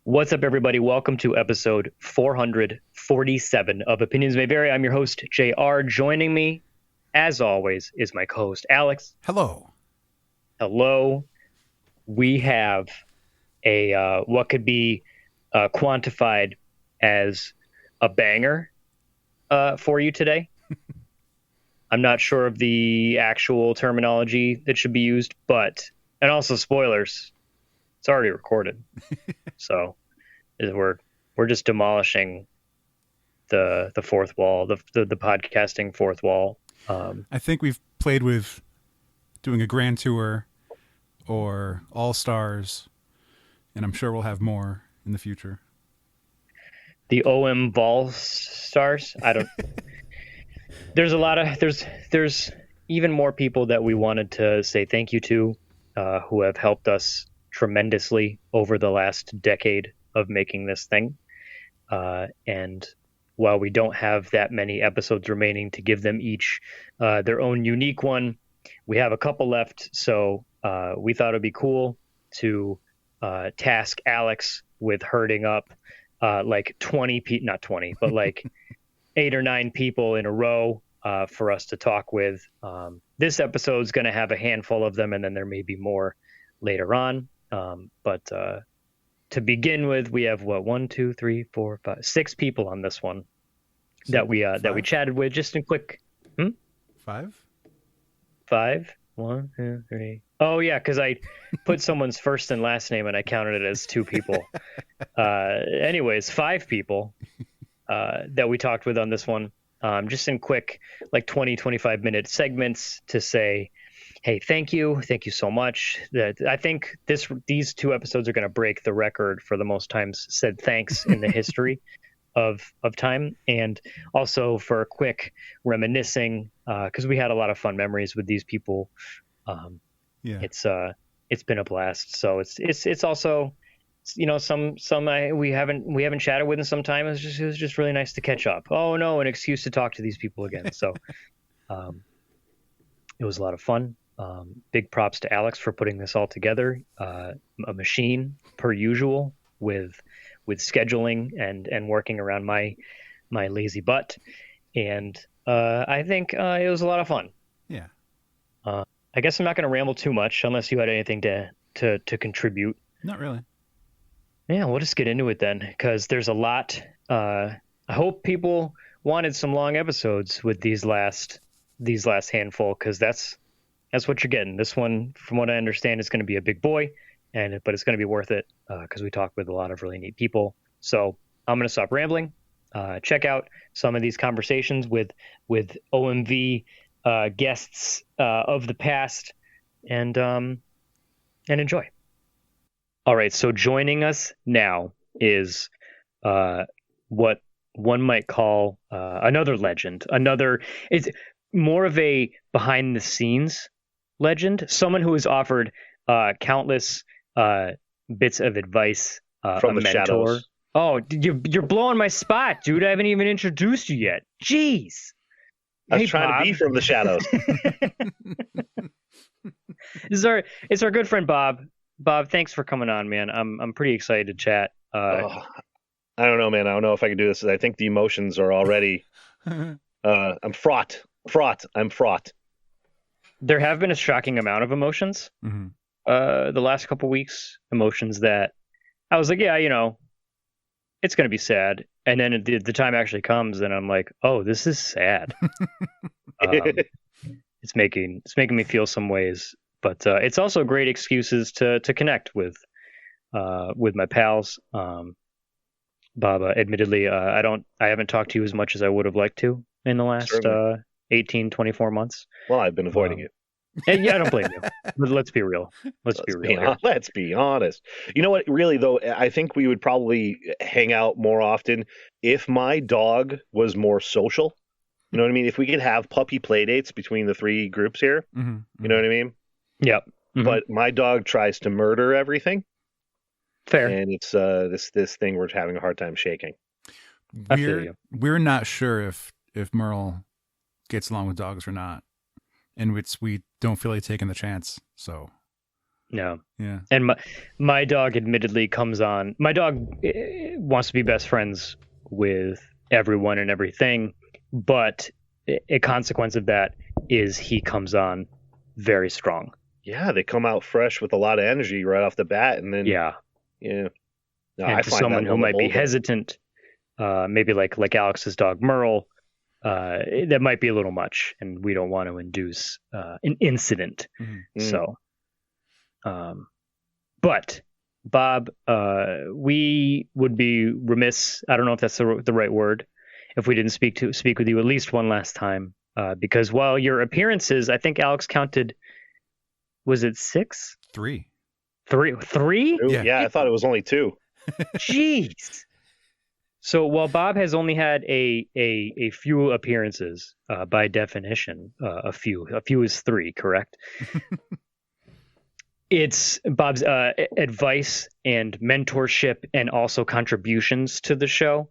What's up, everybody? Welcome to episode 447 of Opinions May Vary. I'm your host, JR. Joining me, as always, is my co-host, Alex. Hello. Hello. We have a what could be quantified as a banger for you today. I'm not sure of the actual terminology that should be used, and also spoilers. It's already recorded. So we're just demolishing the fourth wall, the podcasting fourth wall. I think we've played with doing a grand tour or all stars, and I'm sure we'll have more in the future. The OM Vol stars. I don't. There's a lot of there's even more people that we wanted to say thank you to, who have helped us tremendously over the last decade of making this thing. And while we don't have that many episodes remaining to give them each their own unique one, we have a couple left. So we thought it'd be cool to task Alex with herding up like 20 people, not 20, but like 8 or 9 people in a row for us to talk with. This episode's going to have a handful of them, and then there may be more later on. But to begin with, we have 6 people on this one that we chatted with just in quick. 5? 1, 2, 3. Oh yeah, because I put someone's first and last name and I counted it as 2 people. Anyways, 5 people that we talked with on this one, just in quick, like 25 minute segments to say, hey, thank you so much. I think these 2 episodes are going to break the record for the most times said thanks in the history of time, and also for a quick reminiscing, because we had a lot of fun memories with these people. It's been a blast. So it's also, we haven't chatted with in some time. It was just really nice to catch up. Oh no, an excuse to talk to these people again. So it was a lot of fun. Big props to Alex for putting this all together. A machine per usual with scheduling and working around my lazy butt. And I think it was a lot of fun. Yeah. I guess I'm not going to ramble too much unless you had anything to contribute. Not really. Yeah, we'll just get into it then, because there's a lot. I hope people wanted some long episodes with these last handful, because that's what you're getting. This one, from what I understand, is going to be a big boy, but it's going to be worth it because we talk with a lot of really neat people. So I'm going to stop rambling. Check out some of these conversations with OMV guests of the past, and enjoy. All right, so joining us now is what one might call another legend. It's more of a behind-the-scenes legend, someone who has offered countless bits of advice, from a the mentor. shadows. Oh, you're blowing my spot, dude. I haven't even introduced you yet. Jeez. I was Hey, trying Bob. to be from the shadows. It's our good friend Bob. Bob, thanks for coming on, man. I'm pretty excited to chat. I don't know, man. I don't know if I can do this. I think the emotions are already. I'm fraught. I'm fraught. There have been a shocking amount of emotions. Mm-hmm. The last couple weeks, emotions that I was like, yeah, it's gonna be sad, and then the time actually comes, and I'm like, oh, this is sad. It's making me feel some ways, but it's also great excuses to connect with my pals. Bob, admittedly, I haven't talked to you as much as I would have liked to in the last 18, 24 months. Well, I've been avoiding it. Yeah, I don't blame you. But let's be real. Let's be real. Let's be honest. You know what? Really, though, I think we would probably hang out more often if my dog was more social. You know what I mean? If we could have puppy play dates between the 3 groups here, you know what I mean? Yep. Mm-hmm. But my dog tries to murder everything. Fair. And it's this thing we're having a hard time shaking. We're not sure if Merle gets along with dogs or not, and we don't feel like taking the chance. So No. Yeah. And my dog admittedly comes on. My dog wants to be best friends with everyone and everything, but a consequence of that is he comes on very strong. Yeah, they come out fresh with a lot of energy right off the bat, and then Yeah. yeah. No, And I to find someone that who might be lovable, but hesitant, maybe like Alex's dog Merle, that might be a little much, and we don't want to induce an incident. So, but Bob, we would be remiss. I don't know if that's the right word, if we didn't speak with you at least one last time, because while your appearances, I think Alex counted, was it 6? 3. 3? Yeah, I thought it was only 2. Jeez. So while Bob has only had a few appearances, by definition, a few is 3, correct? It's Bob's advice and mentorship and also contributions to the show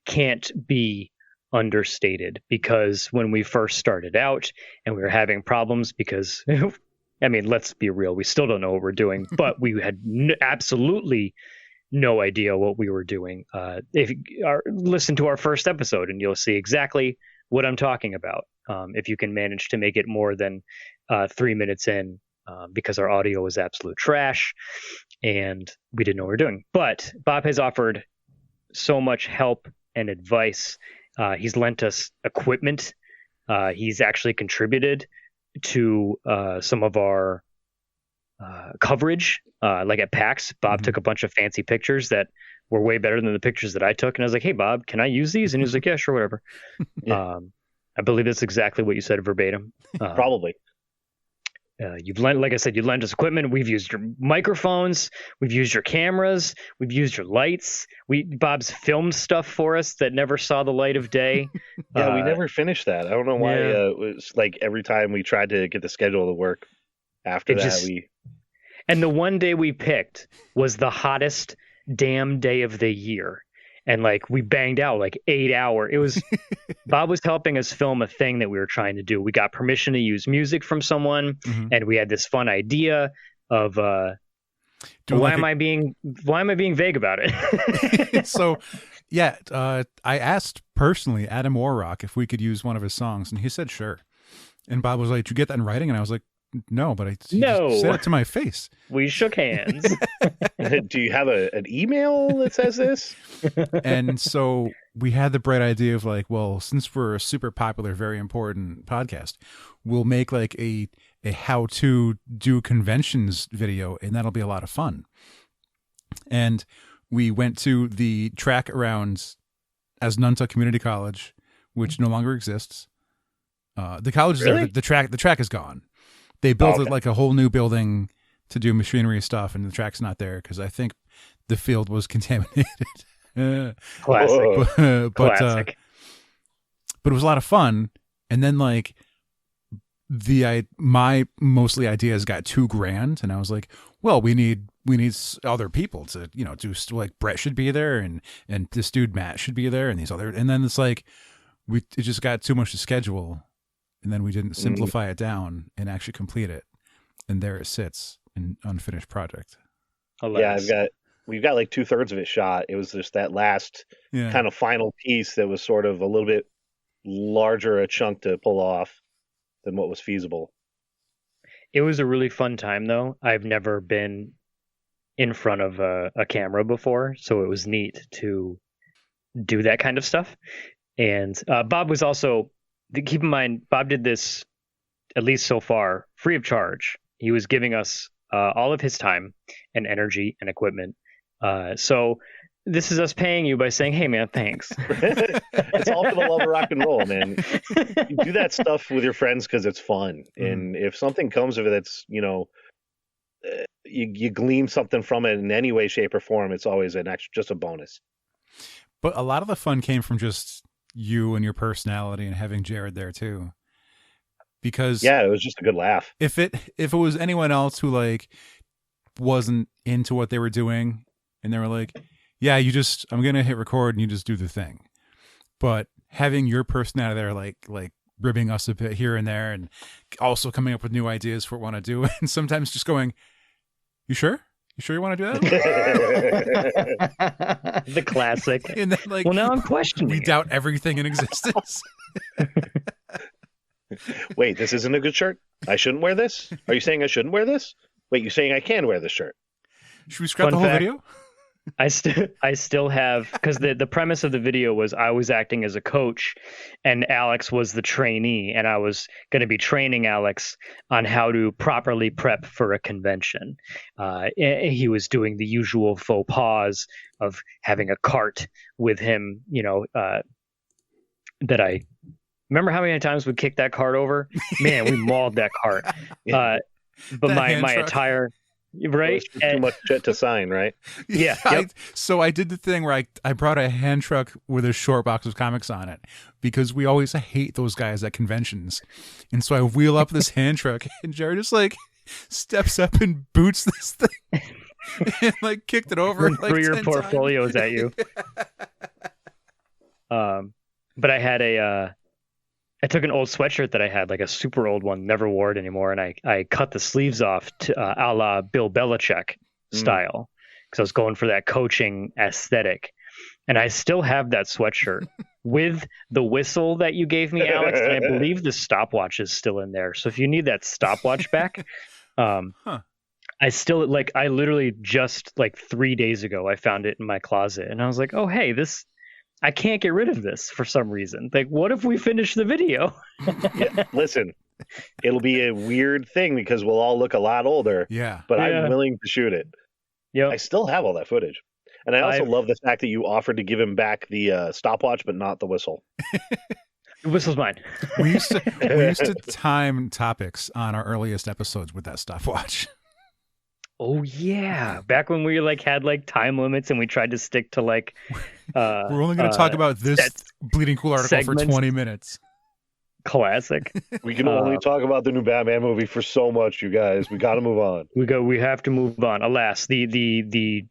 can't be understated, because when we first started out and we were having problems because, I mean, let's be real, we still don't know what we're doing, but we had absolutely no idea what we were doing. If you listen to our first episode and you'll see exactly what I'm talking about. If you can manage to make it more than 3 minutes in, because our audio was absolute trash and we didn't know what we were doing. But Bob has offered so much help and advice. He's lent us equipment. He's actually contributed to some of our coverage, like at PAX. Bob took a bunch of fancy pictures that were way better than the pictures that I took. And I was like, hey, Bob, can I use these? And he was like, yeah, sure, whatever. Yeah. I believe that's exactly what you said verbatim. Probably. You've lent, like I said, you lent us equipment. We've used your microphones. We've used your cameras. We've used your lights. Bob's filmed stuff for us that never saw the light of day. Yeah, we never finished that. I don't know why. Yeah. It was like every time we tried to get the schedule to work after And the one day we picked was the hottest damn day of the year. And like we banged out like 8 hours. It was Bob was helping us film a thing that we were trying to do. We got permission to use music from someone, and we had this fun idea of why am I being vague about it? So, yeah, I asked personally Adam Warrock if we could use one of his songs, and he said sure. And Bob was like, "Did you get that in writing?" And I was like, "No, but he just said it to my face." We shook hands. Do you have an email that says this? And so we had the bright idea of like, well, since we're a super popular, very important podcast, we'll make like a how to do conventions video, and that'll be a lot of fun. And we went to the track around Asnunta Community College, which no longer exists. The college is there. The track is gone. They built it like a whole new building to do machinery stuff, and the track's not there because I think the field was contaminated. Classic. But it was a lot of fun. And then like my mostly ideas got $2,000, and I was like, well, we need other people to do, like Brett should be there, and this dude Matt should be there, and these other, and then it's like it just got too much to schedule. And then we didn't simplify it down and actually complete it. And there it sits, an unfinished project. Alas. Yeah, we've got like 2/3 of it shot. It was just that last kind of final piece that was sort of a little bit larger a chunk to pull off than what was feasible. It was a really fun time, though. I've never been in front of a camera before, so it was neat to do that kind of stuff. And Bob was also... Keep in mind, Bob did this, at least so far, free of charge. He was giving us all of his time and energy and equipment. So this is us paying you by saying, hey, man, thanks. It's all for the love of rock and roll, man. You do that stuff with your friends because it's fun. And if something comes of it that's, you glean something from it in any way, shape, or form, it's always just a bonus. But a lot of the fun came from just you and your personality and having Jared there too, because it was just a good laugh. If it was anyone else who like wasn't into what they were doing and they were like, yeah, I'm gonna hit record and you just do the thing, but having your personality there, like ribbing us a bit here and there, and also coming up with new ideas for what we want to do, and sometimes just going, You sure? You sure you want to do that? The classic. And then, like, Well, now I'm questioning we it. doubt everything in existence. Wait, this isn't a good shirt? I shouldn't wear this? Are you saying I shouldn't wear this? Wait, you're saying I can wear this shirt? Should we scrap Fun the whole fact. video? I still have, because the premise of the video was I was acting as a coach and Alex was the trainee, and I was going to be training Alex on how to properly prep for a convention. He was doing the usual faux pas of having a cart with him, that I remember how many times we kicked that cart over. Man, we mauled that cart. But That my hand truck. attire, It right? was just too much shit to sign, right? Yeah, I did the thing where I brought a hand truck with a short box of comics on it because we always hate those guys at conventions. And so I wheel up this hand truck and Jared just like steps up and boots this thing and like kicked it over. Run Like through your 10 portfolios times. at you. But I had I took an old sweatshirt that I had, like a super old one, never wore it anymore, and I cut the sleeves off to a la Bill Belichick style, because I was going for that coaching aesthetic. And I still have that sweatshirt with the whistle that you gave me, Alex, and I believe the stopwatch is still in there. So if you need that stopwatch back, I still, like, I literally just like 3 days ago, I found it in my closet, and I was like, oh, hey, I can't get rid of this for some reason. Like, what if we finish the video? Yeah, listen, it'll be a weird thing because we'll all look a lot older. Yeah. But Yeah. I'm willing to shoot it. Yep. I still have all that footage. And I also love the fact that you offered to give him back the stopwatch, but not the whistle. The whistle's mine. We used to time topics on our earliest episodes with that stopwatch. Oh yeah, back when we like had like time limits and we tried to stick to like. We're only going to talk about this sets- Bleeding Cool article segments. for 20 minutes. Classic. We can only talk about the new Batman movie for so much, you guys. We got to move on. We have to move on. Alas, the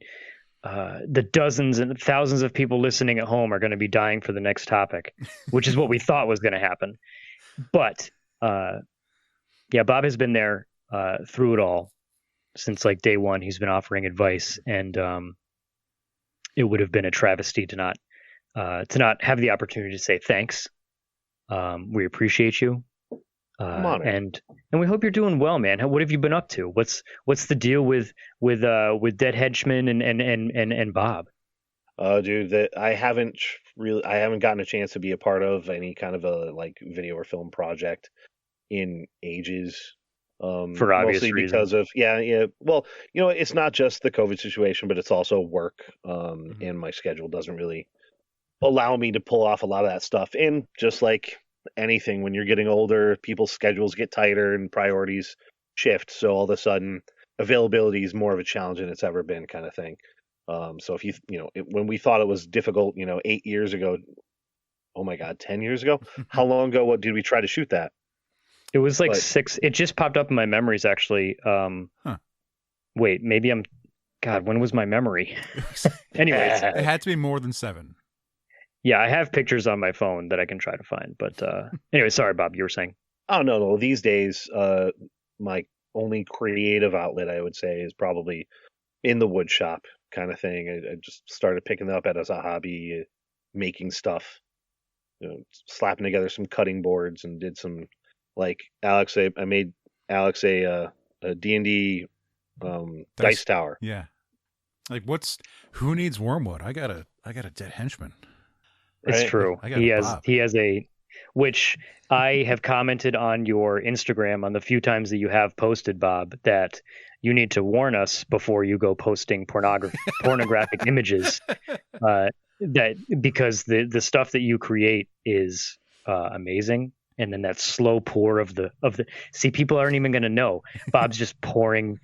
dozens and thousands of people listening at home are going to be dying for the next topic, which is what we thought was going to happen. But yeah, Bob has been there through it all since like day one. He's been offering advice, and it would have been a travesty to not have the opportunity to say thanks. We appreciate you, and we hope you're doing well, man. What have you been up to? What's the deal with Dead Henchman and Bob? Dude, I haven't gotten a chance to be a part of any kind of a like video or film project in ages. For obvious mostly reasons. because of well, it's not just the COVID situation, but it's also work, and my schedule doesn't really allow me to pull off a lot of that stuff. And just like anything, when you're getting older, people's schedules get tighter and priorities shift, so all of a sudden availability is more of a challenge than it's ever been, kind of thing. So if when we thought it was difficult 8 years ago, oh my god, 10 years ago, how long ago did we try to shoot that? It was like 6. It just popped up in my memories, actually. Wait, maybe God, when was my memory? Anyways. It had to be more than 7. Yeah, I have pictures on my phone that I can try to find. But anyway, sorry, Bob, you were saying. Oh, no. These days, my only creative outlet, I would say, is probably in the wood shop kind of thing. I just started picking up as a hobby, making stuff, slapping together some cutting boards, and did some, like, I made Alex a D&D dice tower. Yeah. Like, who needs wormwood? I got a dead henchman. It's Right? true. He has which I have commented on your Instagram on the few times that you have posted, Bob, that you need to warn us before you go posting pornographic images, that because the stuff that you create is amazing. And then that slow pour of the see, people aren't even going to know. Bob's just pouring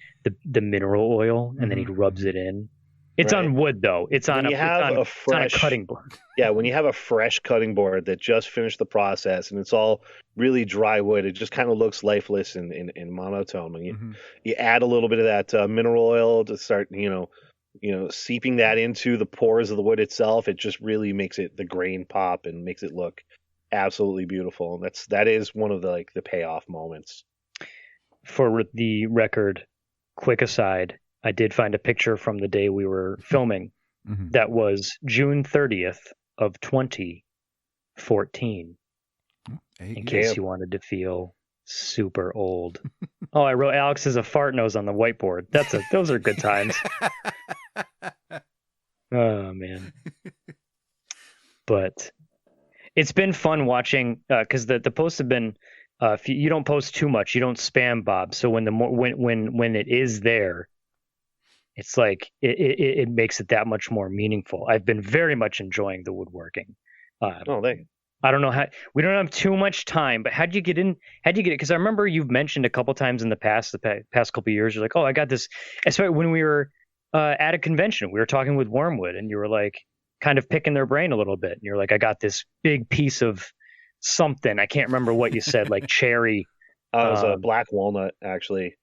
the mineral oil and then he rubs it in. It's Right. on wood though. It's on When you have a it's on a fresh- cutting board. Yeah, when you have a fresh cutting board that just finished the process and it's all really dry wood, it just kind of looks lifeless and monotone. When you add a little bit of that mineral oil to start, seeping that into the pores of the wood itself, it just really makes the grain pop and makes it look absolutely beautiful. And that is one of the payoff moments. For the record, quick aside, I did find a picture from the day we were filming that was June 30th of 2014. In case you wanted to feel super old. Oh, I wrote Alex is a fart nose on the whiteboard. Those are good times. Oh man. But it's been fun watching because the posts have been if you don't post too much, you don't spam Bob. So when when it is there, it's like it makes it that much more meaningful. I've been very much enjoying the woodworking. I don't know how we don't have too much time, but how'd you get in? How'd you get it? Because I remember you've mentioned a couple times in the past couple of years, you're like, oh, I got this. Especially when we were at a convention, we were talking with Wormwood, and you were like, kind of picking their brain a little bit, and you're like, I got this big piece of something. I can't remember what you said, like cherry. It was a black walnut, actually.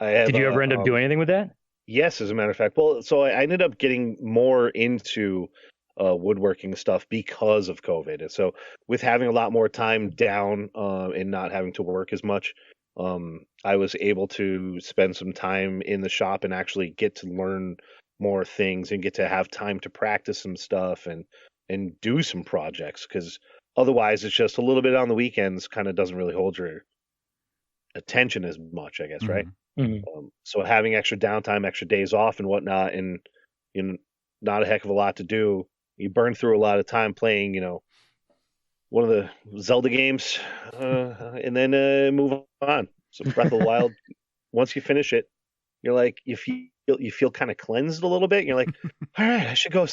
Did you ever end up doing anything with that? Yes, as a matter of fact. Well, so I ended up getting more into woodworking stuff because of COVID. And so with having a lot more time down and not having to work as much, I was able to spend some time in the shop and actually get to learn more things and get to have time to practice some stuff and do some projects, because otherwise it's just a little bit on the weekends, kind of doesn't really hold your attention as much, I guess, right? So having extra downtime, extra days off and whatnot, and not a heck of a lot to do, you burn through a lot of time playing, one of the Zelda games, and then move on. So Breath of the Wild, once you finish it, you're like, you feel kind of cleansed a little bit. You're like, all right,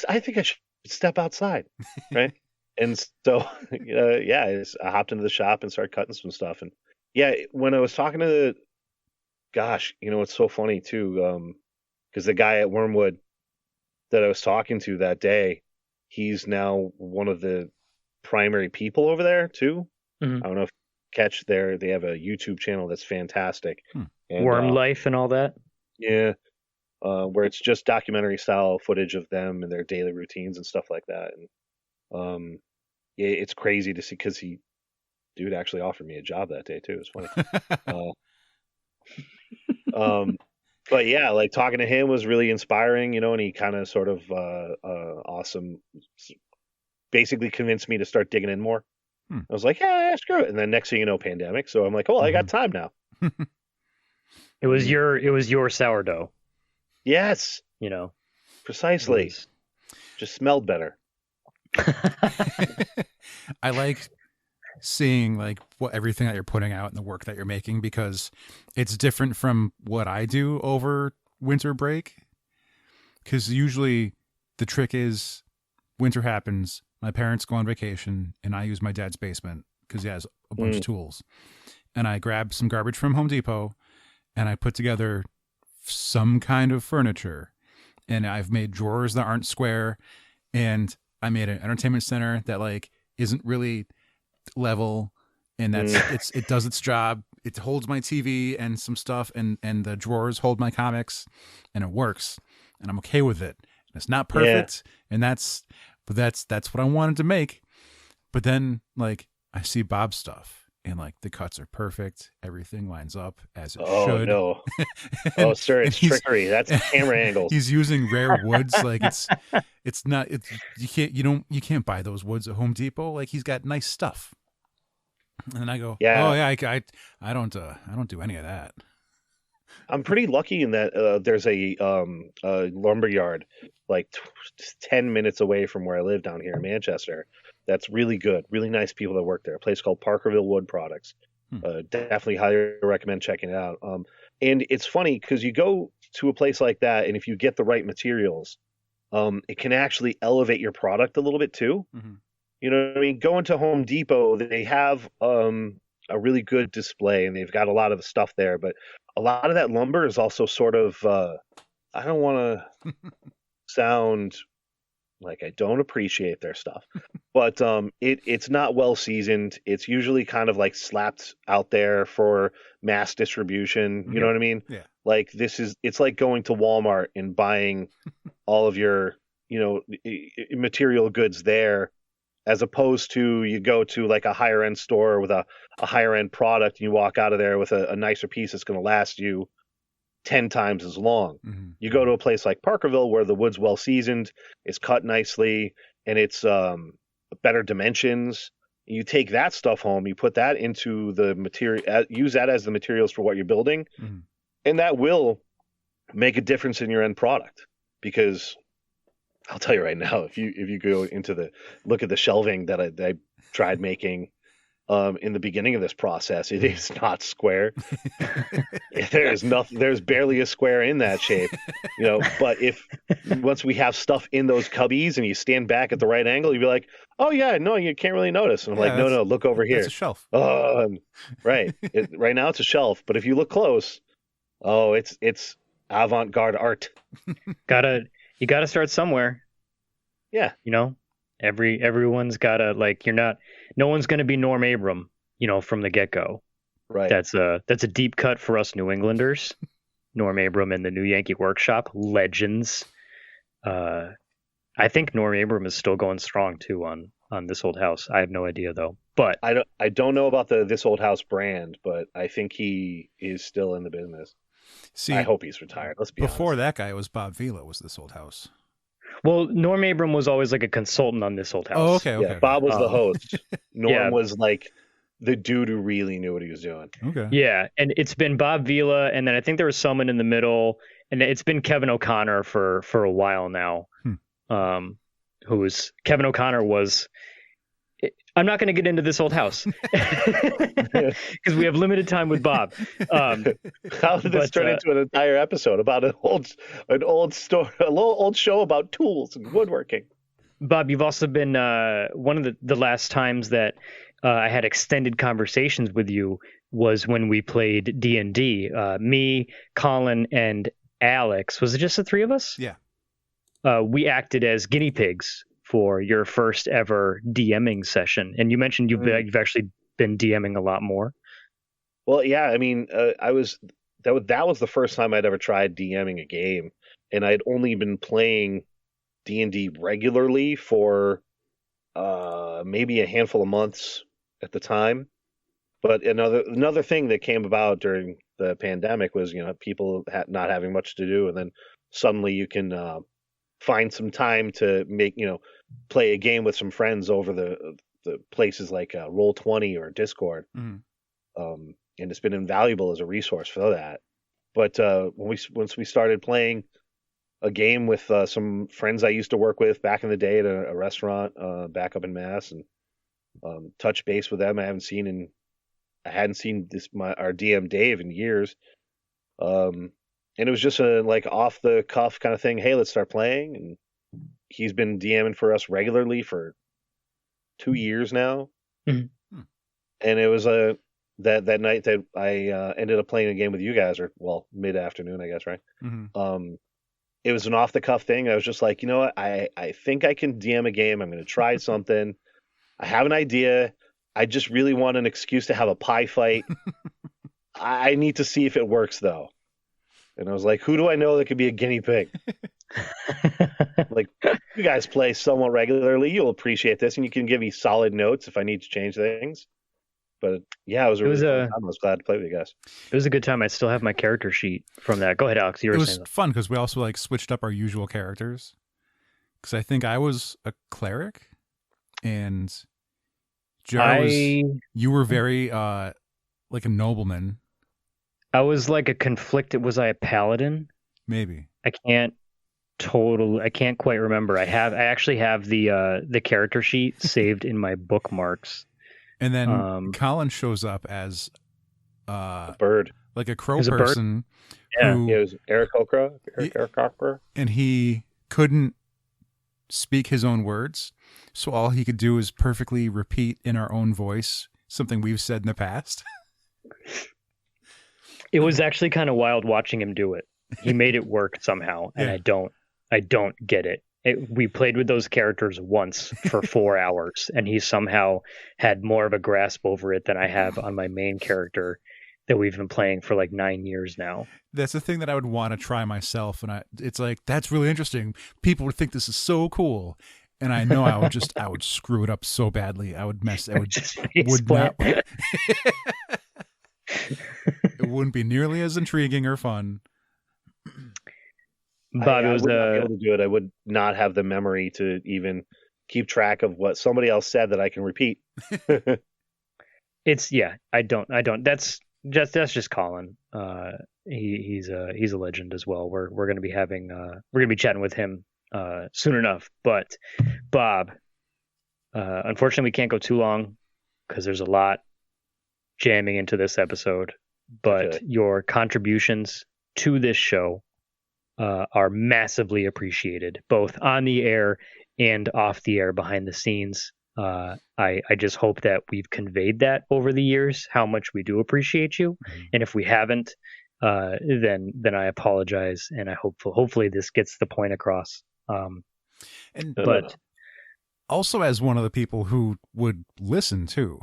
I think I should step outside, right? And so, I hopped into the shop and started cutting some stuff. And yeah, when I was talking to gosh, it's so funny too, because the guy at Wormwood that I was talking to that day, he's now one of the primary people over there too. I don't know if you catch there, they have a YouTube channel that's fantastic. And, Worm Life and all that. Yeah, where it's just documentary style footage of them and their daily routines and stuff like that. And yeah, it's crazy to see, because dude actually offered me a job that day too. It's funny. But yeah, like talking to him was really inspiring, and he kind of sort of awesome, basically convinced me to start digging in more. I was like, yeah, screw it. And then next thing you know, pandemic. So I'm like, oh, I got time now. It was your sourdough. Yes. Precisely. Just smelled better. I like seeing like everything that you're putting out and the work that you're making, because it's different from what I do over winter break. Because usually the trick is winter happens, my parents go on vacation, and I use my dad's basement because he has a bunch of tools. And I grab some garbage from Home Depot and I put together some kind of furniture. And I've made drawers that aren't square, and I made an entertainment center that like isn't really level, and it does its job. It holds my TV and some stuff, and the drawers hold my comics, and it works, and I'm okay with it. And it's not perfect, and that's what I wanted to make. But then like I see Bob's stuff, and like the cuts are perfect, everything lines up as it should. No. Oh sir, it's trickery. That's camera angles. He's using rare woods. Like you can't buy those woods at Home Depot. Like he's got nice stuff. And I go, I don't do any of that. I'm pretty lucky in that there's a lumber yard like 10 minutes away from where I live down here in Manchester. That's really good, really nice people that work there. A place called Parkerville Wood Products. Definitely highly recommend checking it out. And it's funny because you go to a place like that, and if you get the right materials, it can actually elevate your product a little bit too. You know what I mean? Going to Home Depot, they have a really good display, and they've got a lot of the stuff there. But a lot of that lumber is also sort of, I don't want to sound like I don't appreciate their stuff, but it's not well seasoned. It's usually kind of like slapped out there for mass distribution. You know what I mean? Yeah. Like it's like going to Walmart and buying all of your, material goods there, as opposed to you go to like a higher end store with a higher end product, and you walk out of there with a nicer piece that's going to last you 10 times as long. Mm-hmm. You go to a place like Parkerville where the wood's well seasoned, it's cut nicely, and it's better dimensions. You take that stuff home, you put that into the material, use that as the materials for what you're building, Mm-hmm. and that will make a difference in your end product. Because I'll tell you right now, if you go into look at the shelving that I tried making in the beginning of this process, it is not square. There's barely a square in that shape, but once we have stuff in those cubbies and you stand back at the right angle, you'd be like, oh yeah, no, you can't really notice. And I'm like, no, look over here. It's a shelf. Right. Right now it's a shelf, but if you look close, it's avant-garde art. You gotta start somewhere. Yeah. Everyone's gotta, like, no one's gonna be Norm Abram, from the get-go. Right. That's a deep cut for us New Englanders. Norm Abram and the New Yankee Workshop, legends. I think Norm Abram is still going strong too on This Old House. I have no idea though. But I don't know about the This Old House brand, but I think he is still in the business. See, I hope he's retired. Let's be before honest. that guy, it was Bob Vila was This Old House. Well, Norm Abram was always like a consultant on This Old House. Oh, okay. Yeah, Bob was the host. Norm Yeah. was like the dude who really knew what he was doing. Okay. Yeah, and it's been Bob Vila, and then I think there was someone in the middle, and it's been Kevin O'Connor for a while now. Kevin O'Connor was. I'm not going to get into This Old House because we have limited time with Bob. How did this turn into an entire episode about an old story, a little old show about tools and woodworking? Bob, you've also been one of the last times that I had extended conversations with you was when we played D&D. Me, Colin, and Alex. Was it just the three of us? Yeah. We acted as guinea pigs for your first ever DMing session, and you mentioned you've actually been DMing a lot more. Well, yeah, I mean, that was the first time I'd ever tried DMing a game, and I'd only been playing D&D regularly for maybe a handful of months at the time. But another thing that came about during the pandemic was people not having much to do, and then suddenly you can find some time to play a game with some friends over the places like Roll20 or Discord. Mm-hmm. And it's been invaluable as a resource for that. But once we started playing a game with some friends I used to work with back in the day at a restaurant back up in Mass, and touch base with them, I hadn't seen our DM Dave in years. And it was just a like off the cuff kind of thing. Hey, let's start playing. And he's been DMing for us regularly for 2 years now. Mm-hmm. And it was that night that I ended up playing a game with you guys, or mid-afternoon, I guess, right? Mm-hmm. It was an off the cuff thing. I was just like, you know what? I think I can DM a game. I'm going to try something. I have an idea. I just really want an excuse to have a pie fight. I need to see if it works though. And I was like, who do I know that could be a guinea pig? Like, you guys play somewhat regularly. You'll appreciate this, and you can give me solid notes if I need to change things. But yeah, it was a really fun time. I was glad to play with you guys. It was a good time. I still have my character sheet from that. Go ahead, Alex. It was fun because we also switched up our usual characters. Because I think I was a cleric, and you were very like a nobleman. I was like a conflicted. Was I a paladin? Maybe. I can't quite remember. I actually have the character sheet saved in my bookmarks. And then Colin shows up as a bird, like a crow person. Yeah, it was Eric Okra. And he couldn't speak his own words, so all he could do is perfectly repeat in our own voice something we've said in the past. It was actually kind of wild watching him do it. He made it work somehow, and Yeah. I don't get it. We played with those characters once for 4 hours, and he somehow had more of a grasp over it than I have on my main character that we've been playing for like 9 years now. That's the thing that I would want to try myself, and it's like, that's really interesting. People would think this is so cool, and I know I would screw it up so badly. I would mess. I would not. It wouldn't be nearly as intriguing or fun. Bob, I it was would not be able to do it. I would not have the memory to even keep track of what somebody else said that I can repeat. it's yeah. I don't. That's just Colin. He's a legend as well. We're gonna be having we're gonna be chatting with him soon enough. But Bob, unfortunately, we can't go too long because there's a lot jamming into this episode. But Okay. your contributions to this show are massively appreciated, both on the air and off the air, behind the scenes. I just hope that we've conveyed that over the years, how much we do appreciate you. And if we haven't, then I apologize, and I hopefully this gets the point across. And But also, as one of the people who would listen too,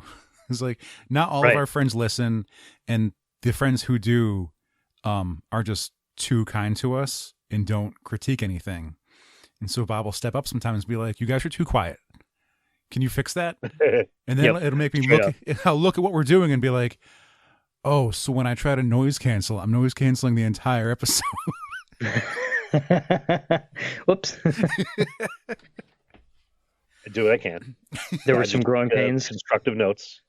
it's like not all Right. of our friends listen, and the friends who do are just too kind to us and don't critique anything. And so Bob will step up sometimes and be like, "You guys are too quiet. Can you fix that?" And then Yep. it'll make me Straight look. I'll look at what we're doing and be like, "Oh, so when I try to noise cancel, I'm noise canceling the entire episode." Whoops. I do what I can. There were I some just growing take, pains. constructive notes.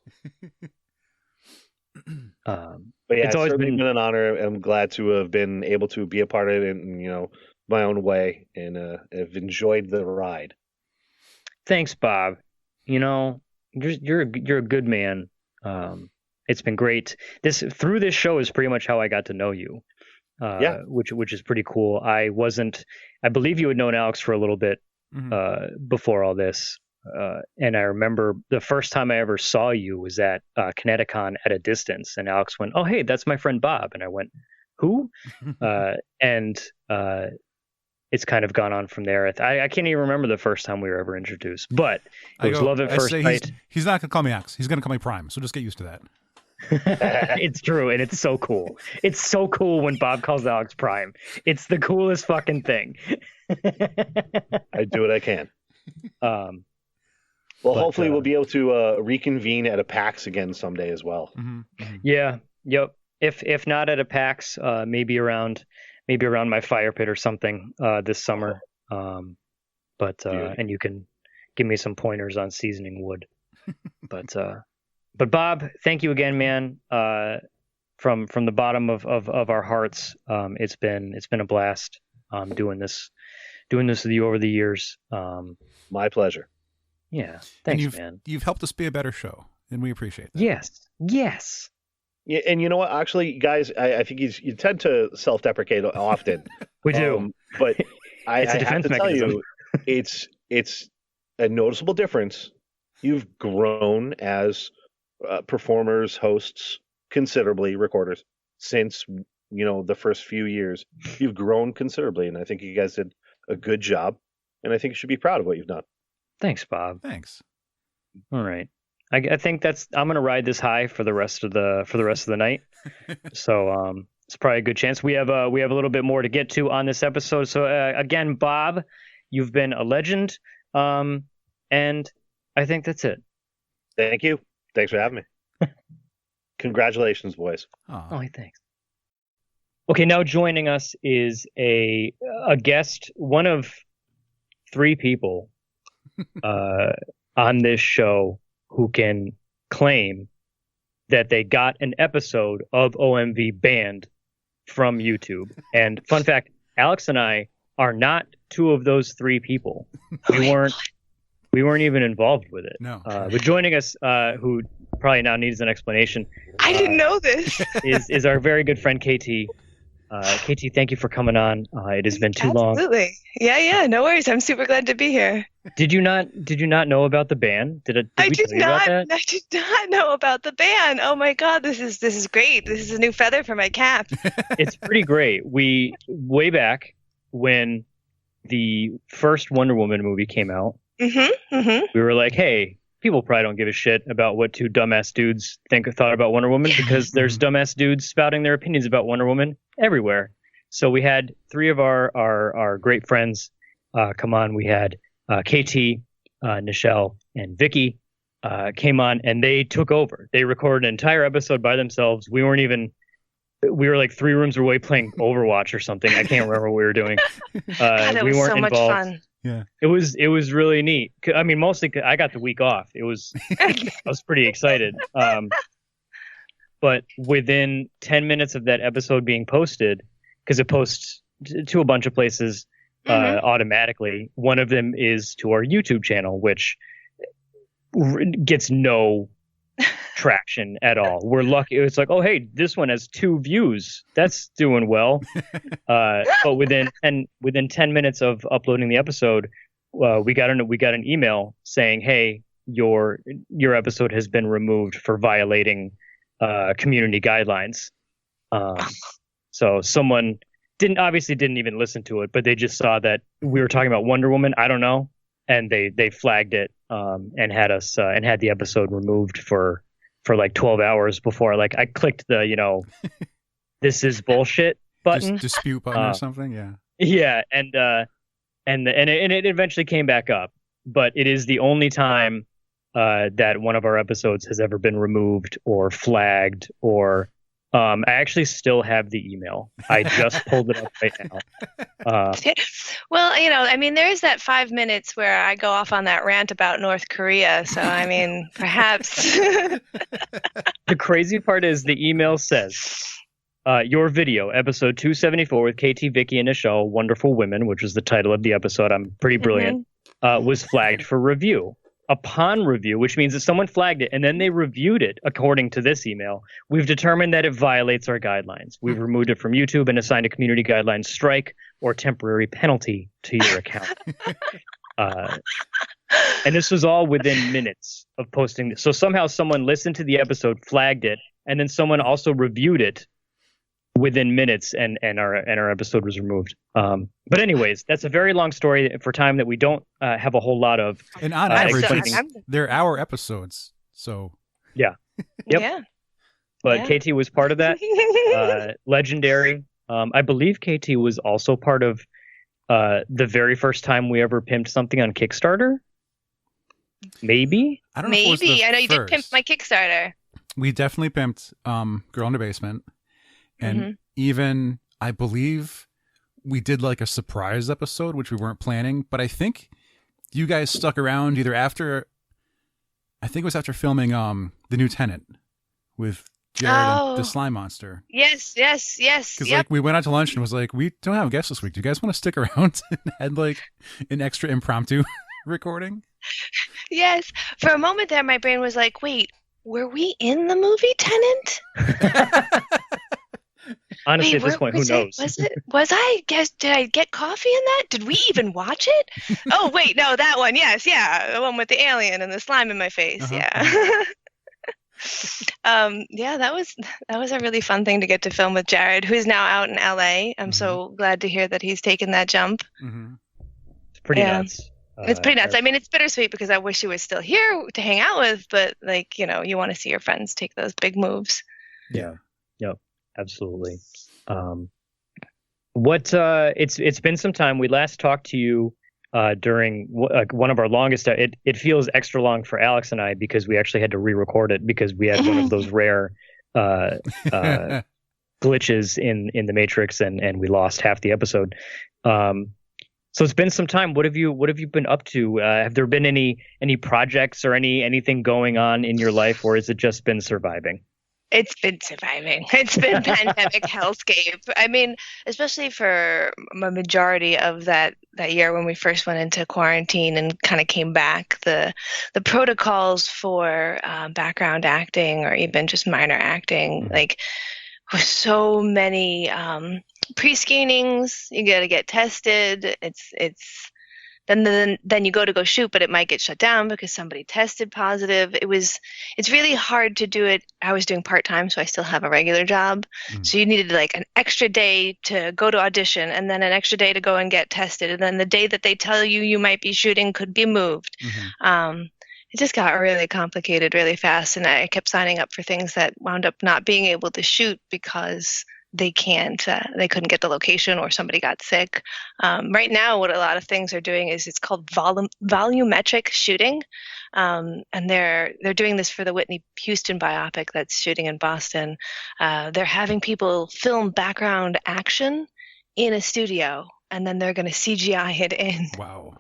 But yeah, It's it's always certainly been been an honor. I'm glad to have been able to be a part of it in, my own way, and have enjoyed the ride. Thanks, Bob. You're a good man. It's been great. Through this show is pretty much how I got to know you. Yeah. Which is pretty cool. I believe you had known Alex for a little bit before all this. And I remember the first time I ever saw you was at Kineticon at a distance, and Alex went, "Oh, hey, that's my friend Bob," and I went, "Who?" And it's kind of gone on from there. I can't even remember the first time we were ever introduced, but it was love at first sight. He's not going to call me Alex. He's going to call me Prime. So just get used to that. It's true, and it's so cool. It's so cool when Bob calls Alex Prime. It's the coolest fucking thing. I do what I can. But, Hopefully we'll be able to reconvene at a PAX again someday as well. Yeah. Yep. If not at a PAX, maybe around my fire pit or something this summer. And you can give me some pointers on seasoning wood. But Bob, thank you again, man. From the bottom of our hearts, it's been a blast doing this with you over the years. My pleasure. Yeah, thanks, man. You've helped us be a better show, and we appreciate that. Yes. Yeah, and you know what? Actually, guys, I think you tend to self-deprecate often. We do, but I it's a have defense to mechanism. tell you, it's a noticeable difference. You've grown as performers, hosts, considerably, recorders since the first few years. You've grown considerably, and I think you guys did a good job. And I think you should be proud of what you've done. Thanks, Bob. Thanks. All right. I think I'm gonna ride this high for the rest of the night. So it's probably a good chance. We have a little bit more to get to on this episode. So again, Bob, you've been a legend. And I think that's it. Thank you. Thanks for having me. Congratulations, boys. Oh, thanks. Okay, now joining us is a guest, one of 3 people on this show who can claim that they got an episode of OMV banned from YouTube. And fun fact, Alex and I are not 2 of those 3 people. We weren't even involved with it. No. But joining us, who probably now needs an explanation. I didn't know this. is our very good friend KT. KT, thank you for coming on. It has been too long. Absolutely. Yeah, no worries. I'm super glad to be here. Did you not know about the ban? Did we tell you about that? I did not know about the ban. Oh my god, this is great. This is a new feather for my cap. It's pretty great. We way back when the first Wonder Woman movie came out, we were like, hey, people probably don't give a shit about what 2 dumbass dudes thought about Wonder Woman because there's dumbass dudes spouting their opinions about Wonder Woman everywhere. So we had 3 of our great friends come on. We had KT, Nichelle, and Vicky came on, and they took over. They recorded an entire episode by themselves. We weren't even we were like 3 rooms away playing Overwatch or something. I can't remember what we were doing. God, that We was weren't so much involved. fun. Yeah. It was really neat. I mean, mostly I got the week off. I was pretty excited. But within 10 minutes of that episode being posted, because it posts to a bunch of places automatically, one of them is to our YouTube channel, which gets no traction at all. We're lucky. It's like, oh, hey, this one has 2 views. That's doing well. But within 10 minutes of uploading the episode, we got an email saying, hey, your episode has been removed for violating community guidelines. So someone didn't even listen to it, but they just saw that we were talking about Wonder Woman. I don't know, and they flagged it and had us and had the episode removed for like 12 hours before I clicked the this is bullshit button, dispute button or something. Yeah. Yeah, and it eventually came back up, but it is the only time that one of our episodes has ever been removed or flagged or I actually still have the email. I just pulled it up right now. Well, I mean, there is that 5 minutes where I go off on that rant about North Korea. So, I mean, perhaps. The crazy part is the email says, your video, episode 274 with KT, Vicky, and Nichelle, Wonderful Women, which was the title of the episode. I'm pretty brilliant. Was flagged for review. Upon review, which means that someone flagged it and then they reviewed it, according to this email, we've determined that it violates our guidelines. We've removed it from YouTube and assigned a community guidelines strike or temporary penalty to your account. And this was all within minutes of posting this. So somehow someone listened to the episode, flagged it, and then someone also reviewed it within minutes, and our episode was removed. But anyways, that's a very long story for time that we don't have a whole lot of. And on average, they're our episodes. So yeah, yep. Yeah. But Yeah. KT was part of that. Legendary. I believe KT was also part of the very first time we ever pimped something on Kickstarter. Maybe. I don't know. If it was the I know you did first. pimp my Kickstarter. We definitely pimped Girl in the Basement. And even, I believe, we did like a surprise episode, which we weren't planning. But I think you guys stuck around either after, I think it was after filming The New Tenant with Jared and the Slime Monster. Yes. Because like we went out to lunch and was like, we don't have guests this week. Do you guys want to stick around and had like an extra impromptu recording? Yes. For a moment there, my brain was like, wait, were we in the movie Tenant? Honestly, Wait, at this point, who knows? Was I? Did I get coffee in that? Did we even watch it? Oh, wait, no, that one. Yes, yeah, the one with the alien and the slime in my face. Yeah. Yeah, that was a really fun thing to get to film with Jared, who's now out in LA. I'm so glad to hear that he's taken that jump. It's pretty nuts. It's pretty nuts. I mean, it's bittersweet because I wish he was still here to hang out with, but like, you want to see your friends take those big moves. Yeah. Yep. Absolutely. It's been some time. We last talked to you during one of our longest. It feels extra long for Alex and I because we actually had to re-record it because we had one of those rare glitches in the Matrix and we lost half the episode. So it's been some time. What have you been up to? Have there been any projects or anything going on in your life, or has it just been surviving? It's been surviving. It's been pandemic hellscape. I mean, especially for a majority of that year when we first went into quarantine and kind of came back, the protocols for background acting or even just minor acting, like with so many pre-screenings, you got to get tested. It's then you go shoot, but it might get shut down because somebody tested positive. It's really hard to do it. I was doing part-time, so I still have a regular job. So you needed like an extra day to go to audition and then an extra day to go and get tested. And then the day that they tell you might be shooting could be moved. It just got really complicated really fast. And I kept signing up for things that wound up not being able to shoot because they couldn't get the location or somebody got sick. Right now, what a lot of things are doing is it's called volumetric shooting. And they're doing this for the Whitney Houston biopic that's shooting in Boston. They're having people film background action in a studio, and then they're going to CGI it in. Wow.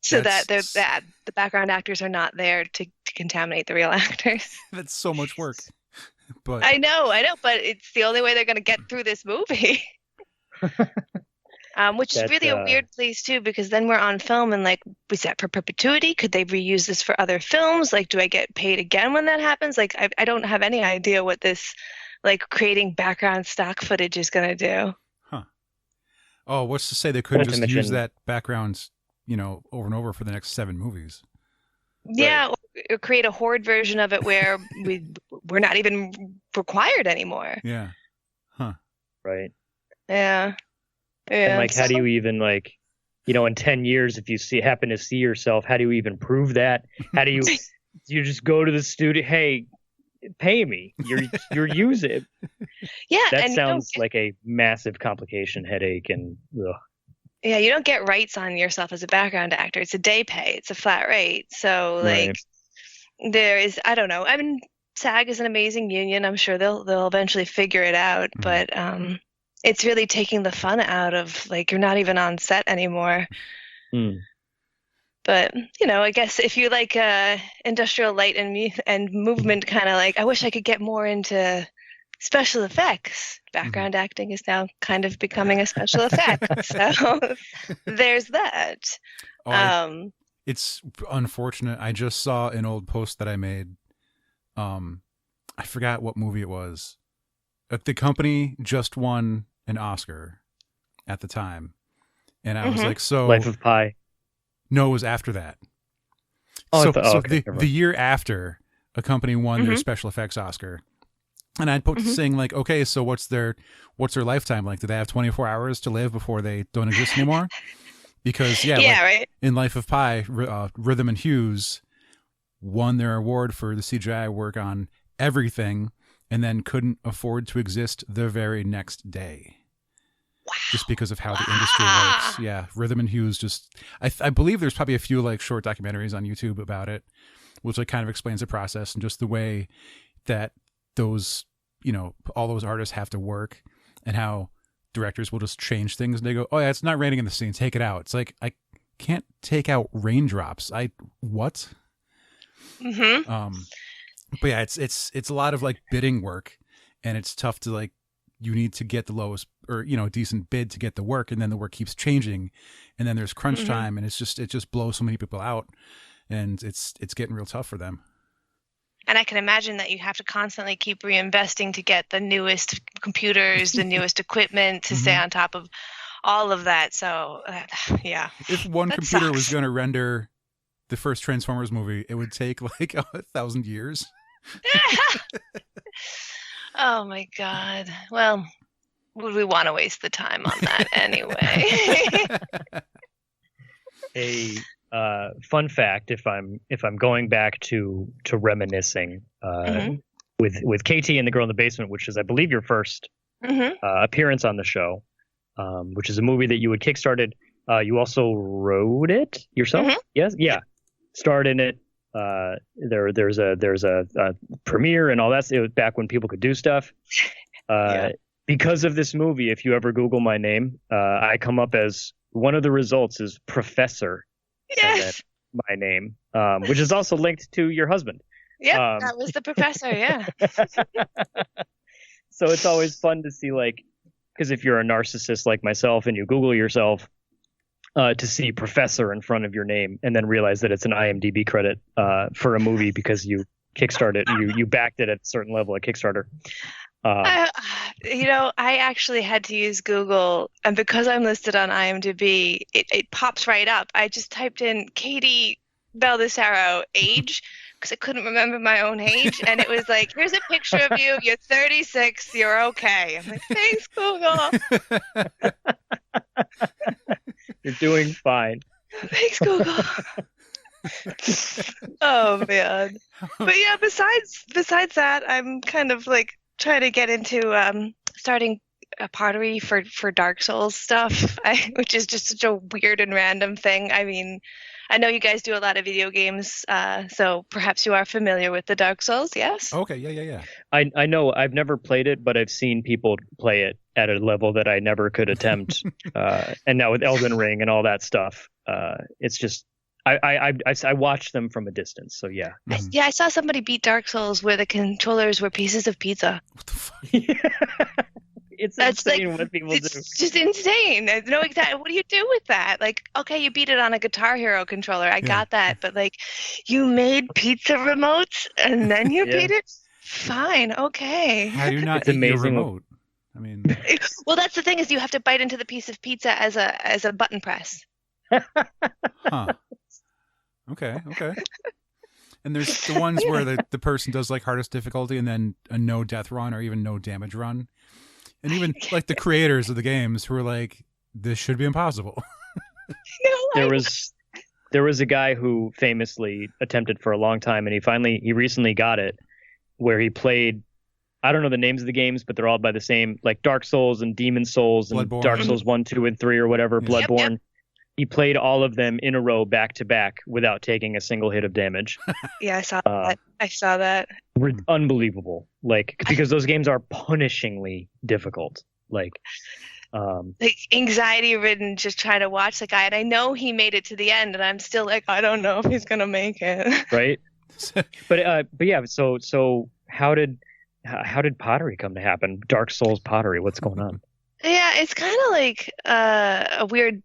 So that the background actors are not there to contaminate the real actors. That's so much work. But I know, but it's the only way they're going to get through this movie. Which is really a weird place too, because then we're on film and like, was that for perpetuity? Could they reuse this for other films? Like, do I get paid again when that happens? Like, I don't have any idea what this, like, creating background stock footage is going to do. Huh. Oh, what's to say they couldn't just use that background, over and over for the next 7 movies? Yeah, right. Or create a horde version of it where we're not even required anymore. Yeah. Huh. Right. Yeah. And like, how do you even, like, in 10 years, if you happen to see yourself, how do you even prove that? How do you just go to the studio? Hey, pay me. You're use it. Yeah. That sounds like a massive complication, headache, and ugh. Yeah, you don't get rights on yourself as a background actor. It's a day pay. It's a flat rate. So, like, there is, I don't know. I mean, SAG is an amazing union. I'm sure they'll eventually figure it out. But it's really taking the fun out of, like, you're not even on set anymore. But, I guess if you like industrial light and movement, kind of like, I wish I could get more into special effects. Background acting is now kind of becoming a special effect. So there's that. It's unfortunate. I just saw an old post that I made. I forgot what movie it was. The company just won an Oscar at the time. And I was like, so... Life of Pi. No, it was after that. Oh, the year after, a company won their special effects Oscar. And I'd put saying, like, okay, so what's their lifetime like? Do they have 24 hours to live before they don't exist anymore? Because, right. In Life of Pi, Rhythm and Hughes won their award for the CGI work on everything and then couldn't afford to exist the very next day. Wow. Just because of how the industry works. Yeah, Rhythm and Hughes just... I believe there's probably a few, like, short documentaries on YouTube about it, which, like, kind of explains the process and just the way that those, all those artists have to work and how directors will just change things and they go, oh yeah, it's not raining in the scene, take it out. It's like, I can't take out raindrops. What? But yeah, it's a lot of, like, bidding work, and it's tough to, like, you need to get the lowest or, decent bid to get the work, and then the work keeps changing, and then there's crunch time, and it just blows so many people out, and it's getting real tough for them. And I can imagine that you have to constantly keep reinvesting to get the newest computers, the newest equipment to stay on top of all of that. So, yeah. If one computer was going to render the first Transformers movie, it would take like 1,000 years. Oh, my God. Well, would we want to waste the time on that anyway? Fun fact, if I'm going back to reminiscing with KT and the Girl in the Basement, which is, I believe, your first appearance on the show, which is a movie that you had kickstarted. You also wrote it yourself. Yes, yeah, starred in it. There's a premiere and all that. It was back when people could do stuff. Because of this movie, if you ever Google my name, I come up as one of the results is Professor. Yes. My name, which is also linked to your husband. Yeah, that was the professor. Yeah. So it's always fun to see, like, because if you're a narcissist like myself and you Google yourself, to see Professor in front of your name and then realize that it's an IMDb credit for a movie because you kickstarted, you backed it at a certain level at Kickstarter. I actually had to use Google, and because I'm listed on IMDb, it pops right up. I just typed in Katie Baldessaro age because I couldn't remember my own age, and it was like, here's a picture of you. You're 36. You're okay. I'm like, thanks, Google. You're doing fine. Thanks, Google. Oh man. But yeah, besides that, I'm kind of like trying to get into starting a pottery for Dark Souls stuff, which is just such a weird and random thing. I mean, I know you guys do a lot of video games, so perhaps you are familiar with the Dark Souls, yes? Okay, yeah. I know I've never played it, but I've seen people play it at a level that I never could attempt. And now with Elden Ring and all that stuff, it's just I watch them from a distance. So yeah. Yeah, I saw somebody beat Dark Souls where the controllers were pieces of pizza. What the fuck? It's That's insane what people do. It's just insane. I know exactly. What do you do with that? Like, okay, you beat it on a Guitar Hero controller. I got that. But, like, you made pizza remotes and then you beat it? Fine. Okay. How do you not eat your remote? I mean... Well, that's the thing is you have to bite into the piece of pizza as a button press. Huh. Okay. And there's the ones where the person does, like, hardest difficulty and then a no death run or even no damage run. And even like the creators of the games who are like, this should be impossible. There was a guy who famously attempted for a long time, and he recently got it, where he played, I don't know the names of the games, but they're all by the same, like Dark Souls and Demon Souls and Bloodborne. Dark Souls 1, 2, and 3 or whatever, Bloodborne. Yep. He played all of them in a row back to back without taking a single hit of damage. Yeah, I saw that. Unbelievable. Like, because those games are punishingly difficult. Like anxiety ridden, just trying to watch the guy. And I know he made it to the end, and I'm still like, I don't know if he's going to make it. Right. But yeah, so how did pottery come to happen? Dark Souls pottery. What's going on? Yeah, it's kind of like a weird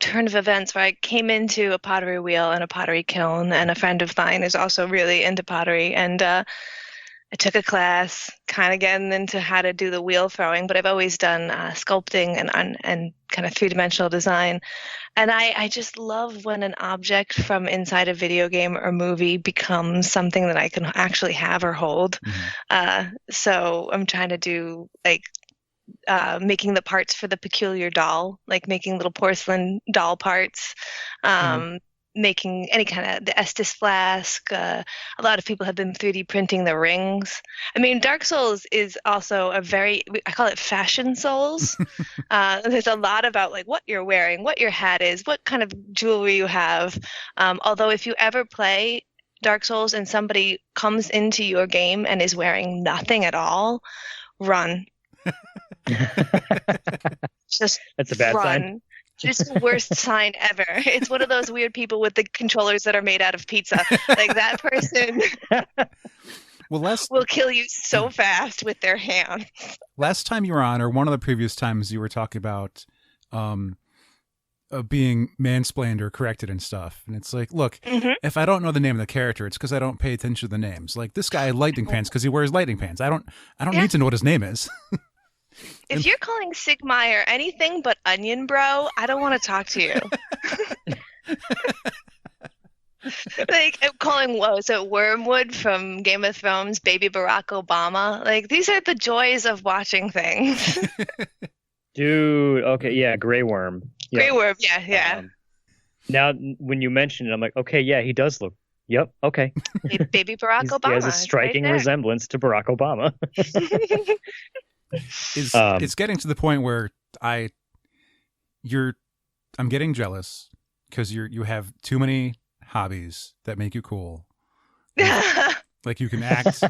turn of events where I came into a pottery wheel and a pottery kiln, and a friend of mine is also really into pottery, and I took a class kind of getting into how to do the wheel throwing, but I've always done sculpting and kind of three-dimensional design, and I just love when an object from inside a video game or movie becomes something that I can actually have or hold. So I'm trying to do like making the parts for the peculiar doll, like making little porcelain doll parts, making any kind of the Estus flask. A lot of people have been 3D printing the rings. I mean, Dark Souls is also I call it fashion souls. There's a lot about like what you're wearing, what your hat is, what kind of jewelry you have. Although if you ever play Dark Souls and somebody comes into your game and is wearing nothing at all, run. Just that's a bad sign. Just the worst sign ever. It's one of those weird people with the controllers that are made out of pizza. Like that person will kill you so fast with their hands. Last time you were on, or one of the previous times, you were talking about being mansplained or corrected and stuff. And it's like, look, if I don't know the name of the character, it's because I don't pay attention to the names. Like this guy had lightning pants because he wears lightning pants. I don't need to know what his name is. If you're calling Sigmire anything but onion bro, I don't want to talk to you. Like I'm calling Wormwood from Game of Thrones baby Barack Obama. Like these are the joys of watching things. Dude, okay, yeah, Grey Worm. Yeah. Grey Worm, yeah. Now when you mention it, I'm like, okay, yeah, he does look. Yep, okay. Baby Barack Obama. He has a striking resemblance to Barack Obama. It's getting to the point where I'm getting jealous because you have too many hobbies that make you cool. Like you can act.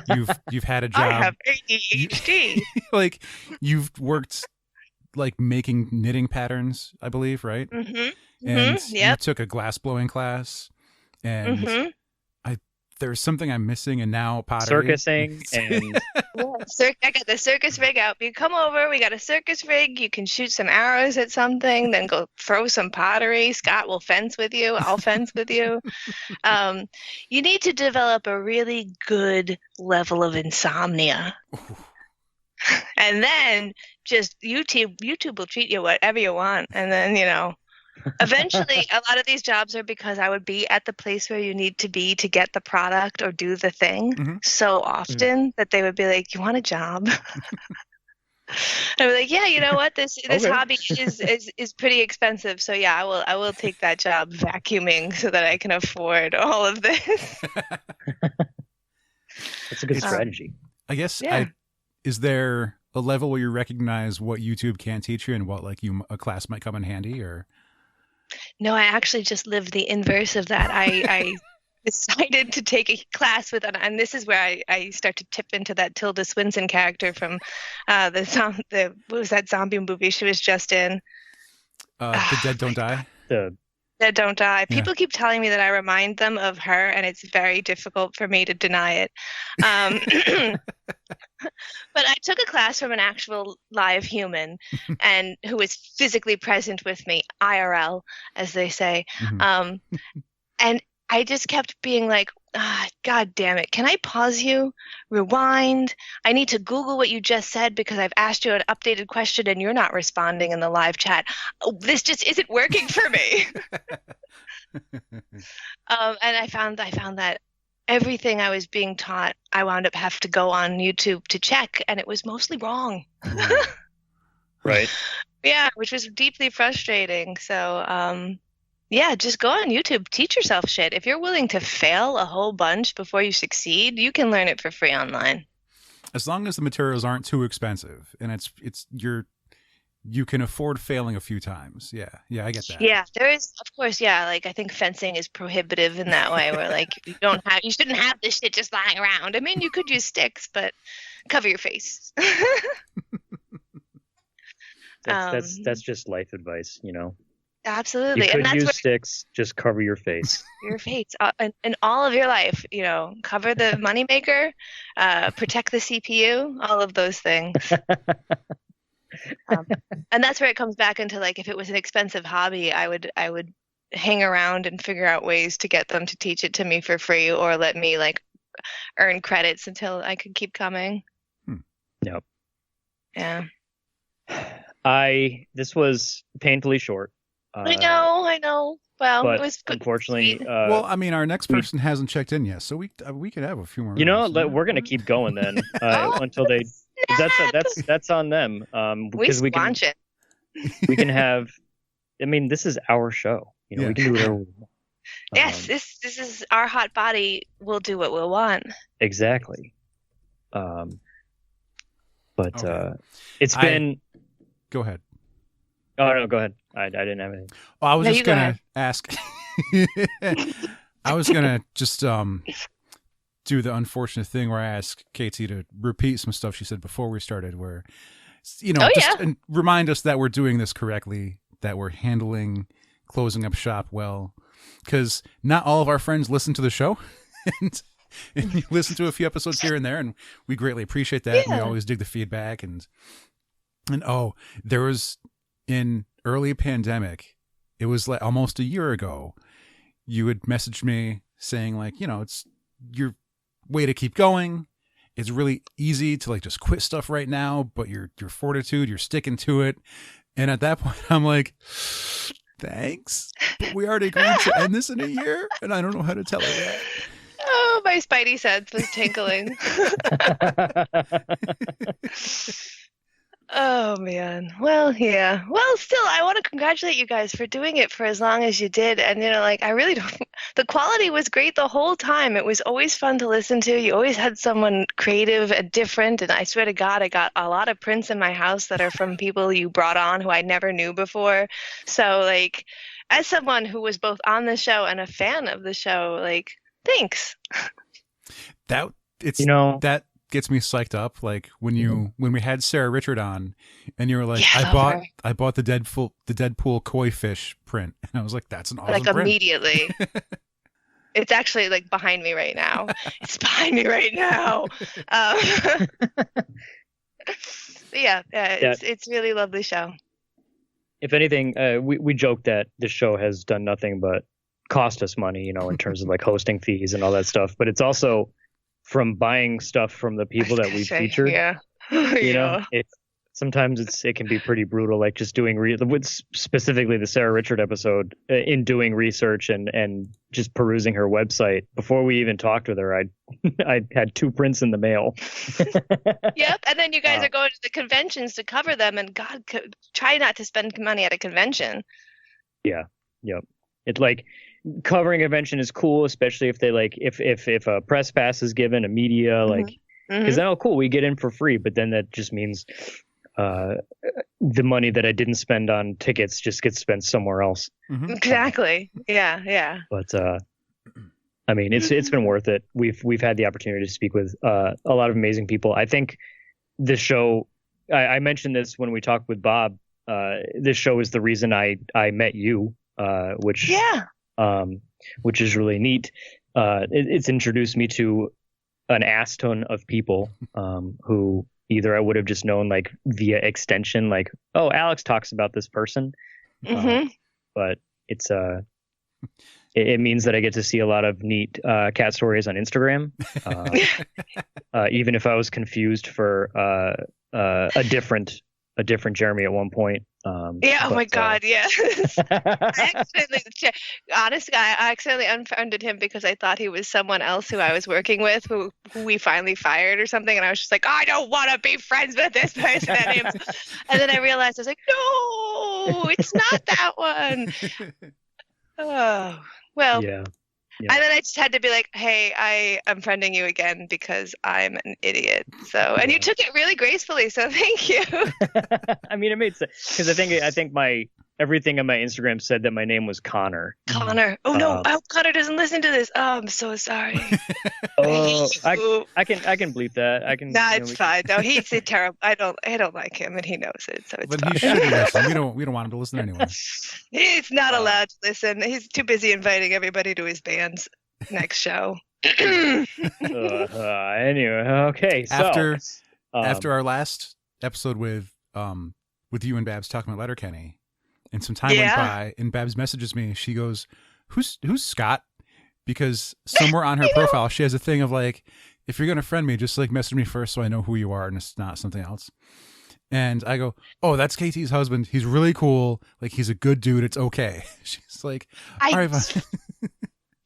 You've had a job. I have ADHD. Like you've worked like making knitting patterns, I believe, right? And you took a glass blowing class, and there's something I'm missing, and now pottery. Circusing and I got the circus rig out. You come over, we got a circus rig. You can shoot some arrows at something, then go throw some pottery. Scott will fence with you. I'll fence with you. You need to develop a really good level of insomnia. And then just YouTube will treat you whatever you want. And then, eventually a lot of these jobs are because I would be at the place where you need to be to get the product or do the thing so often that they would be like, you want a job? I'd be like, yeah, you know what? This hobby is pretty expensive. So yeah, I will take that job vacuuming so that I can afford all of this. That's a good strategy. I guess is there a level where you recognize what YouTube can teach you and what like a class might come in handy, or? No, I actually just lived the inverse of that. I decided to take a class with, and this is where I start to tip into that Tilda Swinton character from what was that zombie movie she was just in? The Dead Don't Die. Dead Don't Die. People keep telling me that I remind them of her, and it's very difficult for me to deny it. But I took a class from an actual live human, and who was physically present with me, IRL, as they say. Mm-hmm. And I just kept being like, God damn it. Can I pause you? Rewind. I need to Google what you just said because I've asked you an updated question and you're not responding in the live chat. Oh, this just isn't working for me. And I found that everything I was being taught, I wound up having to go on YouTube to check, and it was mostly wrong. Right. Yeah, which was deeply frustrating. So, yeah, just go on YouTube, teach yourself shit. If you're willing to fail a whole bunch before you succeed, you can learn it for free online. As long as the materials aren't too expensive and you can afford failing a few times. Yeah, I get that. Yeah, there is, of course, yeah, like I think fencing is prohibitive in that way where like you shouldn't have this shit just lying around. I mean, you could use sticks, but cover your face. That's just life advice, you know. Absolutely. You could and that's use sticks, just cover your face. Your face in all of your life, you know, cover the moneymaker, protect the CPU, all of those things. And that's where it comes back into like, if it was an expensive hobby, I would hang around and figure out ways to get them to teach it to me for free or let me like earn credits until I could keep coming. Yep. Yeah. This was painfully short. I know. Well, but it was good. Unfortunately, well, I mean, our next person hasn't checked in yet, so we could have a few more. You know, minutes. we're gonna keep going then until they. That's on them. Because we can have. I mean, this is our show. You know, we can do whatever we want. Yes, this is our hot body. We'll do what we'll want. Exactly. But it's been. Go ahead. Oh no, go ahead. I didn't have anything. Well, I was just gonna ask. I was gonna just do the unfortunate thing where I asked Katie to repeat some stuff she said before we started, where remind us that we're doing this correctly, that we're handling closing up shop well, because not all of our friends listen to the show, and you listen to a few episodes here and there, and we greatly appreciate that. And we always dig the feedback, and there was in early pandemic, it was like almost a year ago, you had messaged me saying like, you know, it's your way to keep going. It's really easy to like just quit stuff right now, but your fortitude, you're sticking to it. And at that point I'm like, thanks, but we already agreed to end this in a year and I don't know how to tell her that. Oh, my spidey sense was tinkling. Oh, man. Well, yeah. Well, still, I want to congratulate you guys for doing it for as long as you did. And, you know, like, I really don't. The quality was great the whole time. It was always fun to listen to. You always had someone creative and different. And I swear to God, I got a lot of prints in my house that are from people you brought on who I never knew before. So, like, as someone who was both on the show and a fan of the show, like, thanks. That gets me psyched up. Like when we had Sarah Richard on and you were like, I bought the Deadpool koi fish print. And I was like, that's an awesome print. Immediately. It's actually like behind me right now. It's behind me right now. It's really lovely show. If anything, we joke that this show has done nothing but cost us money, you know, in terms of like hosting fees and all that stuff. But it's also from buying stuff from the people that we featured. Yeah. You know, sometimes it can be pretty brutal, like just doing specifically the Sarah Richard episode, in doing research and just perusing her website before we even talked with her. I had 2 prints in the mail. Yep. And then you guys are going to the conventions to cover them, and God, try not to spend money at a convention. Yeah. Yep. It's like, covering a convention is cool, especially if they like if a press pass is given, a media, like Because then, oh, cool, we get in for free. But then that just means the money that I didn't spend on tickets just gets spent somewhere else. Exactly. Yeah. But I mean, it's been worth it. We've had the opportunity to speak with a lot of amazing people. I think this show, I mentioned this when we talked with Bob. This show is the reason I met you, which is really neat. It's introduced me to an ass ton of people who either I would have just known like via extension, like, oh, Alex talks about this person, but it's it means that I get to see a lot of neat cat stories on Instagram. Even if I was confused for a different Jeremy at one point. Oh my God, yeah. Honestly, I accidentally unfriended him because I thought he was someone else who I was working with, who we finally fired or something, and I was just like, I don't want to be friends with this person anymore. And then I realized, I was like, no, it's not that one. Oh, well. Yeah. And then I just had to be like, hey, I am friending you again because I'm an idiot. So, and you took it really gracefully. So thank you. I mean, it made sense because I think everything on my Instagram said that my name was Connor. Connor. Oh no, I hope Connor doesn't listen to this. Oh, I'm so sorry. I can bleep that. I can. Nah, it's fine. No, he's terrible. I don't like him, and he knows it. So it's fine. He should listen. We don't want him to listen anyway. He's not allowed to listen. He's too busy inviting everybody to his band's next show. Anyway, okay. So after our last episode with you and Babs talking about Letterkenny, and some time went by, and Babs messages me. She goes, "Who's Scott?" Because somewhere on her profile, she has a thing of like, if you're gonna friend me, just like message me first so I know who you are and it's not something else. And I go, "Oh, that's KT's husband. He's really cool. Like, he's a good dude. It's okay." She's like, "All right, fine."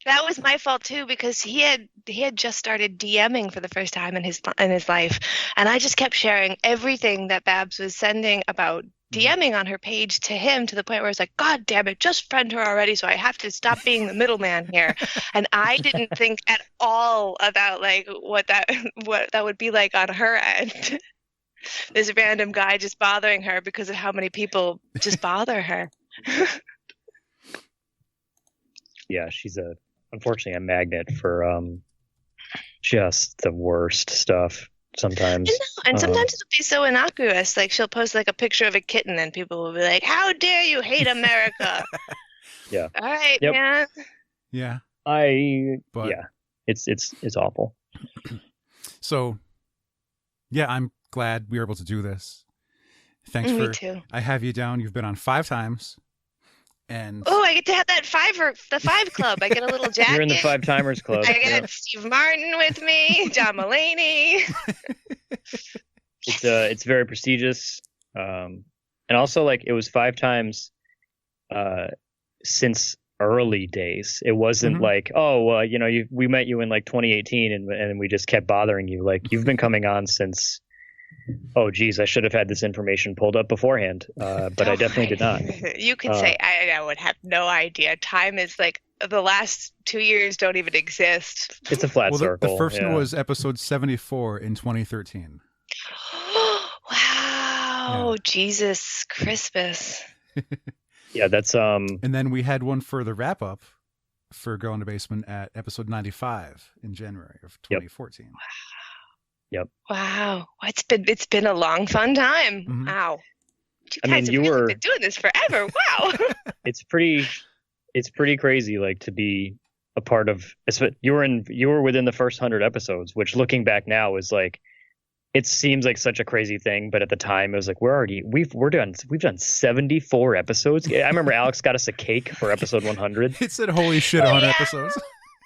That was my fault too, because he had just started DMing for the first time in his life, and I just kept sharing everything that Babs was sending about DMing on her page to him, to the point where I was like, God damn it, just friend her already, so I have to stop being the middleman here. And I didn't think at all about like what that would be like on her end. This random guy just bothering her because of how many people just bother her. Yeah, she's unfortunately a magnet for just the worst stuff sometimes. And sometimes it'll be so innocuous. Like, she'll post like a picture of a kitten and people will be like, how dare you hate America? Yeah. All right, man. Yeah. It's awful. So yeah, I'm glad we were able to do this. Thanks Me too. I have you down. You've been on 5 times. And I get to have the 5 club. I get a little jacket. You're in the 5 timers club. I get Steve Martin with me, John Mulaney. It's very prestigious, and also like it was 5 times since early days. It wasn't like, oh well, we met you in like 2018 and we just kept bothering you. Like, you've been coming on since. Oh, geez, I should have had this information pulled up beforehand, but I definitely did not. You could say, I would have no idea. Time is like, the last 2 years don't even exist. It's a flat circle. The first one was episode 74 in 2013. Wow. Yeah. Jesus Christmas. Yeah, that's... And then we had one for the wrap-up for Girl in the Basement at episode 95 in January of 2014. Wow. Yep. Wow. It's been a long, fun time. Wow. You guys have really been doing this forever. Wow. It's pretty crazy, like, to be a part of. You were within the first 100 episodes, which, looking back now, is like, it seems like such a crazy thing, but at the time it was like, we've done 74 episodes. I remember Alex got us a cake for episode 100. It said, "Holy shit, 100 episodes."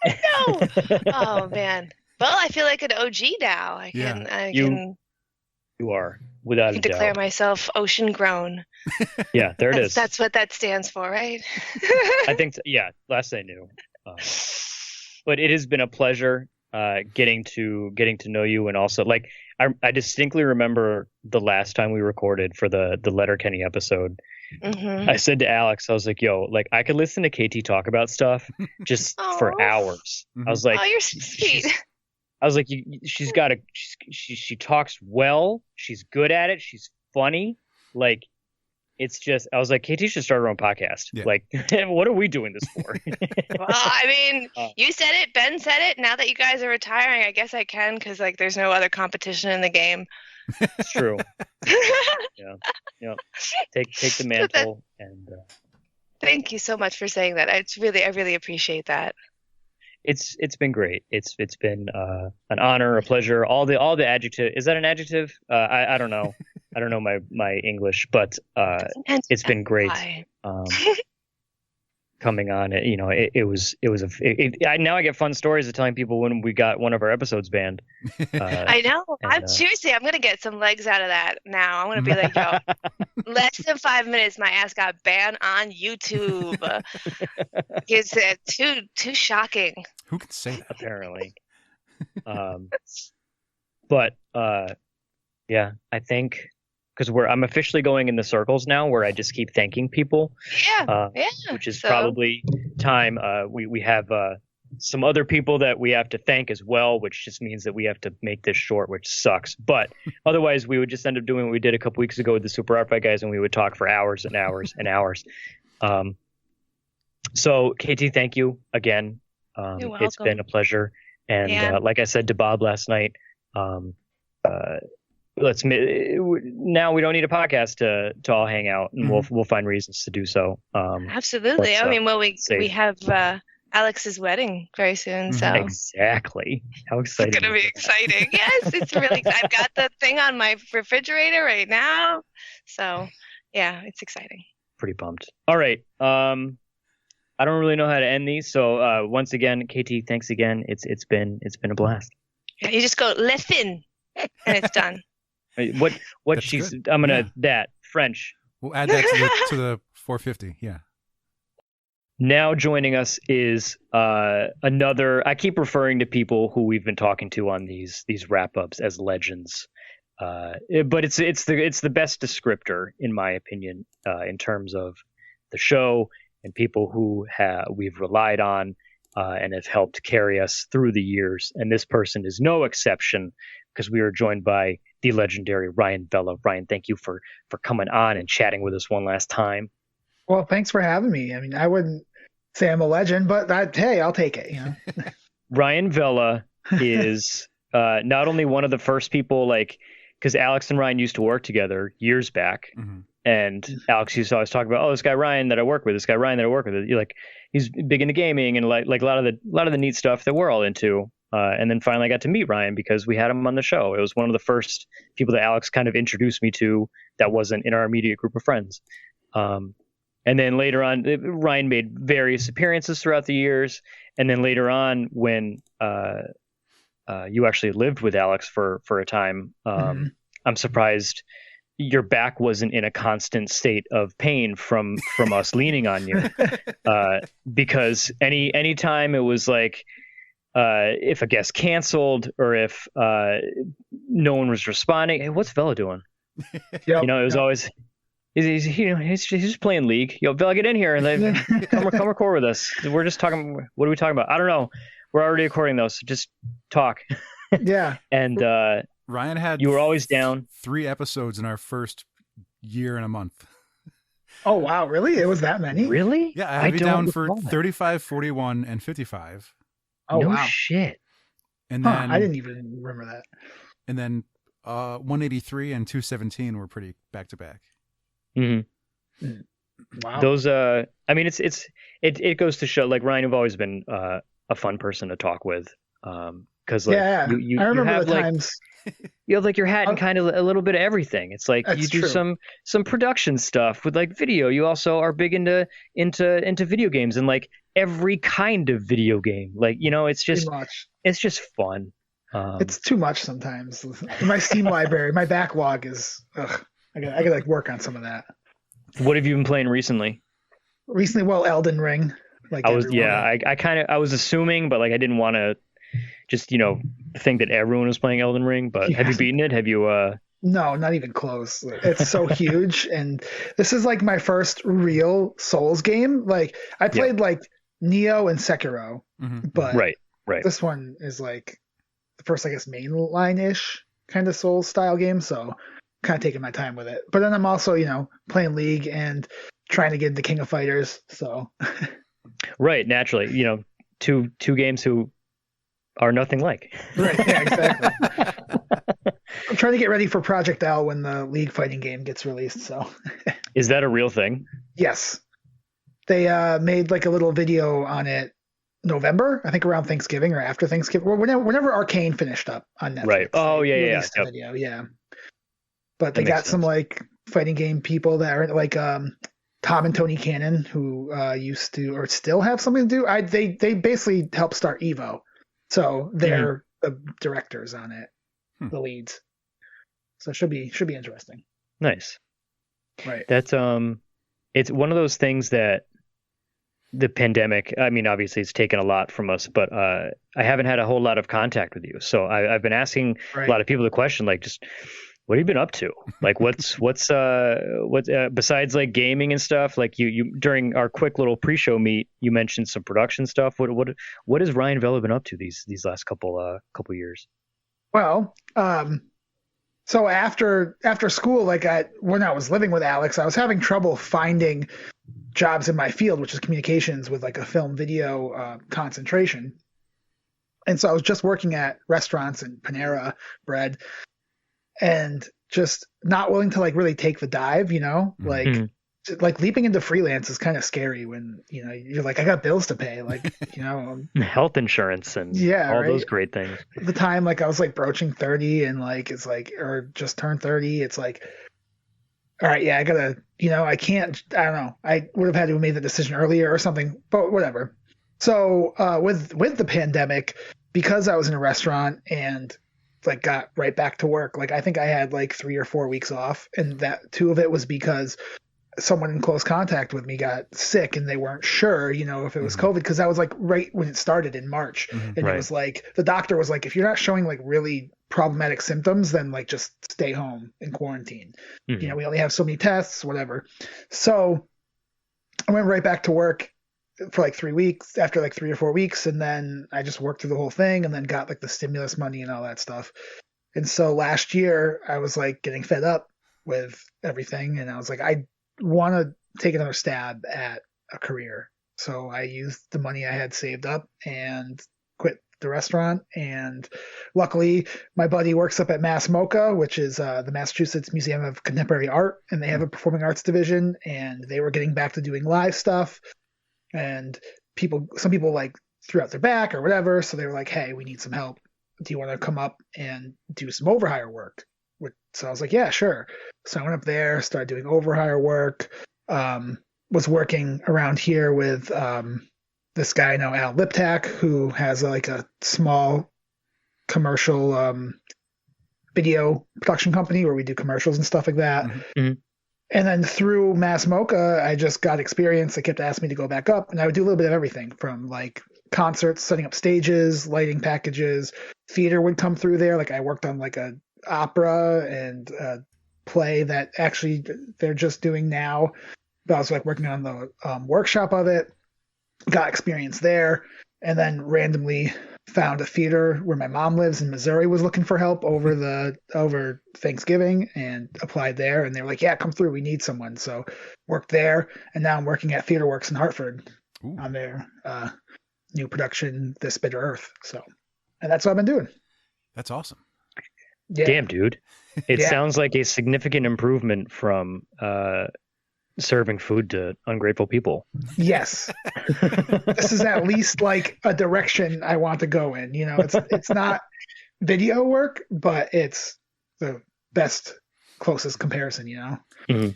No. Oh man. Well, I feel like an OG now. You are, without a doubt. Declare myself ocean grown. Yeah, there it is. That's what that stands for, right? I think, last I knew. But it has been a pleasure getting to know you, and also, like, I distinctly remember the last time we recorded for the Letterkenny episode. I said to Alex, I was like, yo, like, I could listen to KT talk about stuff just for hours. I was like, oh, you're so sweet. I was like, she's got she talks well. She's good at it. She's funny. Like, it's just, I was like, KT should start her own podcast. Yeah. Like, what are we doing this for? Well, I mean, you said it, Ben said it. Now that you guys are retiring, I guess I can, because like there's no other competition in the game. It's true. Yeah. Take the mantle and. Thank you so much for saying that. I really appreciate that. It's been great. It's been an honor, a pleasure. All the adjective. Is that an adjective? I don't know. I don't know my English, but it's been great. Coming on, now I get fun stories of telling people when we got one of our episodes banned. I know. I'm gonna get some legs out of that now. I'm gonna be like, yo, less than 5 minutes, my ass got banned on YouTube. It's too shocking. Who can say that? Apparently. But yeah, I think because I'm officially going in the circles now where I just keep thanking people. Yeah. Which is probably time. We have some other people that we have to thank as well, which just means that we have to make this short, which sucks. But otherwise, we would just end up doing what we did a couple weeks ago with the Super Art Fight guys, and we would talk for hours and hours and hours. So, KT, thank you again. You're welcome. It's been a pleasure. And like I said to Bob last night, now we don't need a podcast to all hang out, and we'll find reasons to do so. Absolutely. I mean, well, we have Alex's wedding very soon, so exactly. How exciting! It's gonna be exciting. Yes, it's really. I've got the thing on my refrigerator right now, so yeah, it's exciting. Pretty pumped. All right. I don't really know how to end these, so once again, KT, thanks again. It's been a blast. Yeah, you just go listen, and it's done. What she's good. I'm gonna that French. We'll add that to the 450. Yeah. Now joining us is another. I keep referring to people who we've been talking to on these wrap ups as legends, but it's the best descriptor in my opinion in terms of the show and people who we've relied on and have helped carry us through the years. And this person is no exception because we are joined by the legendary Ryan Vella. Ryan, thank you for coming on and chatting with us one last time. Well, thanks for having me. I mean, I wouldn't say I'm a legend, but hey, I'll take it. You know? Ryan Vella is not only one of the first people, because Alex and Ryan used to work together years back, and Alex used to always talk about, this guy Ryan that I work with, You're like, he's big into gaming and like a lot of the neat stuff that we're all into. And then finally I got to meet Ryan because we had him on the show. It was one of the first people that Alex kind of introduced me to that wasn't in our immediate group of friends. And then later on, Ryan made various appearances throughout the years. And then later on, when you actually lived with Alex for a time, I'm surprised your back wasn't in a constant state of pain from us leaning on you. Because any time it was like, if a guest canceled or if no one was responding, hey, what's Vella doing? It was always he's just playing League. Vella, get in here and come record with us. We're just talking. What are we talking about? I don't know. We're already recording those. So just talk. Yeah. And Ryan had you were always down 3 episodes in our first year and a month. Oh wow, really? It was that many? Really? Yeah, I have you down for 35, 41, and 55. Oh no wow. shit. And then I didn't even remember that. And then 183 and 217 were pretty back to back. Mm-hmm. Wow. Those I mean it goes to show, like, Ryan, you've always been a fun person to talk with. Because you I remember have the times. You have your hat and kind of a little bit of everything. It's like That's you do true. some production stuff with video. You also are big into video games and every kind of video game. It's just fun. It's too much sometimes. My Steam library, my backlog is. I gotta work on some of that. What have you been playing recently? Elden Ring. I was assuming, but I didn't want to just think that everyone was playing Elden Ring. But have you beaten it? Have you? No, not even close. It's so huge, and this is my first real Souls game. I played Neo and Sekiro, but right. This one is the first, I guess, mainline-ish kind of Souls style game. So kind of taking my time with it. But then I'm also, playing League and trying to get into King of Fighters. So Right, naturally, two games who are nothing like. Right, yeah, exactly. I'm trying to get ready for Project L when the League fighting game gets released. So Is that a real thing? yes, they made like a little video on it November, I think around Thanksgiving or after Thanksgiving, or whenever Arcane finished up on Netflix. Right. Oh, they yeah. released a video, yeah. But they That got makes some sense. like fighting game people that are like Tom and Tony Cannon, who used to or still have something to do. They basically helped start Evo, so they're the directors on it, the leads. So it should be interesting. Nice. Right. That's it's one of those things that the pandemic, I mean, obviously it's taken a lot from us, but I haven't had a whole lot of contact with you. So I've been asking a lot of people the question, like, just what have you been up to? Like, what's besides like gaming and stuff? Like you during our quick little pre-show meet, you mentioned some production stuff. What has Ryan Vella been up to these last couple years? Well, so after school, like when I was living with Alex, I was having trouble finding jobs in my field, which is communications with like a film video concentration. And so I was just working at restaurants and Panera Bread and just not willing to like really take the dive, like leaping into freelance is kind of scary when, you're like, I got bills to pay, like, health insurance and all those great things. At the time, like I was like broaching 30 and like, it's like, or just turned 30. It's like, all right, yeah, I gotta, I can't, I don't know. I would have had to have made the decision earlier or something, but whatever. So with the pandemic, because I was in a restaurant and like got right back to work, like I think I had like 3 or 4 weeks off, and that 2 of it was because someone in close contact with me got sick and they weren't sure, if it was COVID, because that was like right when it started in March. And it was like, the doctor was like, if you're not showing like really problematic symptoms, then like just stay home in quarantine. We only have so many tests, whatever. So I went right back to work for like 3 weeks, after like 3 or 4 weeks. And then I just worked through the whole thing and then got like the stimulus money and all that stuff. And so last year I was like getting fed up with everything. And I was like, I want to take another stab at a career. So I used the money I had saved up and quit the restaurant. And luckily my buddy works up at Mass MoCA, which is the Massachusetts Museum of Contemporary Art. And they have a performing arts division, and they were getting back to doing live stuff. And some people like threw out their back or whatever. So they were like, hey, we need some help. Do you want to come up and do some overhire work? So I was like, yeah, sure. So I went up there, started doing overhire work, was working around here with this guy I know, Al Liptak, who has like a small commercial video production company where we do commercials and stuff like that. And then through Mass MoCA, I just got experience. They kept asking me to go back up, and I would do a little bit of everything from like concerts, setting up stages, lighting packages. Theater would come through there. Like I worked on like a opera and a play that actually they're just doing now. But I was like working on the workshop of it, got experience there, and then randomly found a theater where my mom lives in Missouri, was looking for help over Thanksgiving, and applied there. And they were like, yeah, come through, we need someone. So worked there, and now I'm working at TheaterWorks in Hartford on their new production, This Bitter Earth. So, and that's what I've been doing. That's awesome. Yeah. Damn, dude. It sounds like a significant improvement from serving food to ungrateful people. Yes. This is at least like a direction I want to go in. It's not video work, but it's the best, closest comparison, And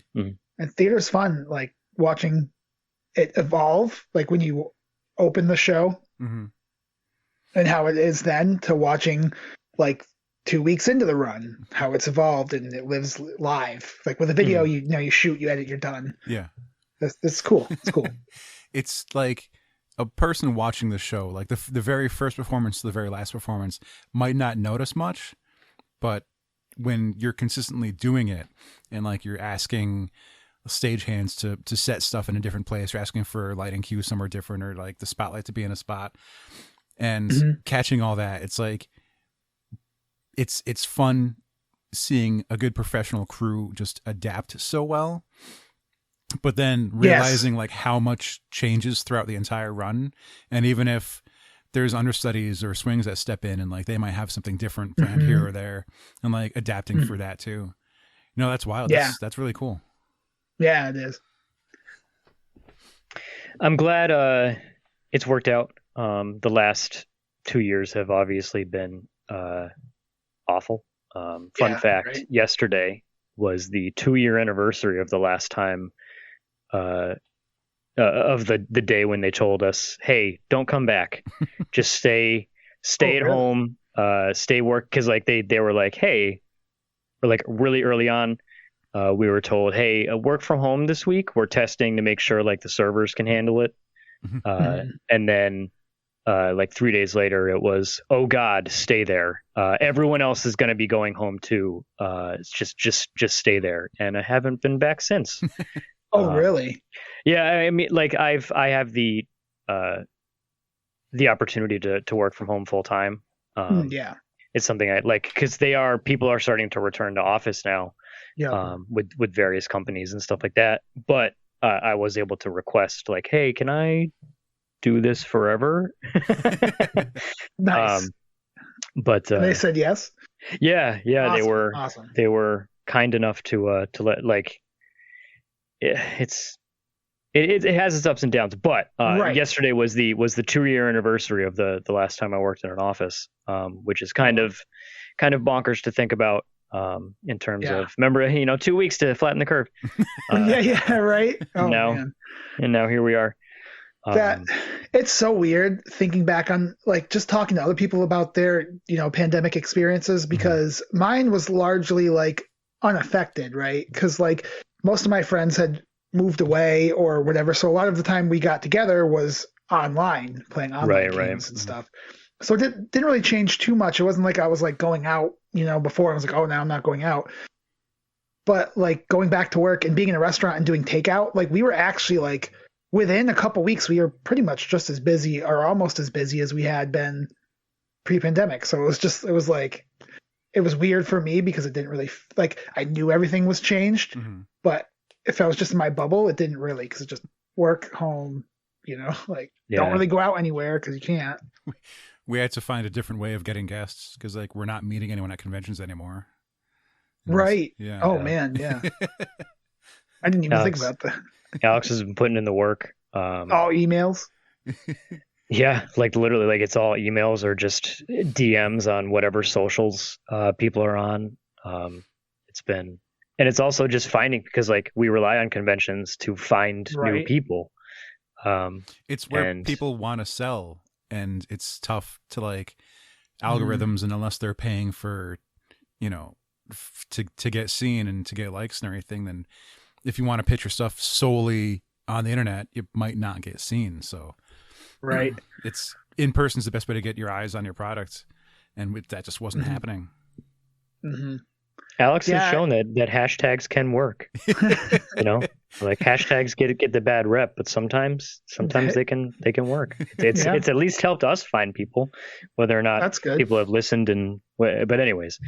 theater's fun, like watching it evolve, like when you open the show and how it is then to watching like 2 weeks into the run, how it's evolved and it lives live. Like with a video, you shoot, you edit, you're done. Yeah. It's cool. It's cool. It's like a person watching the show, like the very first performance to the very last performance, might not notice much, but when you're consistently doing it and like you're asking stagehands to set stuff in a different place, you're asking for lighting cues somewhere different, or like the spotlight to be in a spot, and catching all that, it's like it's fun seeing a good professional crew just adapt so well, but then realizing like how much changes throughout the entire run. And even if there's understudies or swings that step in and like they might have something different planned here or there, and like adapting for that too. That's wild. Yeah. That's really cool. Yeah, it is. I'm glad it's worked out. The last 2 years have obviously been awful. Fun fact, right? yesterday was the 2-year anniversary of the last time of the day when they told us, hey, don't come back. Just stay at home, stay work. Cause like they were like, hey, or like really early on, we were told, hey, work from home this week. We're testing to make sure like the servers can handle it. And then like 3 days later, it was, oh God, stay there. Everyone else is going to be going home too. Just stay there. And I haven't been back since. Oh, really? Yeah, I mean, like I have the opportunity to work from home full time. Yeah. It's something I like because people are starting to return to office now. Yeah. With various companies and stuff like that. But I was able to request like, hey, can I do this forever? Nice. But and they said yes. Yeah, Awesome. they were awesome. They were kind enough to let like it has its ups and downs. But yesterday was the 2-year anniversary of the last time I worked in an office, which is kind of bonkers to think about. In terms of, remember, 2 weeks to flatten the curve. Yeah, right. Oh, man. And now here we are. It's so weird thinking back on like just talking to other people about their, pandemic experiences, because mine was largely like unaffected, right? Because like most of my friends had moved away or whatever. So a lot of the time we got together was online, playing online games and stuff. So it didn't really change too much. It wasn't like I was like going out, before I was like, oh, now I'm not going out. But like going back to work and being in a restaurant and doing takeout, like we were actually like within a couple weeks, we were pretty much just as busy or almost as busy as we had been pre-pandemic. So it was weird for me because it didn't really like I knew everything was changed, but if I was just in my bubble, it didn't really, because it just work, home, don't really go out anywhere because you can't. We had to find a different way of getting guests because like we're not meeting anyone at conventions anymore. Right. Yeah. Oh man. Yeah. I didn't even think about that. Alex has been putting in the work. Emails. Yeah, like literally, like it's all emails or just DMs on whatever socials people are on. And it's also just finding, because like we rely on conventions to find new people. It's where people want to sell, and it's tough to like algorithms, and unless they're paying for, to get seen and to get likes and everything, then if you want to pitch your stuff solely on the internet, it might not get seen. So, it's in person is the best way to get your eyes on your product, and that just wasn't happening. Alex has shown that hashtags can work. Like hashtags get the bad rep, but sometimes they can work. It's at least helped us find people, whether or not that's good. People have listened. But anyways,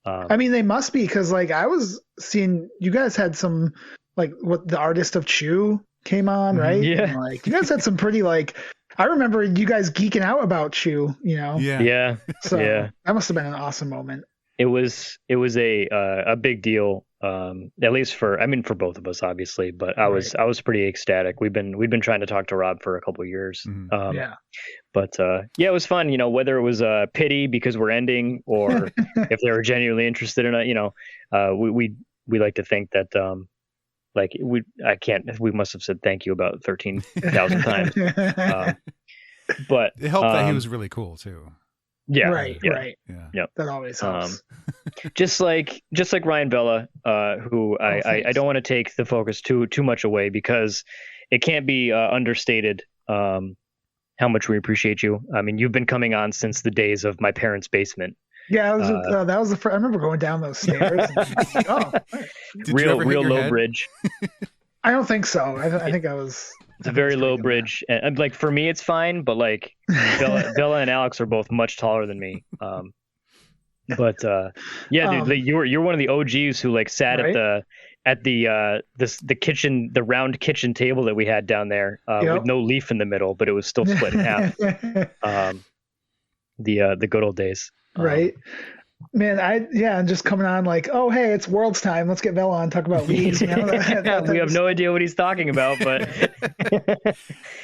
I mean, they must be, because like I was seeing you guys had some like what the Artist of Chew came on, right? Yeah. And, like you guys had some pretty like. I remember you guys geeking out about Chew. Yeah. So that must have been an awesome moment. It was a big deal, at least for both of us, obviously. But I was pretty ecstatic. We've been trying to talk to Rob for a couple of years. But it was fun. Whether it was pity because we're ending, or if they were genuinely interested in it. We like to think that we must have said thank you about 13,000 times. But it helped that he was really cool too. Yeah. Right. Yeah. That always helps. Just like Ryan Vella, who I don't want to take the focus too much away, because it can't be understated how much we appreciate you. I mean, you've been coming on since the days of my parents' basement. Yeah, that was the first. I remember going down those stairs. Real low bridge. I don't think so. I think I was. It's a very low bridge, and like for me, it's fine. But like Bella and Alex are both much taller than me. But yeah, dude, you're one of the OGs who like sat Right? at the kitchen, the round kitchen table that we had down there Yep. with no leaf in the middle, but it was still split in half. The good old days. Right. Man, I'm just coming on like, oh hey, it's Worlds time. Let's get Vela on and talk about leagues. You know? We have no idea what he's talking about, but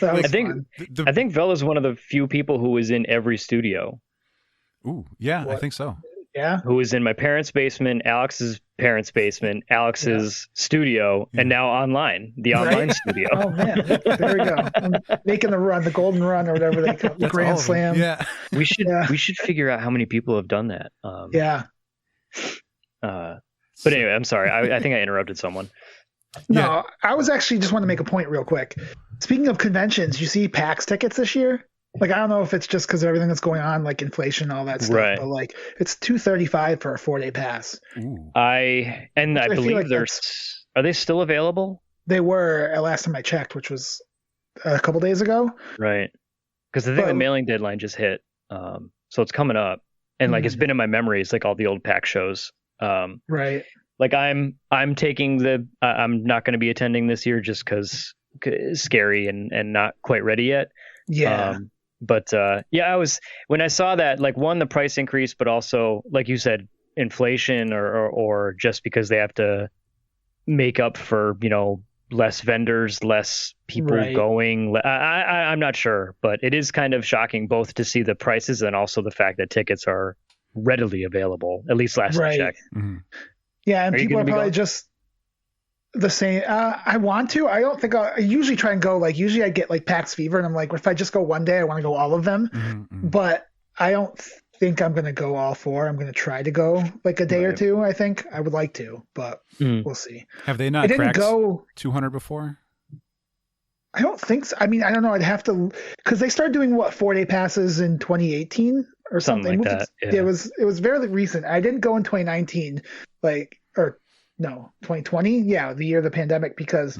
I think Vela's one of the few people who was in every studio. Ooh, yeah, What? I think so. Yeah. Who was in my parents' basement, Alex's parents' basement, Alex's studio, and now online, the online studio. Oh man, there we go. I'm making the run, the golden run, or whatever they call it, the That's all Grand of them. Slam. Yeah. We should figure out how many people have done that. Yeah. But anyway, I'm sorry. I think I interrupted someone. No, I was actually just want to make a point real quick. Speaking of conventions, you see PAX tickets this year? Like, I don't know if it's just because of everything that's going on, like inflation, all that stuff, Right. but like it's $235 for a 4-day pass. Ooh. I feel believe like are they still available? They were last time I checked, which was a couple days ago. Right. Because I think the mailing deadline just hit. So it's coming up. And like it's been in my memories, like all the old PAX shows. Right. Like I'm taking I'm not going to be attending this year just because it's scary and not quite ready yet. Yeah. But I was, when I saw that, like, one, the price increase, but also, like you said, inflation or just because they have to make up for, less vendors, less people going. I'm not sure, but it is kind of shocking both to see the prices and also the fact that tickets are readily available, at least last I checked. Mm-hmm. Yeah, and Are you people gonna are be probably going? just the same. I want to. I don't think I usually try and go, like, usually I get like PAX fever and I'm like, if I just go one day, I want to go all of them. Mm-hmm. But I don't think I'm going to go all four. I'm going to try to go like a day or two. I think I would like to, but we'll see. Have they not I didn't cracked go 200 before? I don't think so. I mean, I don't know. I'd have to, because they started doing 4-day passes in 2018 or something. Something like that. Yeah. It was very recent. I didn't go in 2019, or no, 2020. Yeah, the year of the pandemic, because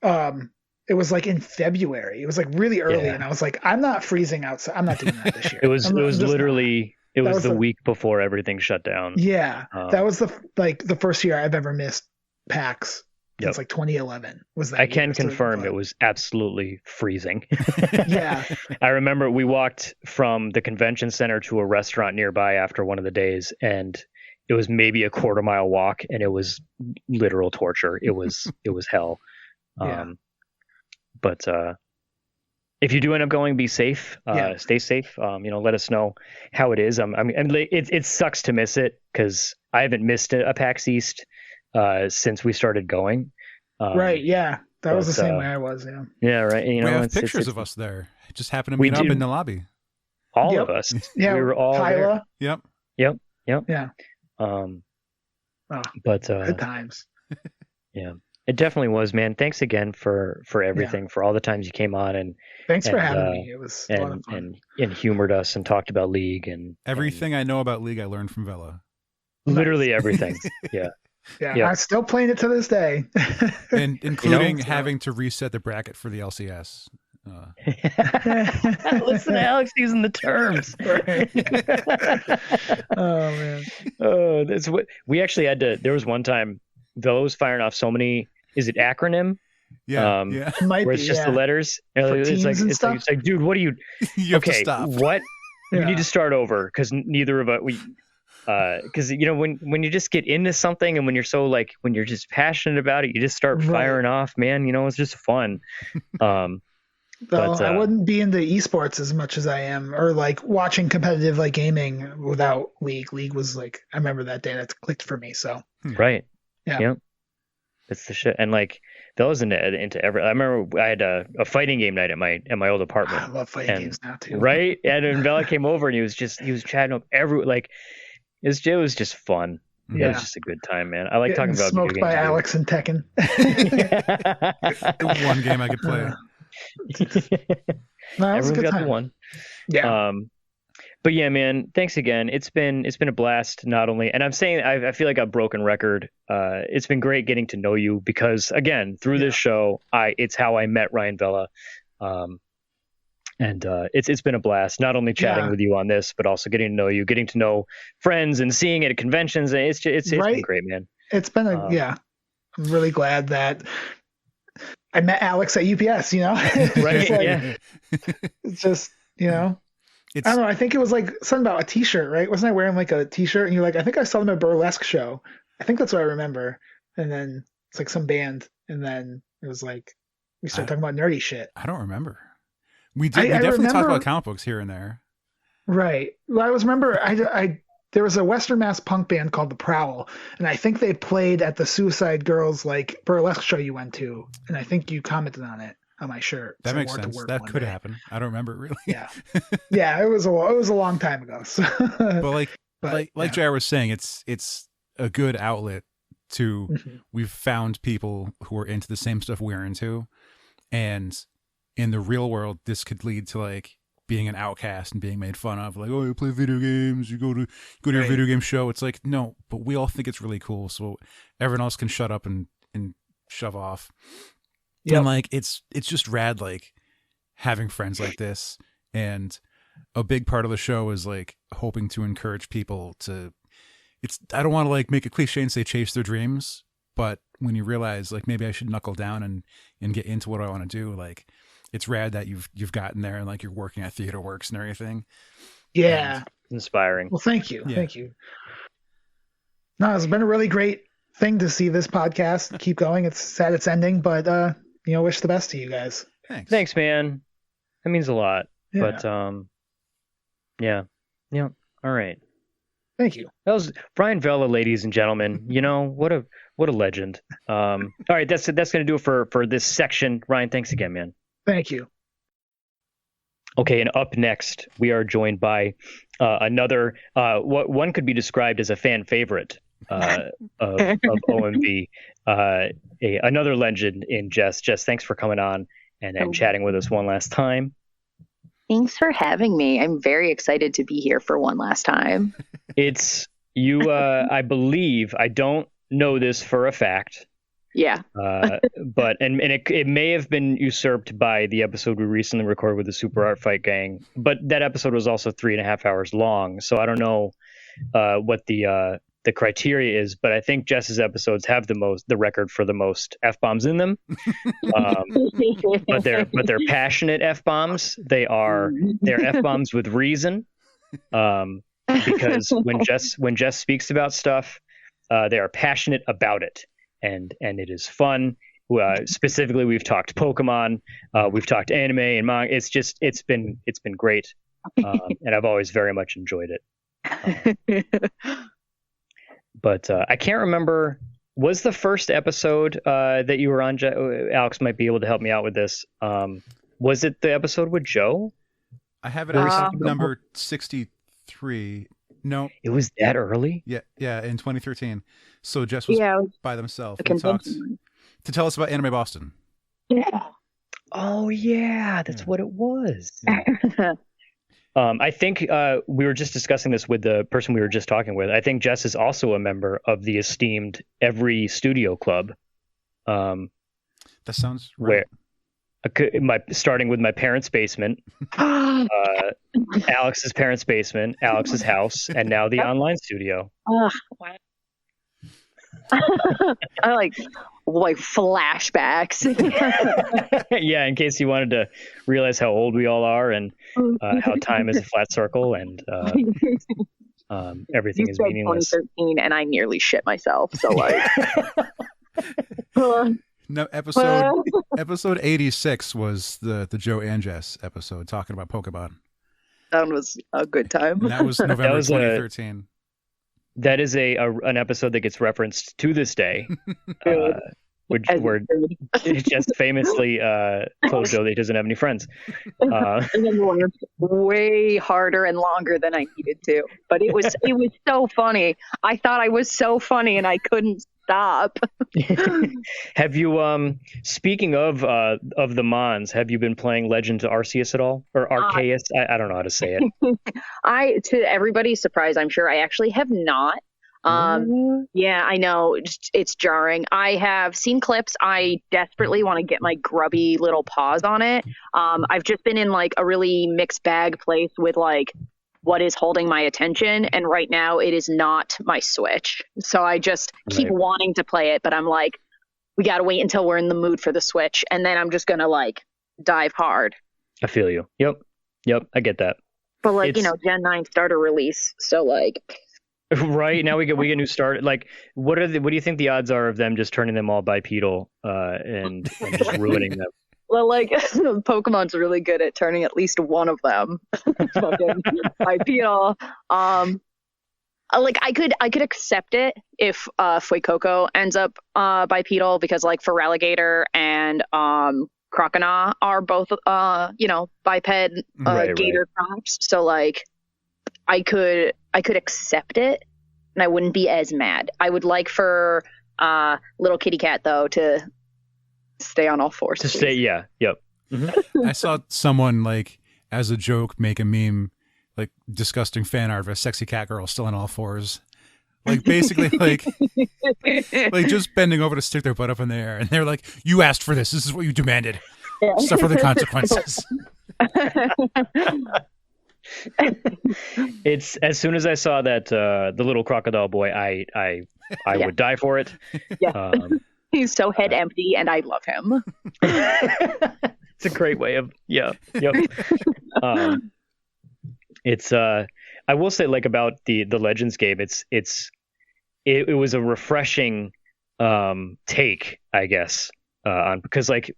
it was like in February. It was like really early, and I was like, I'm not freezing outside. I'm not doing that this year. It was literally the week before everything shut down. Yeah, that was the first year I've ever missed PAX. It's like 2011 was that. I can confirm it was absolutely freezing. Yeah. I remember we walked from the convention center to a restaurant nearby after one of the days, and it was maybe a quarter-mile walk, and it was literal torture. It was hell. But if you do end up going, be safe. Stay safe. Let us know how it is. It sucks to miss it because I haven't missed a PAX East since we started going. Right. Yeah. That was the same way I was. Yeah. Yeah. Right. We have pictures of us there. It just happened to meet up in the lobby. All of us. Yeah. We were all Kyla. there. Yep. Yeah. But good times. Yeah, it definitely was, man. Thanks again for everything, for all the times you came on and thanks for having me. It was a lot of fun. And humored us and talked about League and everything I know about League I learned from Vela. Literally everything. Yeah. Yeah, I'm still playing it to this day. And including having to reset the bracket for the LCS. Listen to Alex using the terms. Oh man. Oh, that's what we actually had to. There was one time Vela was firing off so many. Is it acronym? Yeah. Might where it's be, just the letters. It's like, dude, what are you? You have to stop. What? You need to start over because neither of us because when you just get into something and when you're so when you're just passionate about it, you just start firing off, man. It's just fun. But I wouldn't be into esports as much as I am, or watching competitive gaming without League. League was I remember that day that clicked for me. So right, yeah, it's the shit. And that was into every. I remember I had a fighting game night at my old apartment. I love fighting games now too. Right, and then Vela came over and he was chatting up it was just fun. Yeah. It was just a good time, man. I like talking about smoked by Alex and Tekken. One game I could play. No, Everyone's got the one. Yeah. But yeah, man, thanks again. It's been a blast. Not only, and I'm saying I feel like a broken record. It's been great getting to know you because again through this show, it's how I met Ryan Vela. And it's been a blast, not only chatting with you on this, but also getting to know you, getting to know friends, and seeing it at conventions. It's Right? been great, man. It's been I'm really glad that I met Alex at UPS. Right? Yeah. It's just I don't know. I think it was like something about a T-shirt, right? Wasn't I wearing like a T-shirt? And you're like, I think I saw them at a burlesque show. I think that's what I remember. And then it's like some band, and then it was like we started talking about nerdy shit. I don't remember. We definitely talked about comic books here and there. Right. Well, I remember there was a Western Mass punk band called The Prowl, and I think they played at the Suicide Girls like burlesque show you went to, and I think you commented on it on my shirt. That makes sense. That could happen. I don't remember it really. Yeah. Yeah, it was a long time ago. So. But like JR was saying, it's a good outlet to we've found people who are into the same stuff we're into, and in the real world this could lead to like being an outcast and being made fun of, like, oh, you play video games, you go to your video game show. It's like, no, but we all think it's really cool, so everyone else can shut up and shove off. Yep. And like it's just rad, like having friends like this. And a big part of the show is like hoping to encourage people to, I don't want to like make a cliche and say chase their dreams, but when you realize like maybe I should knuckle down and get into what I want to do, like it's rad that you've gotten there and like you're working at Theater Works and everything. Yeah. And inspiring. Well, thank you. Yeah. Thank you. No, it's been a really great thing to see this podcast keep going. It's sad it's ending, but wish the best to you guys. Thanks, man. That means a lot. Yeah. But yeah. All right. Thank you. That was Brian Vela, ladies and gentlemen. What a legend. All right, that's gonna do it for this section. Ryan, thanks again, man. Thank you. Okay, and up next we are joined by another what one could be described as a fan favorite of OMV, another legend in Jess. Jess, thanks for coming on and chatting with us one last time. Thanks for having me. I'm very excited to be here for one last time. It's you. I believe, I don't know this for a fact. Yeah. But it may have been usurped by the episode we recently recorded with the Super Art Fight Gang. But that episode was also 3.5 hours long, so I don't know what the criteria is. But I think Jess's episodes have the record for the most F-bombs in them. But they're passionate F-bombs. They're F-bombs with reason. Because when Jess speaks about stuff, they are passionate about it. And it is fun. Specifically, we've talked Pokemon, we've talked anime and manga. It's been great, and I've always very much enjoyed it. But I can't remember. Was the first episode that you were on? Alex might be able to help me out with this. Was it the episode with Joe? I have it as number 63. No, it was that early. Yeah, in 2013. So Jess was by themselves. We talked to tell us about Anime Boston. Yeah. Oh yeah, that's what it was. Yeah. I think we were just discussing this with the person we were just talking with. I think Jess is also a member of the esteemed Every Studio Club. That sounds right. Starting with my parents' basement, Alex's parents' basement, Alex's house, and now the online studio. Wow. I like flashbacks. Yeah, in case you wanted to realize how old we all are and how time is a flat circle and everything is meaningless. 2013, and I nearly shit myself. So like. No, episode 86 was the Joe and Jess episode talking about Pokemon. That was a good time. And that was November 2013. That is an episode that gets referenced to this day, where Jess famously told Joe that he doesn't have any friends. Way harder and longer than I needed to, but it was so funny. I thought I was so funny, and I couldn't stop. Have you speaking of the Mons, have you been playing Legend of Arceus at all, or Arceus? I don't know how to say it. To everybody's surprise, I'm sure I actually have not. Yeah, I know. It's jarring. I have seen clips. I desperately want to get my grubby little paws on it. I've just been in like a really mixed bag place with like what is holding my attention. And right now it is not my Switch. So I just keep wanting to play it, but I'm like, we got to wait until we're in the mood for the Switch. And then I'm just going to like dive hard. I feel you. Yep. I get that. But like, Gen 9 starter release. So like. Right now we get new start. Like, what do you think the odds are of them just turning them all bipedal and just ruining them? Well, like Pokemon's really good at turning at least one of them fucking bipedal. Like I could accept it if Fuecoco ends up bipedal, because like Feraligatr and Croconaw are both biped gator crops. So like I could accept it and I wouldn't be as mad. I would like for little kitty cat though to stay on all fours. To stay, yeah, yep. Mm-hmm. I saw someone like as a joke make a meme, like disgusting fan art of a sexy cat girl still on all fours, like basically like just bending over to stick their butt up in the air, and they're like, "You asked for this. This is what you demanded. Suffer the consequences." It's as soon as I saw that the little crocodile boy, I would die for it. Yeah. He's so head empty, and I love him. It's a great way of yep. It's I will say like about the Legends game, it was a refreshing take, I guess, on, because like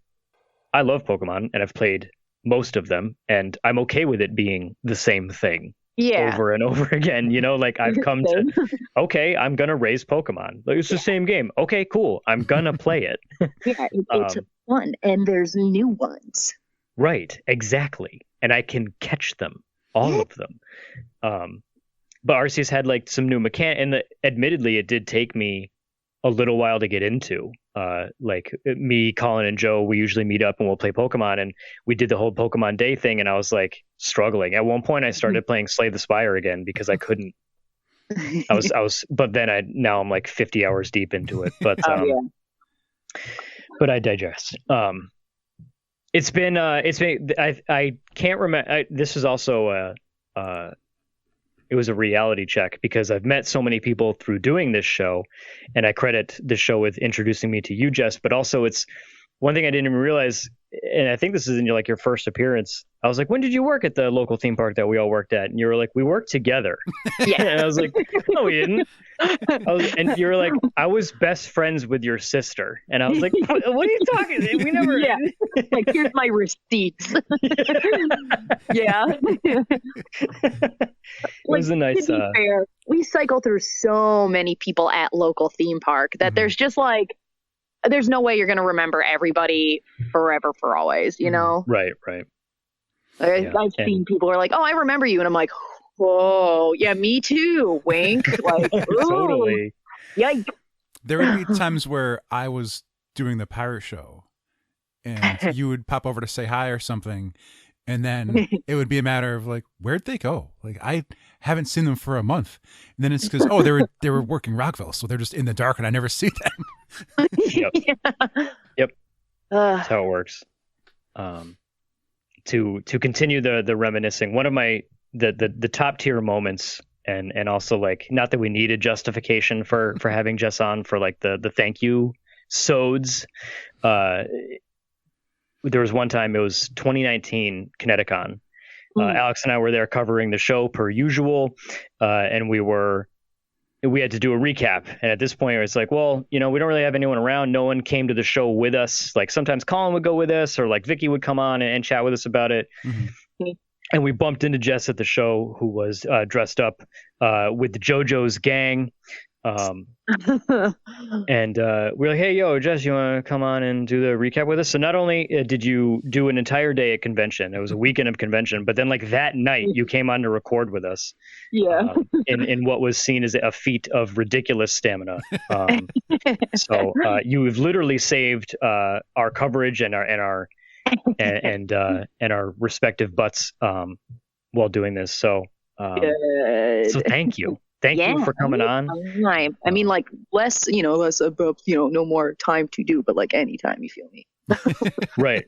I love Pokemon and I've played most of them, and I'm okay with it being the same thing over and over again. Like I've come to, okay, I'm gonna raise Pokemon. Like, it's the same game. Okay, cool. I'm gonna play it. Yeah, it's fun, and there's new ones. Right, exactly, and I can catch them, all of them. But Arceus had like some new and admittedly, it did take me a little while to get into. Like me, Colin, and Joe, we usually meet up and we'll play Pokemon, and we did the whole Pokemon Day thing, and I was like struggling. At one point I started playing Slay the Spire again because I couldn't. But then now I'm like 50 hours deep into it. But but I digest. It's been I can't remember. This is also it was a reality check because I've met so many people through doing this show, and I credit the show with introducing me to you, Jess, but also it's one thing I didn't even realize, and I think this is in your first appearance. I was like, when did you work at the local theme park that we all worked at? And you were like, we worked together. Yeah. And I was like, no, we didn't. And you were like, I was best friends with your sister. And I was like, what are you talking? We never. Yeah. Like, here's my receipts. Yeah. It was a nice. To be fair, we cycle through so many people at local theme park that there's just like, there's no way you're going to remember everybody forever for always, Right. I've seen people who are like, oh, I remember you. And I'm like, whoa, yeah, me too. Wink. Like, totally. Yikes. There would be times where I was doing the pirate show and you would pop over to say hi or something. And then it would be a matter of like, where'd they go? Like, I haven't seen them for a month. And then it's because, they were working Rockville, so they're just in the dark and I never see them. Yep. That's how it works. To continue the reminiscing, one of my the top tier moments, and also like, not that we needed justification for having Jess on for like the thank you sods. There was one time, it was 2019 Kineticon. Alex and I were there covering the show per usual, and we had to do a recap. And at this point, it's like, well, we don't really have anyone around. No one came to the show with us. Like sometimes Colin would go with us, or like Vicky would come on and chat with us about it. Mm-hmm. And we bumped into Jess at the show, who was dressed up with the JoJo's gang. And we're like, hey, yo, Jess, you want to come on and do the recap with us? So not only did you do an entire day at convention, it was a weekend of convention, but then like that night you came on to record with us. Yeah. In what was seen as a feat of ridiculous stamina. So you've literally saved our coverage and our respective butts while doing this. So so thank you. Thank you for coming on. Anytime. I mean, like less, less about, no more time to do, but like anytime you feel me. Right.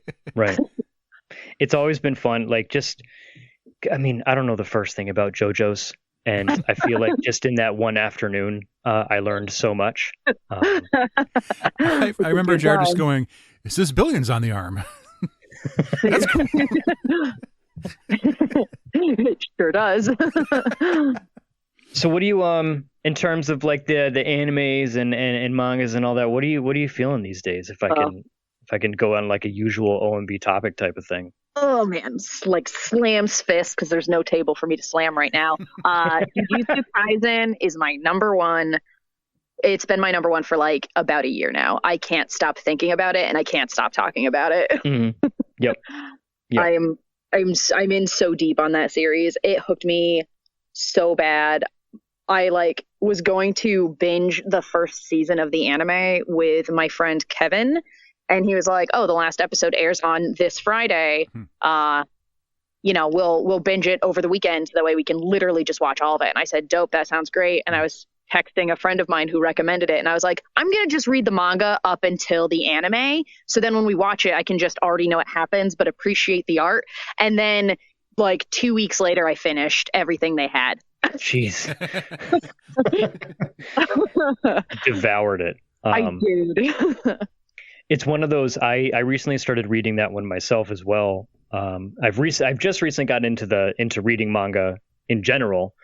It's always been fun. Like I don't know the first thing about JoJo's, and I feel like just in that one afternoon, I learned so much. I remember Jared just going, "It says billions on the arm." That's cool. It sure does. So what do you in terms of like the animes and mangas and all that, what are you feeling these days, if I can go on like a usual OMV topic type of thing? Oh man, like slams fist because there's no table for me to slam right now. Jujutsu Kaisen is my number one. It's been my number one for like about a year now. I can't stop thinking about it and I can't stop talking about it. Mm-hmm. Yep. I'm in so deep on that series. It hooked me so bad. I like was going to binge the first season of the anime with my friend Kevin, and he was like, "Oh, the last episode airs on this Friday. We'll binge it over the weekend. That way we can literally just watch all of it." And I said, "Dope, that sounds great." And I was texting a friend of mine who recommended it, and I was like, "I'm gonna just read the manga up until the anime, so then when we watch it, I can just already know what happens, but appreciate the art." And then, like 2 weeks later, I finished everything they had. Jeez. Devoured it. I did. It's one of those. I recently started reading that one myself as well. I've just recently gotten into reading manga in general,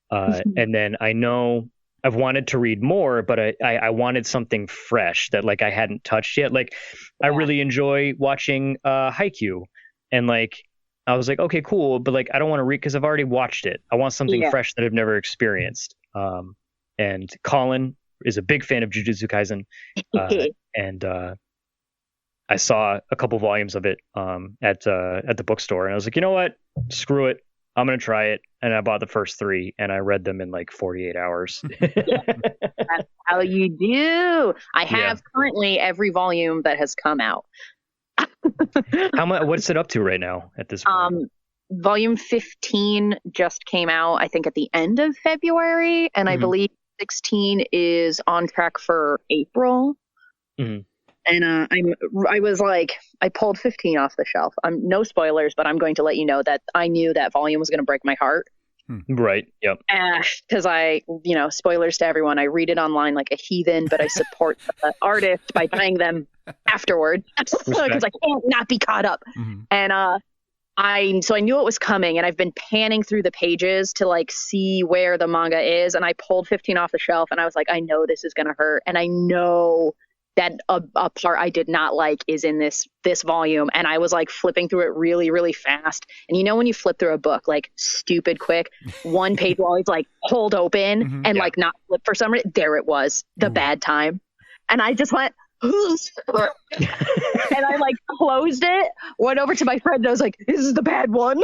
and then I know I've wanted to read more, but I wanted something fresh that like I hadn't touched yet. Like I really enjoy watching Haikyuu, and like I was like, okay, cool, but like I don't want to read because I've already watched it. I want something fresh that I've never experienced. And Colin is a big fan of Jujutsu Kaisen, and I saw a couple volumes of it at the bookstore, and I was like, you know what, screw it, I'm gonna try it. And I bought the first 3, and I read them in like 48 hours. That's how you do. I have currently every volume that has come out. How much? What's it up to right now at this point? Volume 15 just came out, I think, at the end of February, and I believe 16 is on track for April. Mm-hmm. And I was like, I pulled 15 off the shelf. No spoilers, but I'm going to let you know that I knew that volume was going to break my heart. Right. Yep. Because spoilers to everyone. I read it online like a heathen, but I support the artist by buying them afterwards because I can't not be caught up. Mm-hmm. And I knew it was coming, and I've been panning through the pages to like see where the manga is. And I pulled 15 off the shelf, and I was like, I know this is going to hurt, and I know that a part I did not like is in this volume. And I was like flipping through it really, really fast. And when you flip through a book, like stupid quick, one page will always like hold open and like not flip for some reason. There it was, the bad time. And I just went, and I like closed it, went over to my friend, and I was like, this is the bad one.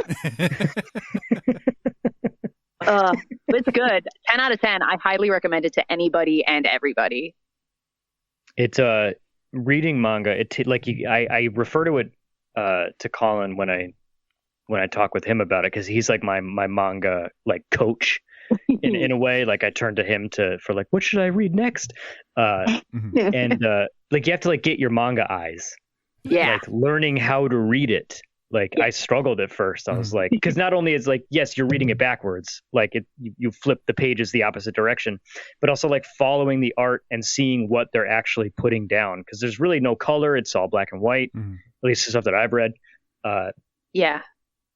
It's good. 10 out of 10. I highly recommend it to anybody and everybody. It's reading manga. I refer to it to Colin when I talk with him about it, because he's like my manga like coach in a way. Like I turn to him for like, what should I read next? And like you have to like get your manga eyes. Yeah. Like learning how to read it. Like I struggled at first. I was like, because not only is like, yes, you're reading it backwards, like you flip the pages the opposite direction, but also like following the art and seeing what they're actually putting down. Because there's really no color. It's all black and white, at least the stuff that I've read.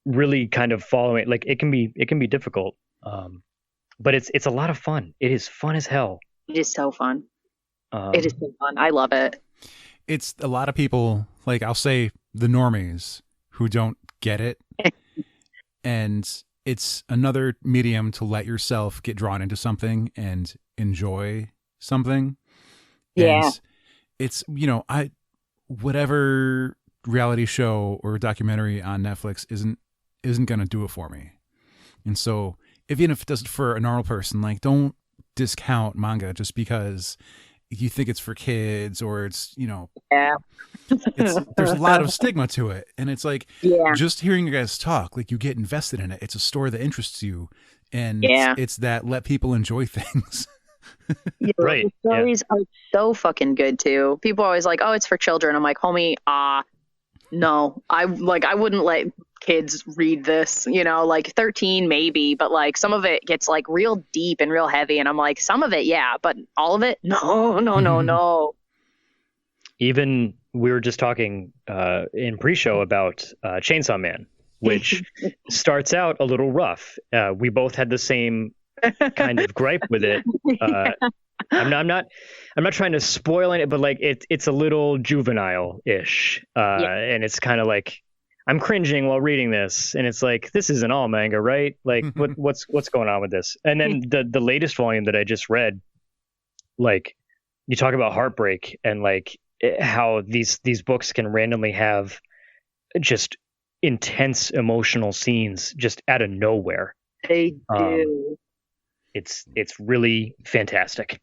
Really kind of following, like it can be difficult. But it's a lot of fun. It is fun as hell. It is so fun. It is so fun. I love it. It's a lot of people, like I'll say the normies, who don't get it. And it's another medium to let yourself get drawn into something and enjoy something. Yeah. And it's, whatever reality show or documentary on Netflix isn't going to do it for me. And so even if it doesn't for a normal person, like don't discount manga just because you think it's for kids or it's, there's a lot of stigma to it. And it's like, just hearing you guys talk, like you get invested in it. It's a story that interests you. And Yeah. it's that let people enjoy things. Yeah, Right, the stories are so fucking good too. People are always like, "Oh, it's for children." I'm like, "Homie, no. I wouldn't let kids read this, like 13 maybe, but like some of it gets like real deep and real heavy, and I'm like, some of it, yeah, but all of it? No, no, no, no." Even we were just talking in pre-show about Chainsaw Man, which starts out a little rough. We both had the same kind of gripe with it. I'm not trying to spoil it, but like it's a little juvenile-ish, and it's kind of like I'm cringing while reading this, and it's like this isn't all manga, right? Like what's going on with this? And then the latest volume that I just read, like you talk about heartbreak and like how these books can randomly have just intense emotional scenes just out of nowhere. They do. It's really fantastic.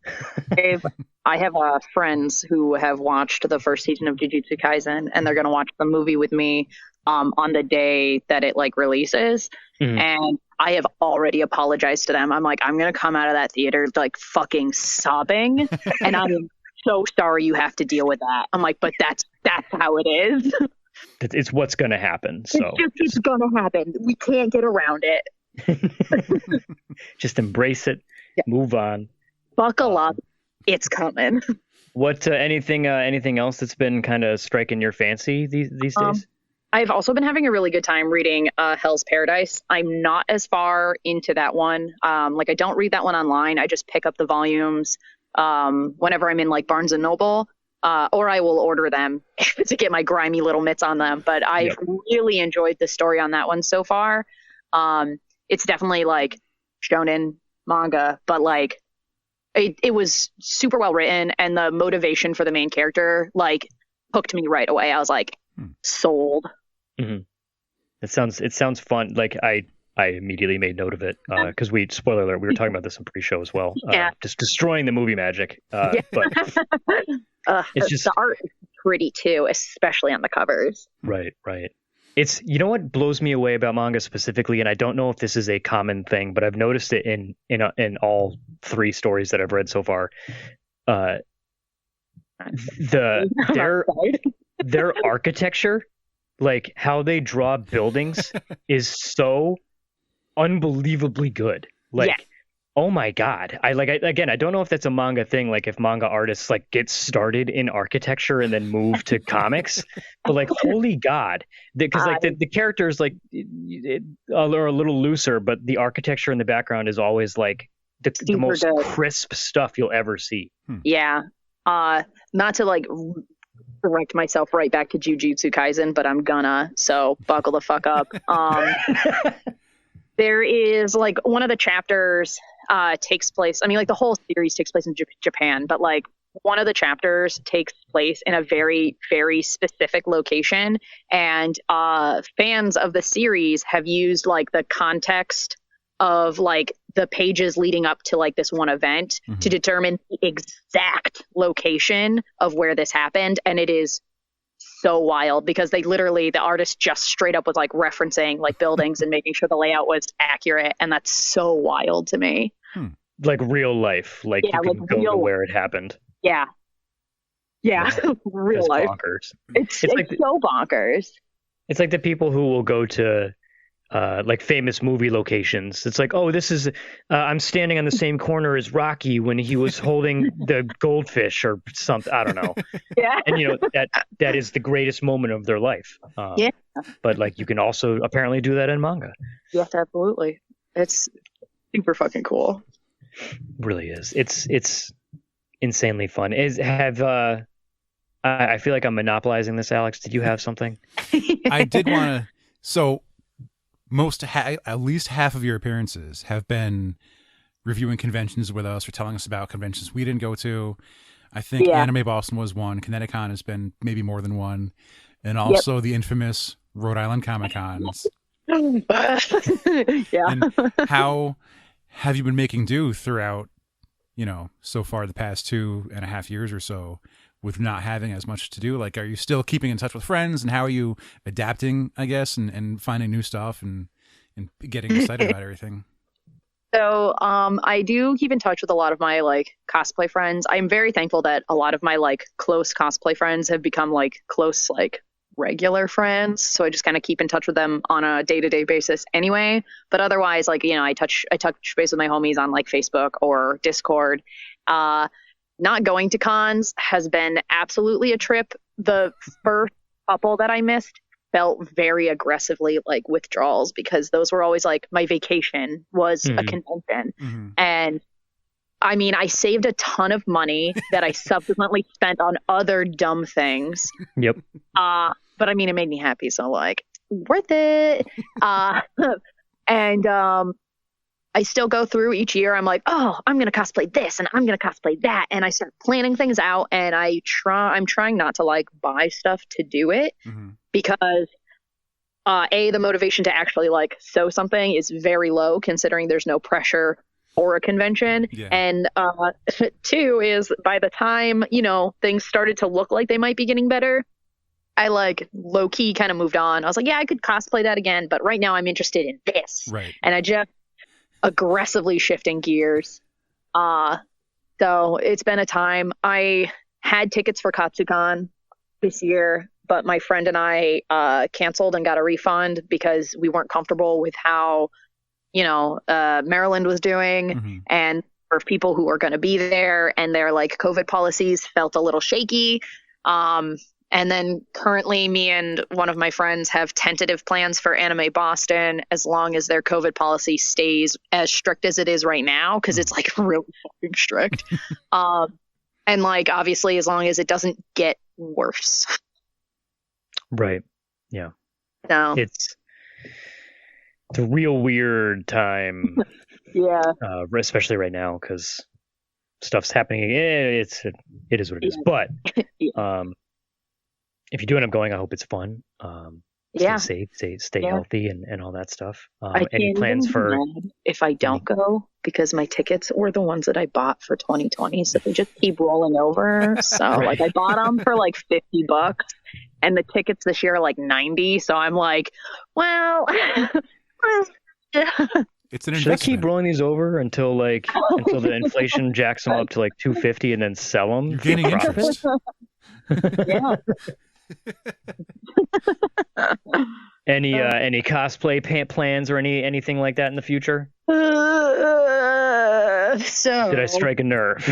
I have friends who have watched the first season of Jujutsu Kaisen, and they're going to watch the movie with me on the day that it like releases. Mhm. And I have already apologized to them. I'm like, I'm going to come out of that theater like fucking sobbing, and I'm so sorry you have to deal with that. I'm like, but that's how it is. It's what's going to happen. So It's going to happen. We can't get around it. just embrace it, move on. Buckle up. It's coming. What anything else that's been kind of striking your fancy these days? I've also been having a really good time reading Hell's Paradise. I'm not as far into that one. Like I don't read that one online. I just pick up the volumes whenever I'm in like Barnes and Noble, or I will order them to get my grimy little mitts on them. But I've really enjoyed the story on that one so far. It's definitely like shonen manga, but like it was super well written, and the motivation for the main character like hooked me right away. I was like, sold. Mm-hmm. It sounds fun. Like I immediately made note of it because spoiler alert, we were talking about this in pre-show as well. Just destroying the movie magic. But it's just the art is pretty too, especially on the covers. Right. It's what blows me away about manga specifically, and I don't know if this is a common thing, but I've noticed it in all three stories that I've read so far. Their architecture, like how they draw buildings, is so unbelievably good. Like, oh my god! I don't know if that's a manga thing. Like, if manga artists like get started in architecture and then move to comics, but like, holy god, because like the characters like are a little looser, but the architecture in the background is always like the most good. crisp stuff you'll ever see. Yeah. Not to like direct myself right back to Jujutsu Kaisen, but I'm gonna. So buckle the fuck up. There is like one of the chapters takes place. I mean, like the whole series takes place in Japan, but like one of the chapters takes place in a very, very specific location, and fans of the series have used like the context of like the pages leading up to like this one event to determine the exact location of where this happened, and it is so wild because the artist just straight up was like referencing like buildings and making sure the layout was accurate, and that's so wild to me. Like real life, like you can go to where it happened. Yeah, real life. Bonkers. It's like so bonkers. It's like the people who will go to like famous movie locations. It's like, oh, this is I'm standing on the same corner as Rocky when he was holding the goldfish or something. I don't know. Yeah. And that is the greatest moment of their life. But like you can also apparently do that in manga. Yes, absolutely. It's super fucking cool. Really is. It's insanely fun. I feel like I'm monopolizing this, Alex. Did you have something? I did want to. So at least half of your appearances have been reviewing conventions with us or telling us about conventions we didn't go to. I think Anime Boston was one. Kineticon has been maybe more than one. And also the infamous Rhode Island Comic Cons. And how have you been making do throughout, so far the past 2.5 years or so with not having as much to do? Like, are you still keeping in touch with friends, and how are you adapting, I guess, and finding new stuff and getting excited about everything? So I do keep in touch with a lot of my like cosplay friends. I'm very thankful that a lot of my like close cosplay friends have become like close like regular friends. So I just kind of keep in touch with them on a day-to-day basis anyway. But otherwise, like, you know, I touch base with my homies on like Facebook or Discord. Not going to cons has been absolutely a trip. The first couple that I missed felt very aggressively like withdrawals, because those were always like my vacation was a convention. And I mean, I saved a ton of money that I subsequently spent on other dumb things. Yep. But I mean, it made me happy, so like worth it. And I still go through each year. I'm like, oh, I'm gonna cosplay this and I'm gonna cosplay that, and I start planning things out. And I'm trying not to like buy stuff to do it, because the motivation to actually like sew something is very low, considering there's no pressure for a convention. Yeah. And two is, by the time, you know, things started to look like they might be getting better, I like low key kind of moved on. I was like, yeah, I could cosplay that again, but right now I'm interested in this. Right. And I just aggressively shifting gears. So it's been a time. I had tickets for Katsucon this year, but my friend and I canceled and got a refund because we weren't comfortable with how, you know, Maryland was doing, and for people who are going to be there, and their like COVID policies felt a little shaky. And then currently me and one of my friends have tentative plans for Anime Boston, as long as their COVID policy stays as strict as it is right now, because it's like really fucking strict. And like, obviously, as long as it doesn't get worse. Right. Yeah. No. It's a real weird time. Yeah. Especially right now, because stuff's happening. It is what it is. But if you do end up going, I hope it's fun. Stay safe, stay healthy, and all that stuff. Any plans for if I don't go, because my tickets were the ones that I bought for 2020, so they just keep rolling over. So like I bought them for like $50, and the tickets this year are like $90. So I'm like, well, it's an investment. Should I keep rolling these over until the inflation jacks them up to like $250 and then sell them? You're gaining interest. Yeah. Any cosplay plans or anything like that in the future? So did I strike a nerve?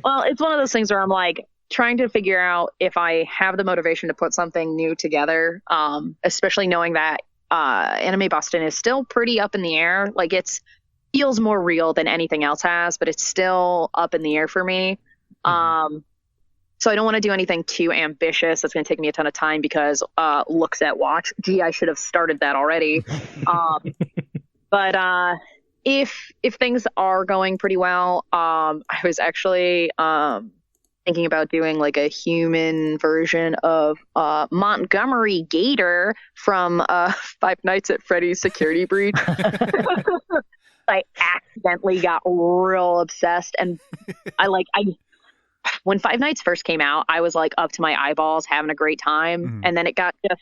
Well, it's one of those things where I'm like trying to figure out if I have the motivation to put something new together, especially knowing that Anime Boston is still pretty up in the air. Like it feels more real than anything else has, but it's still up in the air for me. So I don't want to do anything too ambitious. That's going to take me a ton of time, because looks at watch. Gee, I should have started that already. But if things are going pretty well, I was actually thinking about doing like a human version of Montgomery Gator from Five Nights at Freddy's Security Breach. I accidentally got real obsessed, and when Five Nights first came out, I was like up to my eyeballs having a great time. And then it got just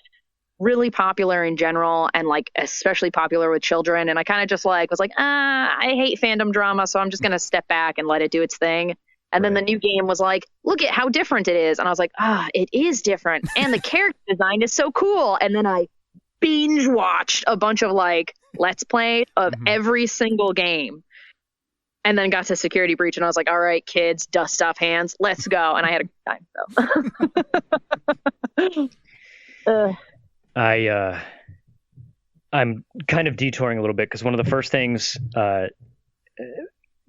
really popular in general, and like especially popular with children. And I kind of just like was like, I hate fandom drama, so I'm just going to step back and let it do its thing. And then the new game was like, look at how different it is. And I was like, it is different. And the character design is so cool. And then I binge watched a bunch of like Let's Play of every single game. And then got to Security Breach, and I was like, all right, kids, dust off hands, let's go. And I had a good time. So. I'm kind of detouring a little bit, because one of the first things,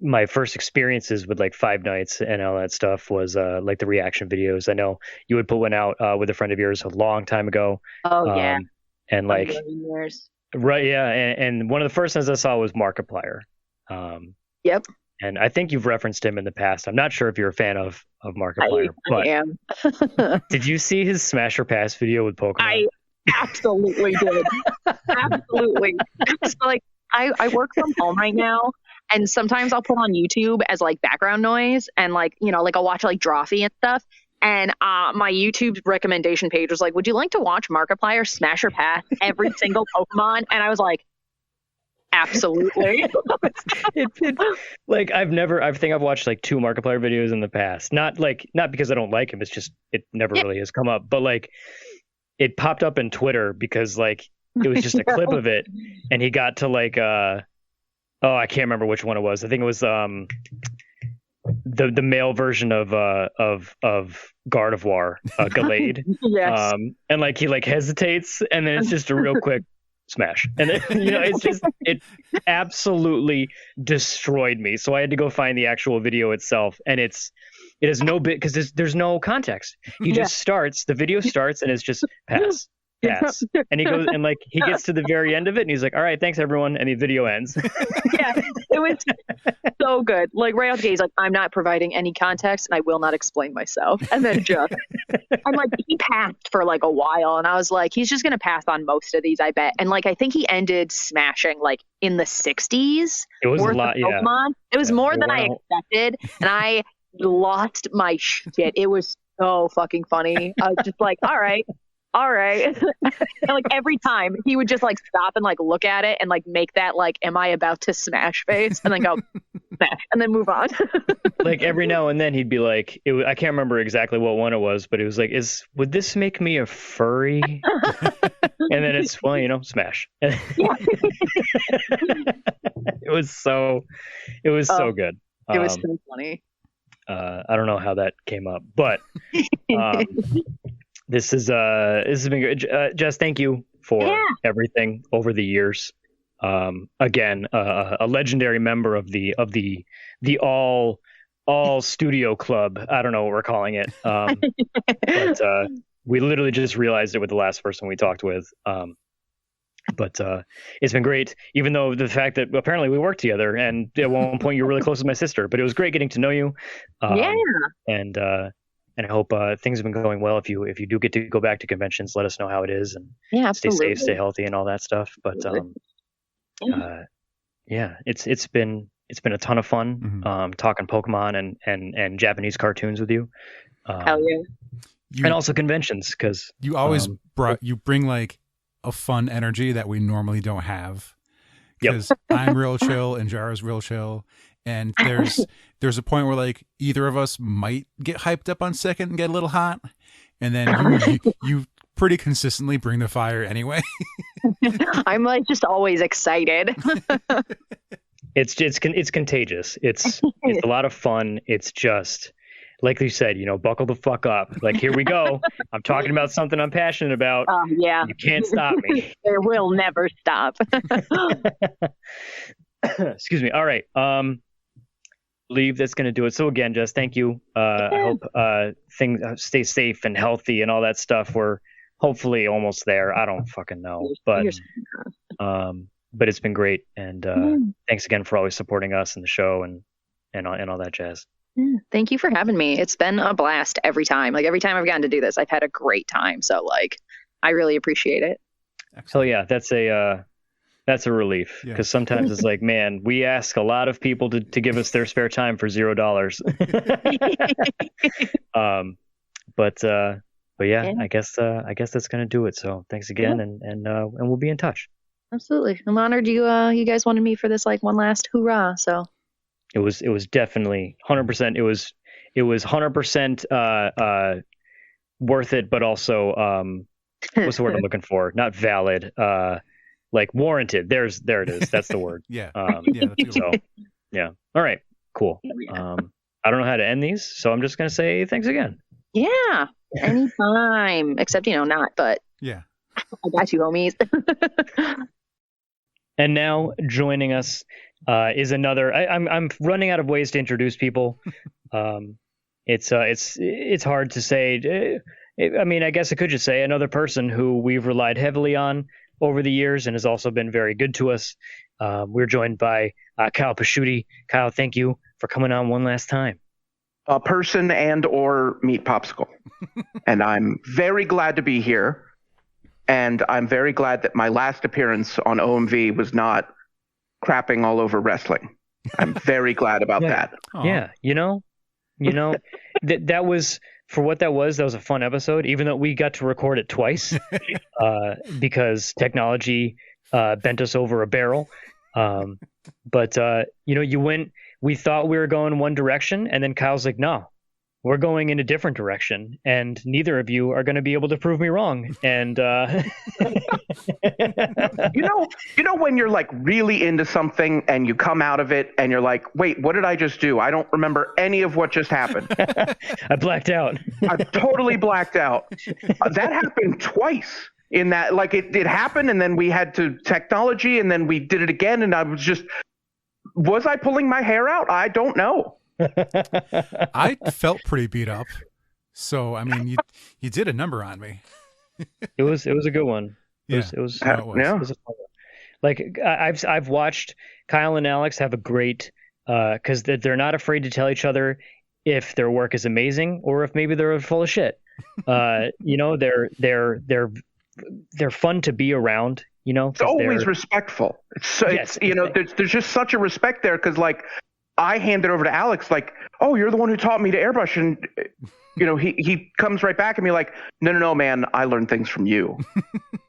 my first experiences with like Five Nights and all that stuff was like the reaction videos. I know you would put one out with a friend of yours a long time ago. Oh, yeah. And like, years. Right, yeah. And one of the first things I saw was Markiplier. Yep. And I think you've referenced him in the past. I'm not sure if you're a fan of Markiplier. I am. Did you see his Smash or Pass video with Pokemon? I absolutely did. Absolutely. It's like I work from home right now, and sometimes I'll put on YouTube as like background noise, and like, you know, like I'll watch like Drawfee and stuff. And my YouTube recommendation page was like, would you like to watch Markiplier Smash or Pass every single Pokemon? And I was like, Absolutely. Like I think I've watched like 2 Markiplier videos in the past. Not because I don't like him. It's just it never really has come up. But like it popped up in Twitter because like it was just a clip of it, and he got to like I can't remember which one it was. I think it was the male version of Gardevoir, Gallade. Yes. And like he like hesitates, and then it's just a real quick smash, and then, it's just it absolutely destroyed me. So I had to go find the actual video itself, and it has no bit because there's no context. He just starts, the video starts, and it's just pass. And he goes and like he gets to the very end of it, and he's like, "All right, thanks everyone," and the video ends. Yeah, it was so good. Like right out the gate, he's like, "I'm not providing any context, and I will not explain myself." And then I'm like, he passed for like a while, and I was like, he's just gonna pass on most of these, I bet. And like, I think he ended smashing like in the 60s. It was a lot, Pokemon. It was more than I expected, and I lost my shit. It was so fucking funny. I was just like, all right. And like every time he would just like stop and like look at it and like make that like, am I about to smash face, and then go smash and then move on. Like every now and then he'd be like, I can't remember exactly what one it was, but it was like, would this make me a furry? And then it's, well, smash. It was so good. It was so funny. I don't know how that came up, but this has been good. Jess, thank you for everything over the years. Again, a legendary member of the all studio club. I don't know what we're calling it. But we literally just realized it with the last person we talked with. But it's been great, even though the fact that apparently we worked together, and at one point you were really close with my sister, but it was great getting to know you. And I hope things have been going well. If you do get to go back to conventions, let us know how it is, and stay safe, stay healthy, and all that stuff. But it's been a ton of fun talking Pokemon and Japanese cartoons with you. Hell yeah! And also conventions, because you always bring like a fun energy that we normally don't have. Because I'm real chill and Jara's real chill. And there's a point where like either of us might get hyped up on second and get a little hot, and then you pretty consistently bring the fire anyway. I'm like just always excited. It's contagious. It's a lot of fun. It's just like you said, buckle the fuck up. Like, here we go. I'm talking about something I'm passionate about. Yeah. You can't stop me. There will never stop. Excuse me. All right. Believe that's going to do it. So again, Jess, thank you. I hope things stay safe and healthy and all that stuff. We're hopefully almost there. I don't fucking know, but it's been great. And thanks again for always supporting us and the show and all that jazz. Yeah, thank you for having me. It's been a blast every time. Like every time I've gotten to do this, I've had a great time. So like, I really appreciate it. So yeah, that's a relief, because sometimes it's like, man, we ask a lot of people to give us their spare time for $0. But yeah, I guess that's gonna do it. So thanks again, and we'll be in touch. Absolutely, I'm honored you guys wanted me for this like one last hoorah. So it was definitely 100%. It was 100% worth it, but also what's the word I'm looking for? Not valid. Like warranted. There it is. That's the word. Yeah. So, yeah. All right. Cool. I don't know how to end these, so I'm just gonna say thanks again. Yeah. Anytime. Except not. But yeah. I got you, homies. And now joining us is another. I'm running out of ways to introduce people. It's hard to say. I mean, I guess I could just say another person who we've relied heavily on over the years and has also been very good to us. We're joined by Kyle Pasciuti. Kyle, thank you for coming on one last time. A person and or meat popsicle. And I'm very glad to be here. And I'm very glad that my last appearance on OMV was not crapping all over wrestling. I'm very glad about that. Yeah, that was, for what that was a fun episode, even though we got to record it twice because technology bent us over a barrel. But we thought we were going one direction, and then Kyle's like, no, we're going in a different direction, and neither of you are going to be able to prove me wrong. And You know when you're like really into something and you come out of it and you're like, wait, what did I just do? I don't remember any of what just happened. I blacked out. I totally blacked out. That happened twice. In that, like it happened, and then we had to technology, and then we did it again, and was I pulling my hair out? I don't know. I felt pretty beat up, so I mean, you did a number on me. It was a good one. Yeah. It was Yeah. a fun one. Like I've watched Kyle and Alex have a great because they're not afraid to tell each other if their work is amazing or if maybe they're full of shit. They're fun to be around, It's always respectful. There's just such a respect there, because like I hand it over to Alex like, oh, you're the one who taught me to airbrush, and he comes right back at me like, no, man, I learned things from you.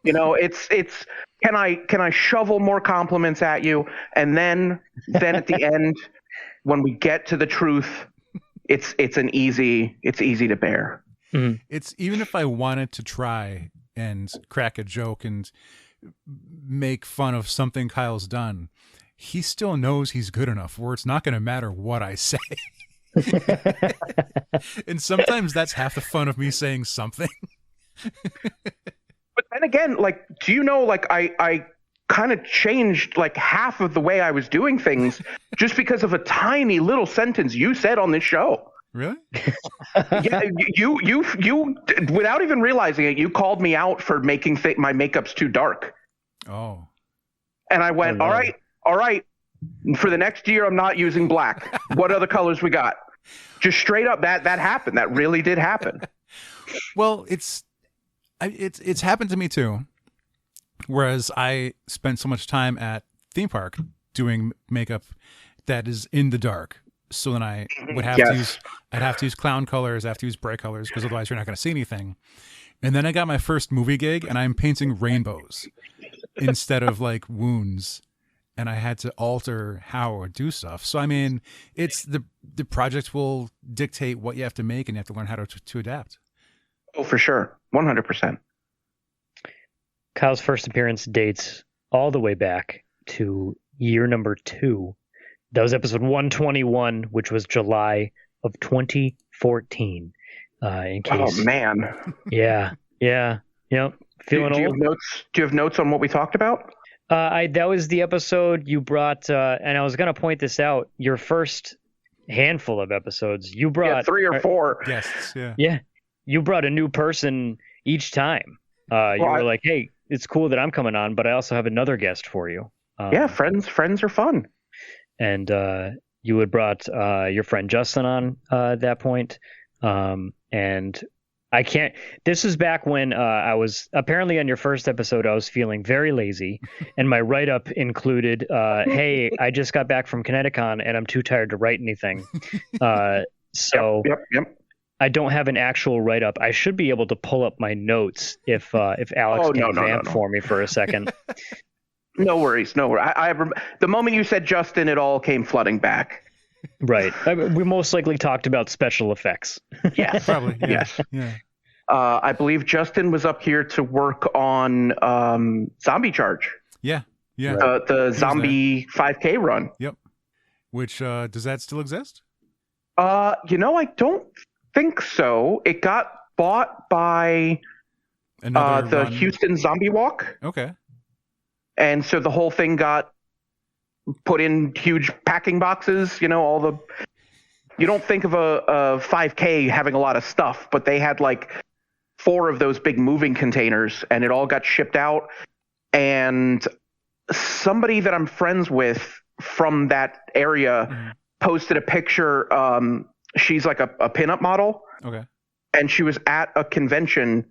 It's can I shovel more compliments at you, and then at the end when we get to the truth, it's easy to bear. Mm-hmm. It's even if I wanted to try and crack a joke and make fun of something Kyle's done, he still knows he's good enough where it's not going to matter what I say. And sometimes that's half the fun of me saying something. But then again, like, do you know, like I kind of changed like half of the way I was doing things just because of a tiny little sentence you said on this show. Really? Yeah, you without even realizing it, you called me out for making my makeup's too dark. Oh. And I went, all right. For the next year, I'm not using black. What other colors we got? Just straight up, that happened. That really did happen. Well, it's happened to me too. Whereas I spent so much time at theme park doing makeup that is in the dark. So then I would have I'd have to use clown colors, I have to use bright colors, because otherwise you're not going to see anything. And then I got my first movie gig, and I'm painting rainbows instead of like wounds, and I had to alter how I do stuff. So I mean, it's the project will dictate what you have to make, and you have to learn how to adapt. Oh, for sure, 100%. Kyle's first appearance dates all the way back to year number 2. That was episode 121, which was July of 2014. In case. Oh man. Yeah. Feeling do you old. Do you have notes on what we talked about? That was the episode you brought, and I was going to point this out. Your first handful of episodes, you brought 3 or 4 guests. Yeah. Yeah, you brought a new person each time. You were like, "Hey, it's cool that I'm coming on, but I also have another guest for you." Yeah, friends are fun. And you had brought your friend Justin on at that point. And I can't. This is back when I was apparently on your first episode. I was feeling very lazy, and my write up included, "Hey, I just got back from Kineticon, and I'm too tired to write anything." So Yep. I don't have an actual write up. I should be able to pull up my notes if Alex can vamp for me for a second. No worries. The moment you said Justin, it all came flooding back. Right. We most likely talked about special effects. Yes. Probably. Yeah. Yes. Yeah. I believe Justin was up here to work on Zombie Charge. Yeah. Yeah. The zombie 5K run. Yep. Which does that still exist? I don't think so. It got bought by the Houston Zombie Walk. Okay. And so the whole thing got put in huge packing boxes. You don't think of a 5K having a lot of stuff, but they had like 4 of those big moving containers, and it all got shipped out. And somebody that I'm friends with from that area posted a picture. She's like a pinup model. Okay. And she was at a convention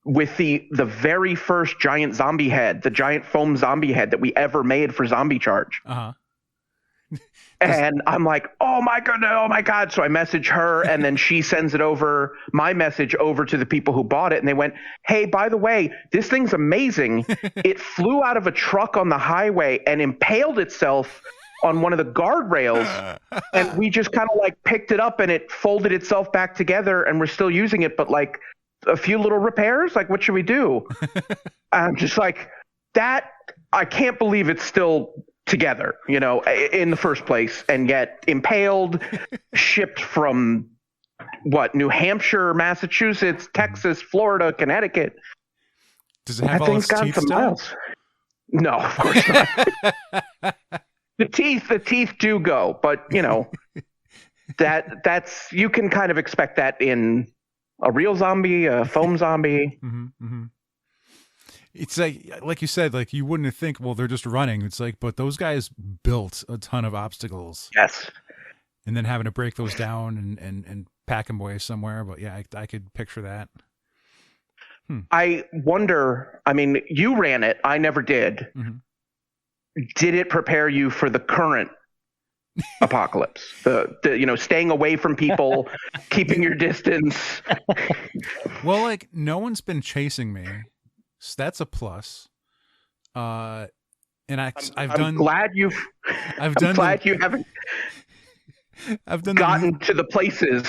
with the very first giant zombie head, the giant foam zombie head that we ever made for Zombie Charge. Uh-huh. And I'm like, oh my God. So I message her, and then she sends my message over to the people who bought it. And they went, hey, by the way, this thing's amazing. It flew out of a truck on the highway and impaled itself on one of the guardrails. And we just kind of like picked it up and it folded itself back together, and we're still using it, but like a few little repairs. Like, what should we do? I'm just like, that, I can't believe it's still together, in the first place, and yet impaled, shipped from New Hampshire, Massachusetts, Texas, Florida, Connecticut. Does it have That all thing's its got teeth some still? miles. No, of course not. The teeth do go, but that's you can kind of expect that in a real zombie, a foam zombie. Mm-hmm, mm-hmm. It's like you said, like you wouldn't think, well, they're just running. It's like, but those guys built a ton of obstacles. Yes. And then having to break those down and pack them away somewhere. But yeah, I could picture that. I wonder, I mean, you ran it. I never did. Mm-hmm. Did it prepare you for the current apocalypse? The staying away from people, keeping your distance. Well, like no one's been chasing me. So that's a plus. And I'm glad you haven't gotten to the places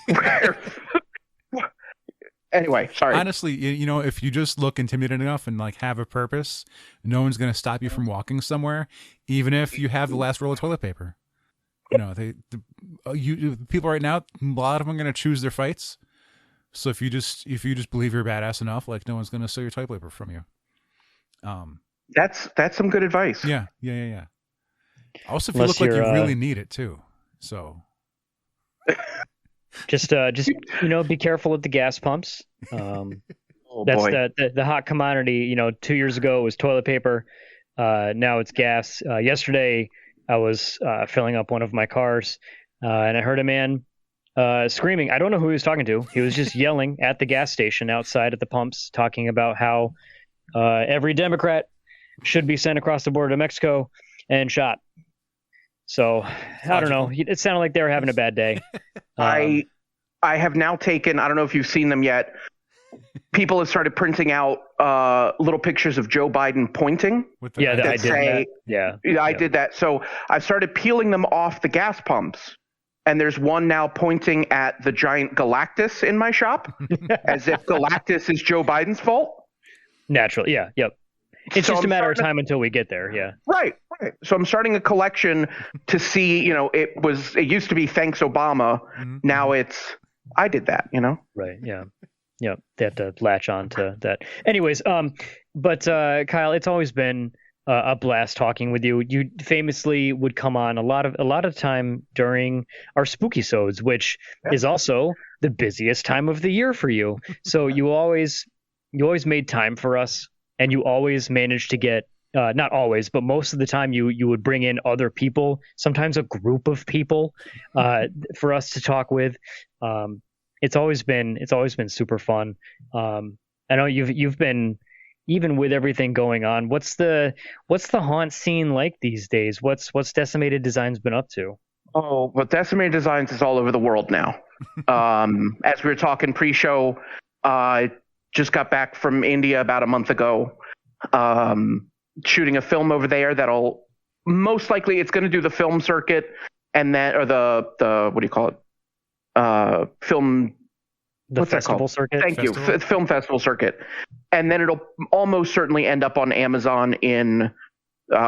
where. Anyway, sorry. Honestly, if you just look intimidating enough and like have a purpose, no one's going to stop you from walking somewhere, even if you have the last roll of toilet paper. People right now, a lot of them are going to choose their fights. So if you just believe you're badass enough, like no one's going to steal your toilet paper from you. That's some good advice. Yeah. Also, if you look like you really need it too. So just be careful at the gas pumps. That's boy. the hot commodity. 2 years ago it was toilet paper. Now it's gas. Yesterday I was filling up one of my cars, and I heard a man screaming. I don't know who he was talking to. He was just yelling at the gas station outside at the pumps, talking about how every Democrat should be sent across the border to Mexico and shot. So I don't know. It sounded like they were having a bad day. I have now taken, I don't know if you've seen them yet. People have started printing out little pictures of Joe Biden pointing. I did that. Yeah, I did that. So I've started peeling them off the gas pumps. And there's one now pointing at the giant Galactus in my shop, as if Galactus is Joe Biden's fault. Naturally, yeah, yep. It's just a matter of time until we get there, yeah. Right. So I'm starting a collection to see, it used to be thanks Obama. Mm-hmm. Now it's, I did that, Right, yeah. Yeah, they have to latch on to that. Anyways, but Kyle, it's always been a blast talking with you. You famously would come on a lot of time during our spooky sods, which is also the busiest time of the year for you. So you always made time for us, and you always managed to get not always, but most of the time you would bring in other people, sometimes a group of people, for us to talk with. It's always been super fun. I know you've been, even with everything going on, what's the haunt scene like these days? What's Decimated Designs been up to? Oh, well, Decimated Designs is all over the world now. As we were talking pre-show, just got back from India about a month ago, shooting a film over there that'll most likely, it's going to do the film circuit, and then, or the what do you call it? Film. The festival circuit. Thank you. Film festival circuit. And then it'll almost certainly end up on Amazon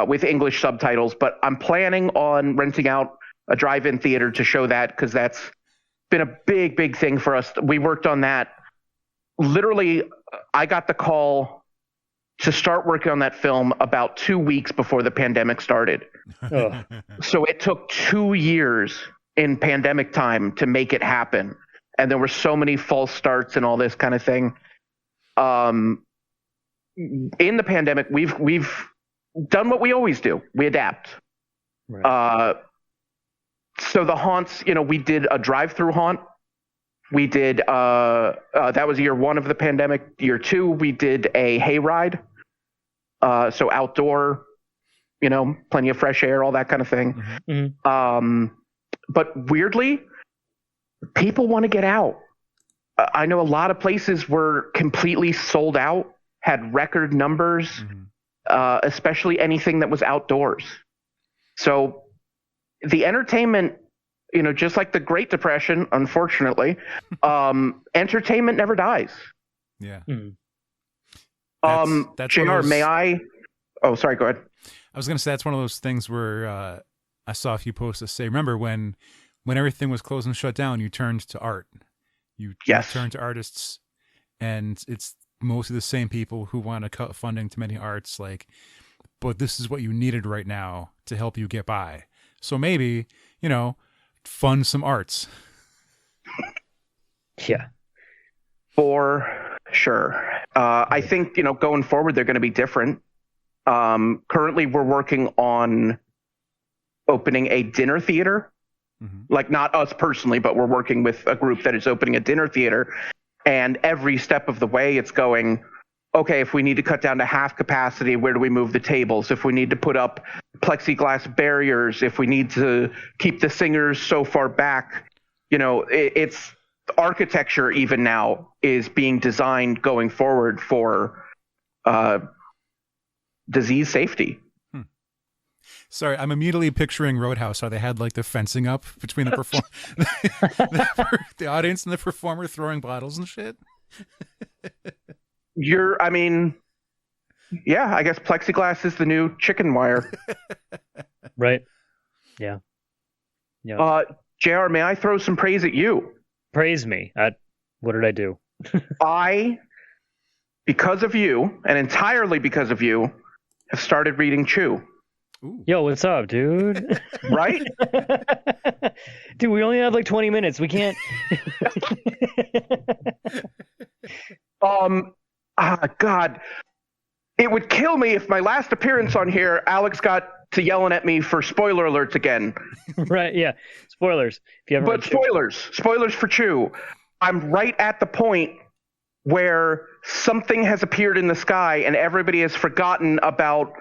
with English subtitles. But I'm planning on renting out a drive-in theater to show that, because that's been a big, big thing for us. We worked on that. Literally, I got the call to start working on that film about 2 weeks before the pandemic started. So it took 2 years in pandemic time to make it happen. And there were so many false starts and all this kind of thing. In the pandemic, we've done what we always do. We adapt. Right. So the haunts, we did a drive-through haunt. We did, that was year 1 of the pandemic. Year 2, we did a hayride. So outdoor, plenty of fresh air, all that kind of thing. Mhm. But weirdly, people want to get out. I know a lot of places were completely sold out, had record numbers, especially anything that was outdoors. So the entertainment, just like the Great Depression, unfortunately, entertainment never dies. Yeah. That's JR, may I? Oh, sorry, go ahead. I was going to say, that's one of those things where I saw a few posts that say, remember when everything was closed and shut down, you turned to art. You turned to artists, and it's mostly the same people who want to cut funding to many arts, but this is what you needed right now to help you get by. So maybe, fund some arts. Yeah. For sure. I think, going forward, they're going to be different. Currently, we're working on opening a dinner theater. Like, not us personally, but we're working with a group that is opening a dinner theater. And every step of the way, it's going, okay, if we need to cut down to half capacity, where do we move the tables? If we need to put up plexiglass barriers, if we need to keep the singers so far back, it's architecture even now is being designed going forward for disease safety. Sorry, I'm immediately picturing Roadhouse, how they had the fencing up between the the audience and the performer throwing bottles and shit. Yeah, I guess plexiglass is the new chicken wire. Right. Yeah. Yeah. JR, may I throw some praise at you? Praise me. What did I do? Because of you, and entirely because of you, have started reading Chew. Ooh. Yo, what's up, dude? Right? Dude, we only have 20 minutes. We can't. God, it would kill me if my last appearance on here, Alex got to yelling at me for spoiler alerts again. Right? Yeah. Spoilers. If you ever. Spoilers for Chew. I'm right at the point where something has appeared in the sky and everybody has forgotten about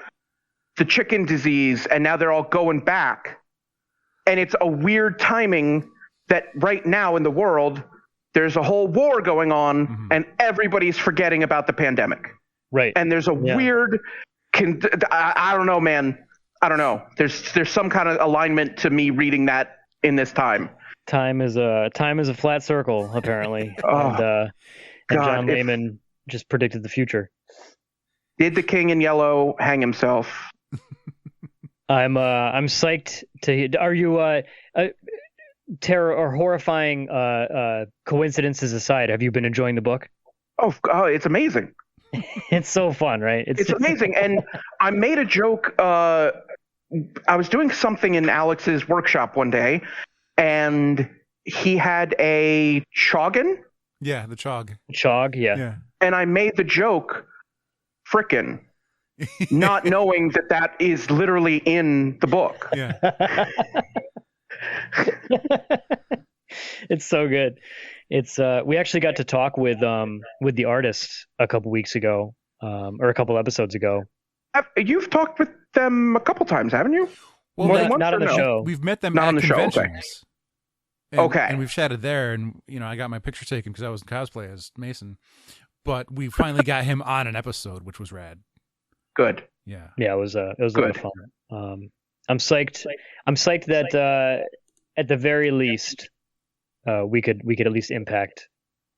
the chicken disease, and now they're all going back. And it's a weird timing that right now in the world, there's a whole war going on, and everybody's forgetting about the pandemic. Right. And there's a weird, I don't know, man. I don't know. There's some kind of alignment to me reading that in this time. Time is a flat circle, apparently. And John Layman just predicted the future. Did the king in yellow hang himself? I'm psyched to. Are you terror or horrifying coincidences aside? Have you been enjoying the book? Oh, it's amazing. It's so fun, right? It's amazing. And I made a joke. I was doing something in Alex's workshop one day, and he had a choggin. Yeah, the chog. Chog, yeah. And I made the joke, frickin'. Not knowing that is literally in the book. Yeah. It's so good. It's we actually got to talk with the artists a couple weeks ago, or a couple episodes ago. You've talked with them a couple times, haven't you? Well, not on the show. We've met them not at on the conventions. Show. Okay. And we've chatted there, and I got my picture taken because I was in cosplay as Mason. But we finally got him on an episode, which was rad. Good. Yeah. Yeah, it was a lot of fun. I'm psyched. I'm psyched that at the very least, we could at least impact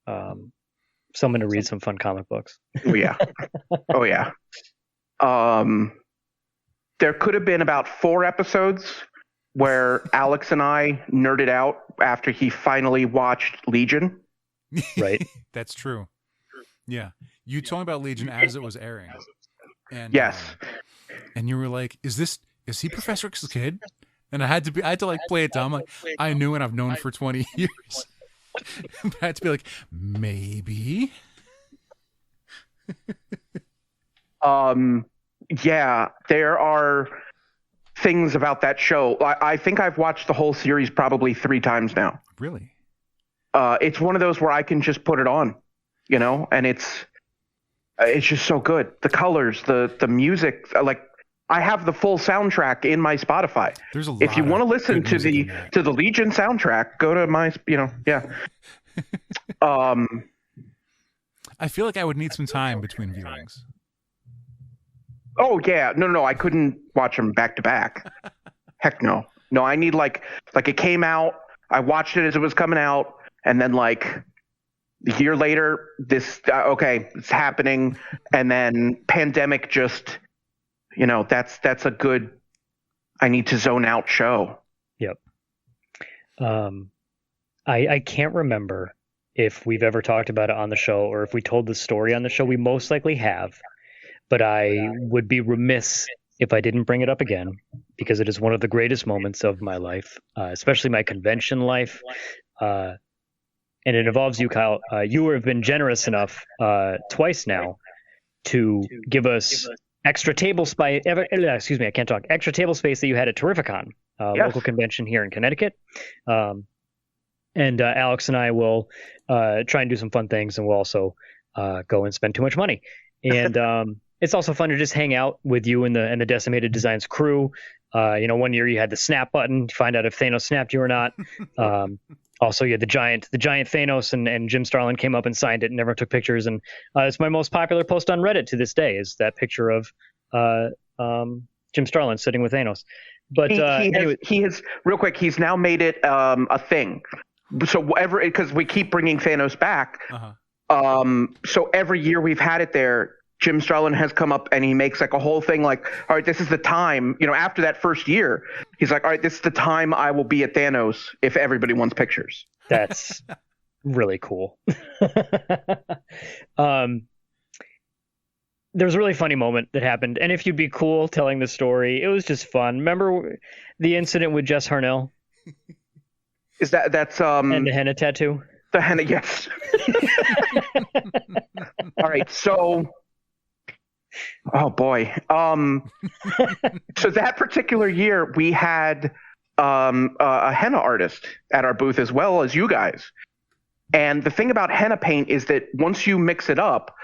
someone to read some fun comic books. Oh yeah. Oh yeah. There could have been about 4 episodes where Alex and I nerded out after he finally watched Legion. Right. That's true. Yeah. You told me about Legion as it was airing. And, yes. And you were like, is he Professor X's kid? And I had to play it down. I'm like, I knew and I've known for 20 years. I had to be like, maybe. Yeah, there are things about that show. I think I've watched the whole series probably 3 times now. Really? It's one of those where I can just put it on, and it's just so good. The colors, the music, I have the full soundtrack in my Spotify. There's a lot. If you want to listen to the Legion soundtrack, go to my, yeah. I feel like I would need some time between viewings. Oh yeah, no, I couldn't watch them back to back. Heck no. No, I need like it came out, I watched it as it was coming out, and then like a year later, this okay, it's happening, and then pandemic just, that's a good, I need to zone out show. Yep. I can't remember if we've ever talked about it on the show or if we told the story on the show. We most likely have, but I would be remiss if I didn't bring it up again, because it is one of the greatest moments of my life, especially my convention life. And it involves you, Kyle. You have been generous enough twice now to give us extra table space. Excuse me, I can't talk. Extra table space that you had at Terrificon, local convention here in Connecticut. And Alex and I will try and do some fun things, and we'll also go and spend too much money. And it's also fun to just hang out with you and the Decimated Designs crew. One year you had the snap button to find out if Thanos snapped you or not. Also, you had the giant Thanos, and Jim Starlin came up and signed it, and everyone took pictures. And it's my most popular post on Reddit to this day, is that picture of Jim Starlin sitting with Thanos. But he has real quick. He's now made it a thing. So whatever, because we keep bringing Thanos back. So every year we've had it there, Jim Starlin has come up and he makes like a whole thing like, all right, this is the time, after that first year, he's like, all right, this is the time I will be at Thanos if everybody wants pictures. That's really cool. There was a really funny moment that happened, and if you'd be cool telling the story, it was just fun. Remember the incident with Jess Harnell? Is that's and the henna tattoo? The henna, yes. All right, so oh boy. So that particular year we had a henna artist at our booth as well as you guys. And the thing about henna paint is that once you mix it up,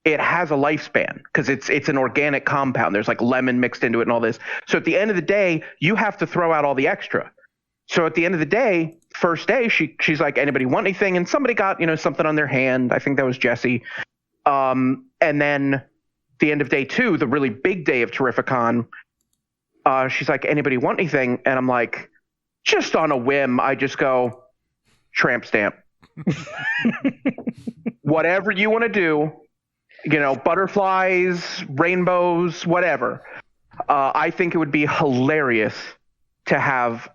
it has a lifespan because it's an organic compound. There's like lemon mixed into it and all this. So at the end of the day, you have to throw out all the extra. So at the end of the day, first day, she's like, anybody want anything? And somebody got, something on their hand. I think that was Jesse. And then the end of day 2, the really big day of Terrificon, she's like, anybody want anything? And I'm like, just on a whim, I just go, tramp stamp. Whatever you want to do, butterflies, rainbows, whatever. I think it would be hilarious to have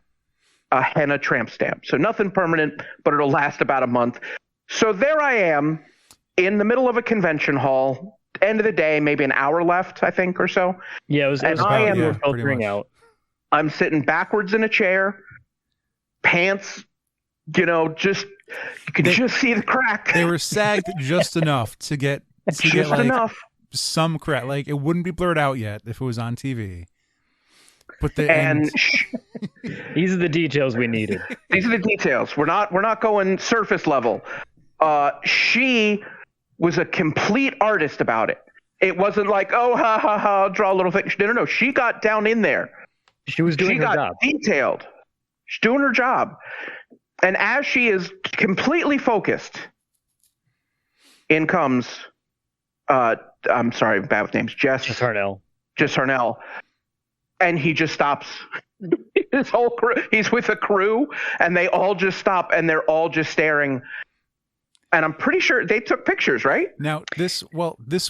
a henna tramp stamp. So nothing permanent, but it'll last about a month. So there I am in the middle of a convention hall, end of the day, maybe an hour left, I think, or so. Yeah, it was filtering out. I'm sitting backwards in a chair, pants, just you can just see the crack. They were sagged just enough to get enough. Some crack. Like it wouldn't be blurred out yet if it was on TV. But these are the details we needed. These are the details. We're not going surface level. She was a complete artist about it. It wasn't like, oh, ha, ha, ha, I'll draw a little thing. No. She got down in there. She was doing her job. Detailed. She's doing her job. And as she is completely focused, in comes, I'm sorry, bad with names, Jess Harnell. And he just stops. His whole crew, he's with a crew, and they all just stop, and they're all just staring. And I'm pretty sure they took pictures, right? Now, this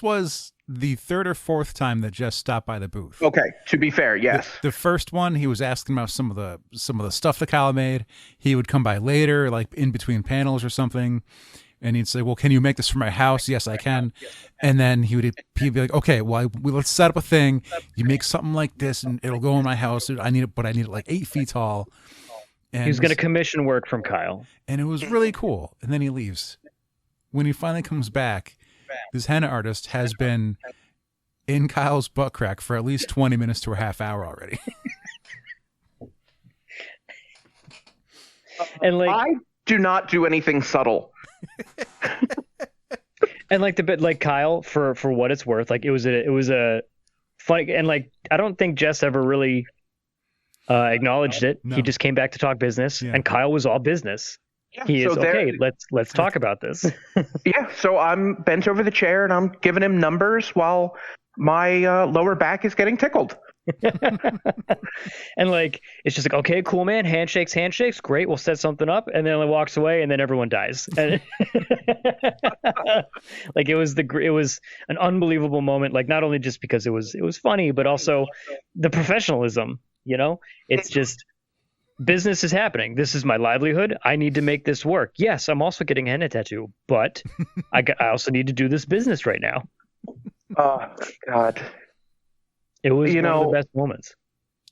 was the third or fourth time that Jess stopped by the booth. Okay, to be fair, yes. The first one, he was asking about some of the stuff that Kyle made. He would come by later, like in between panels or something, and he'd say, well, can you make this for my house? Yes, I can. And then he'd be like, okay, well, let's set up a thing. You make something like this, and it'll go in my house. I need it like 8 feet tall. And he was going to commission work from Kyle. And it was really cool. And then he leaves. When he finally comes back, this henna artist has been in Kyle's butt crack for at least 20 minutes to a half hour already. And I do not do anything subtle. And like the bit, like Kyle, for what it's worth, like it was a funny, and like don't think Jess ever really acknowledged it. No. He just came back to talk business, Yeah. and Kyle was all business. Yeah, He is so there- okay. Let's talk about this. Yeah, so I'm bent over the chair and I'm giving him numbers while my lower back is getting tickled. And like it's just like, okay, cool, man. Handshakes, great. We'll set something up, and then he walks away, and then everyone dies. And like it was an unbelievable moment. Like not only just because it was funny, but also the professionalism. You know, it's just business is happening. This is my livelihood. I need to make this work. Yes, I'm also getting a henna tattoo, but I also need to do this business right now. Oh God. It was You one of know, the best moments.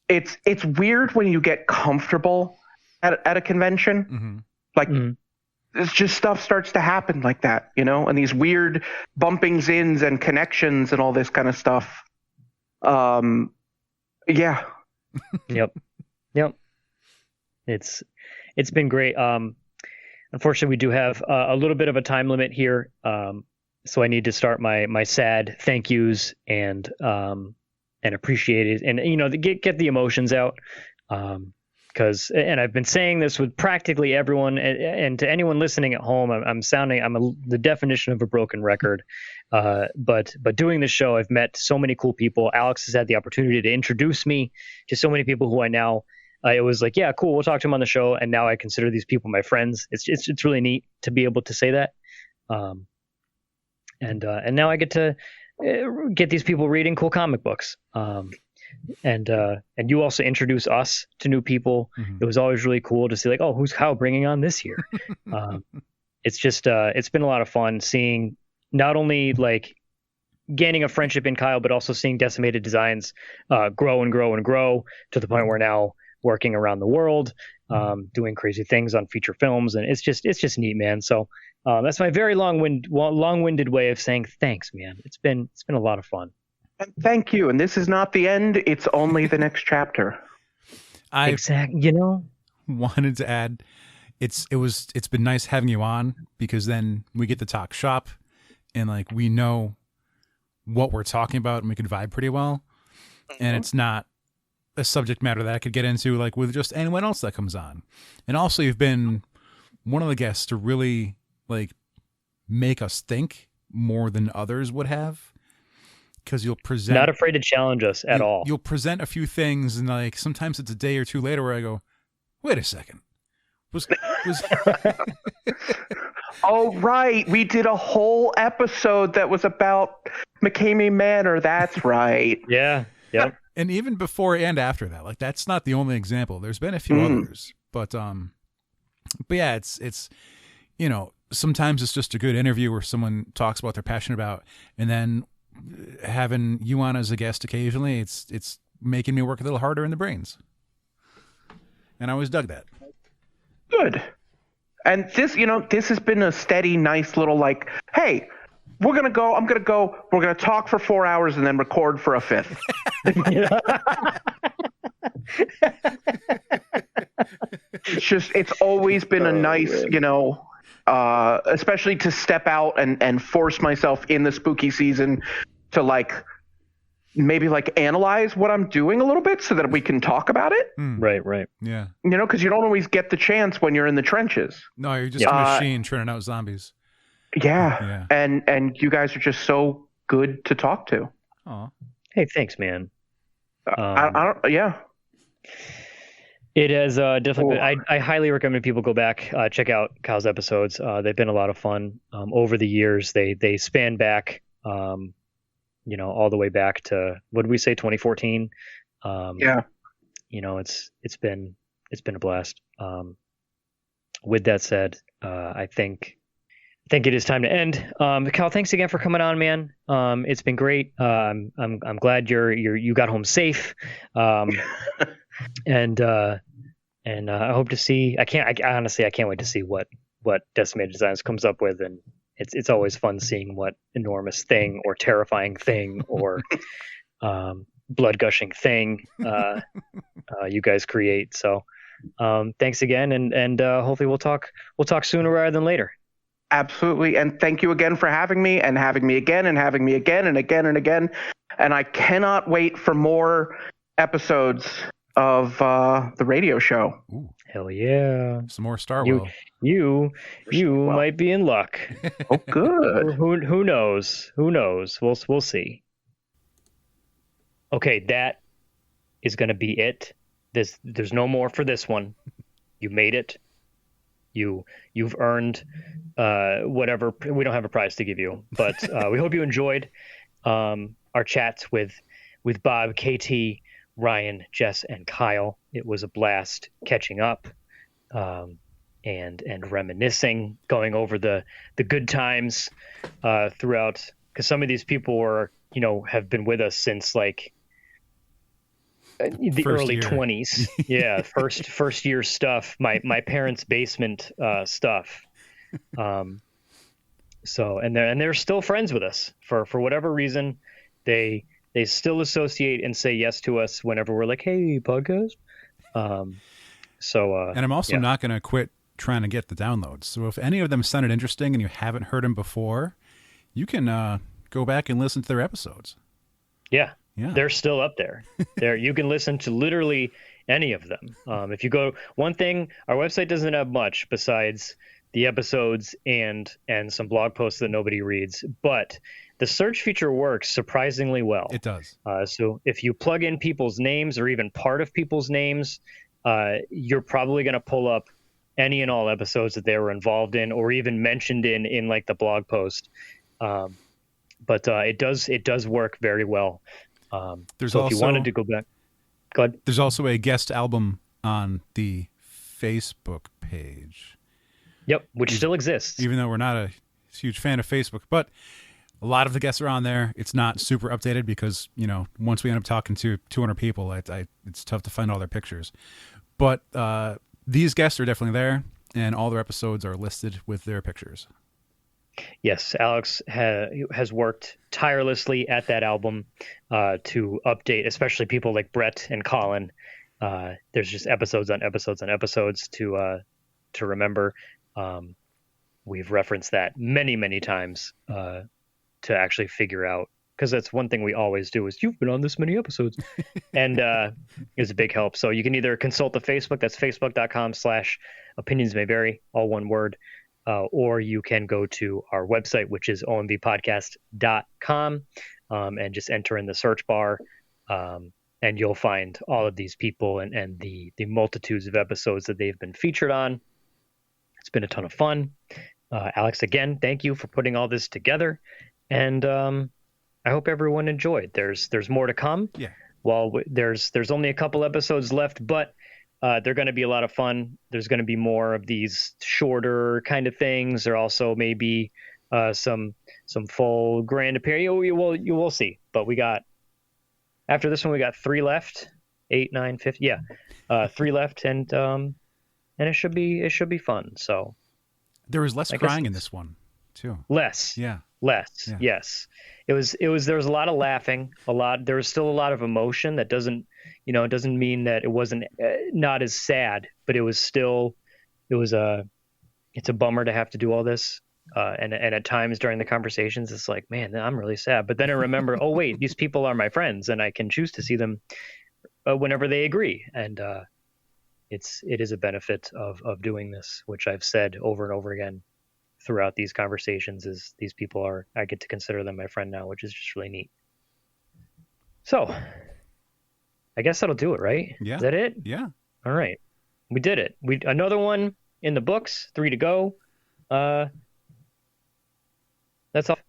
It's weird when you get comfortable at a convention. Mm-hmm. Like Mhm. it's just stuff starts to happen like that, you know, and these weird bumpings ins and connections and all this kind of stuff. Yeah. Yep. It's been great. Unfortunately, we do have a little bit of a time limit here, so I need to start my sad thank yous and appreciate it, and get the emotions out. Because I've been saying this with practically everyone, and to anyone listening at home, I'm the definition of a broken record. But doing this show, I've met so many cool people. Alex has had the opportunity to introduce me to so many people who I now. It was like, yeah, cool. We'll talk to him on the show, and now I consider these people my friends. It's really neat to be able to say that. And now I get to get these people reading cool comic books. And you also introduce us to new people. Mm-hmm. It was always really cool to see like, oh, who's Kyle bringing on this year? It's just it's been a lot of fun seeing not only like gaining a friendship in Kyle, but also seeing Decimated Designs grow and grow and grow to the point where now working around the world, doing crazy things on feature films, and it's just neat, man. So that's my very long-winded way of saying thanks, man. It's been a lot of fun. And thank you. And this is not the end. It's only the next chapter. I Exactly. wanted to add, it's been nice having you on, because then we get to talk shop and like we know what we're talking about and we can vibe pretty well. And it's not a subject matter that I could get into like with just anyone else that comes on. And also you've been one of the guests to really like make us think more than others would have. Because you'll present, Not afraid to challenge us at all. You'll present a few things, and like sometimes it's a day or two later where I go, "Wait a second, was Oh, right. We did a whole episode that was about McCamey Manor. That's right. Yeah. Yep. And even before and after that, like that's not the only example. There's been a few others, but yeah, it's sometimes it's just a good interview where someone talks about what they're passionate about, and then having you on as a guest occasionally, it's making me work a little harder in the brains, and I always dug that. Good. And this has been a steady, nice little like, hey, I'm going to go, we're going to talk for 4 hours and then record for a fifth. It's always been a nice, especially to step out and force myself in the spooky season to like maybe like analyze what I'm doing a little bit so that we can talk about it. Right. Yeah. Because you don't always get the chance when you're in the trenches. No, you're just a machine churning out zombies. Yeah. And you guys are just so good to talk to. Aw. Hey, thanks, man. Yeah. It has definitely been, I highly recommend people go back, check out Kyle's episodes. They've been a lot of fun over the years. They span back, all the way back to, what did we say, 2014? Yeah. It's been a blast. With that said, I think it is time to end. Kyle, thanks again for coming on, man. It's been great. I'm glad you got home safe. And I hope to see. I honestly can't wait to see what Decimated Designs comes up with, and it's always fun seeing what enormous thing or terrifying thing or blood gushing thing you guys create. So thanks again, and hopefully we'll talk sooner rather than later. Absolutely. And thank you again for having me and having me again and having me again and again and again. and I cannot wait for more episodes of the radio show. Ooh, Hell yeah. some more Star You Well. you Well. might be in luck. Oh, good. Who knows? Who knows? We'll see. Okay, that is going to be it. There's no more for this one. You made it. You've earned whatever. We don't have a prize to give you, but we hope you enjoyed our chats with Bob, KT, Ryan, Jess, and Kyle. It was a blast catching up and reminiscing, going over the good times throughout. Because some of these people have been with us since like the First early year. 20s. Yeah, first year stuff. My parents' basement stuff. So they're still friends with us for whatever reason. They still associate and say yes to us whenever we're like, hey, podcast. And I'm also not going to quit trying to get the downloads. So if any of them sounded interesting and you haven't heard them before, you can go back and listen to their episodes. Yeah. Yeah. They're still up there. You can listen to literally any of them. If you go, one thing, our website doesn't have much besides the episodes and some blog posts that nobody reads, but the search feature works surprisingly well. It does. So if you plug in people's names or even part of people's names, you're probably going to pull up any and all episodes that they were involved in or even mentioned in like the blog post. But it does work very well. There's so also, if you wanted to go back, go ahead. There's also a guest album on the Facebook page. Yep, which still exists. Even though we're not a huge fan of Facebook, but a lot of the guests are on there. It's not super updated because, once we end up talking to 200 people, it's tough to find all their pictures. But these guests are definitely there, and all their episodes are listed with their pictures. Yes, Alex has worked tirelessly at that album to update, especially people like Brett and Colin. There's just episodes on episodes on episodes to remember. We've referenced that many times to actually figure out, because that's one thing we always do is you've been on this many episodes, and it's a big help. So you can either consult the Facebook, that's facebook.com/opinionsmayvary, all one word. Or you can go to our website, which is omvpodcast.com, and just enter in the search bar, and you'll find all of these people and the multitudes of episodes that they've been featured on. It's been a ton of fun. Alex, again, thank you for putting all this together, and I hope everyone enjoyed. There's more to come. Yeah. Well, there's only a couple episodes left, but they're going to be a lot of fun. There's going to be more of these shorter kind of things. There also may be some full grand appearance. You will see. But after this one, we got 3 left. 8, 9, 50. Yeah, 3 left, and it should be fun. So there was less crying in this one too. Less. Yeah. Less. Yeah. Yes. There was a lot of laughing. There was still a lot of emotion. That doesn't mean that it wasn't not as sad, but it's a bummer to have to do all this. And at times during the conversations, it's like, man, I'm really sad. But then I remember, oh wait, these people are my friends, and I can choose to see them whenever they agree. And it is a benefit of doing this, which I've said over and over again throughout these conversations, is these people I get to consider them my friend now, which is just really neat. So I guess that'll do it, right? Yeah. Is that it? Yeah. All right. We did it. Another one in the books, 3 to go. That's all.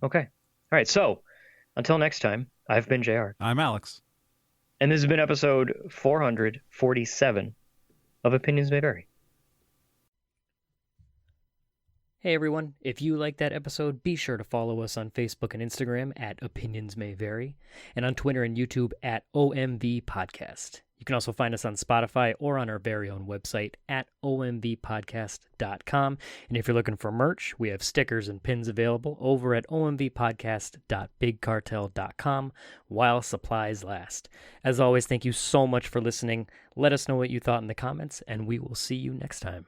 Okay. All right. So until next time, I've been JR. I'm Alex. And this has been episode 447 of Opinions May Vary. Hey everyone, if you liked that episode, be sure to follow us on Facebook and Instagram at Opinions May Vary, and on Twitter and YouTube at OMV Podcast. You can also find us on Spotify or on our very own website at omvpodcast.com. And if you're looking for merch, we have stickers and pins available over at omvpodcast.bigcartel.com while supplies last. As always, thank you so much for listening. Let us know what you thought in the comments, and we will see you next time.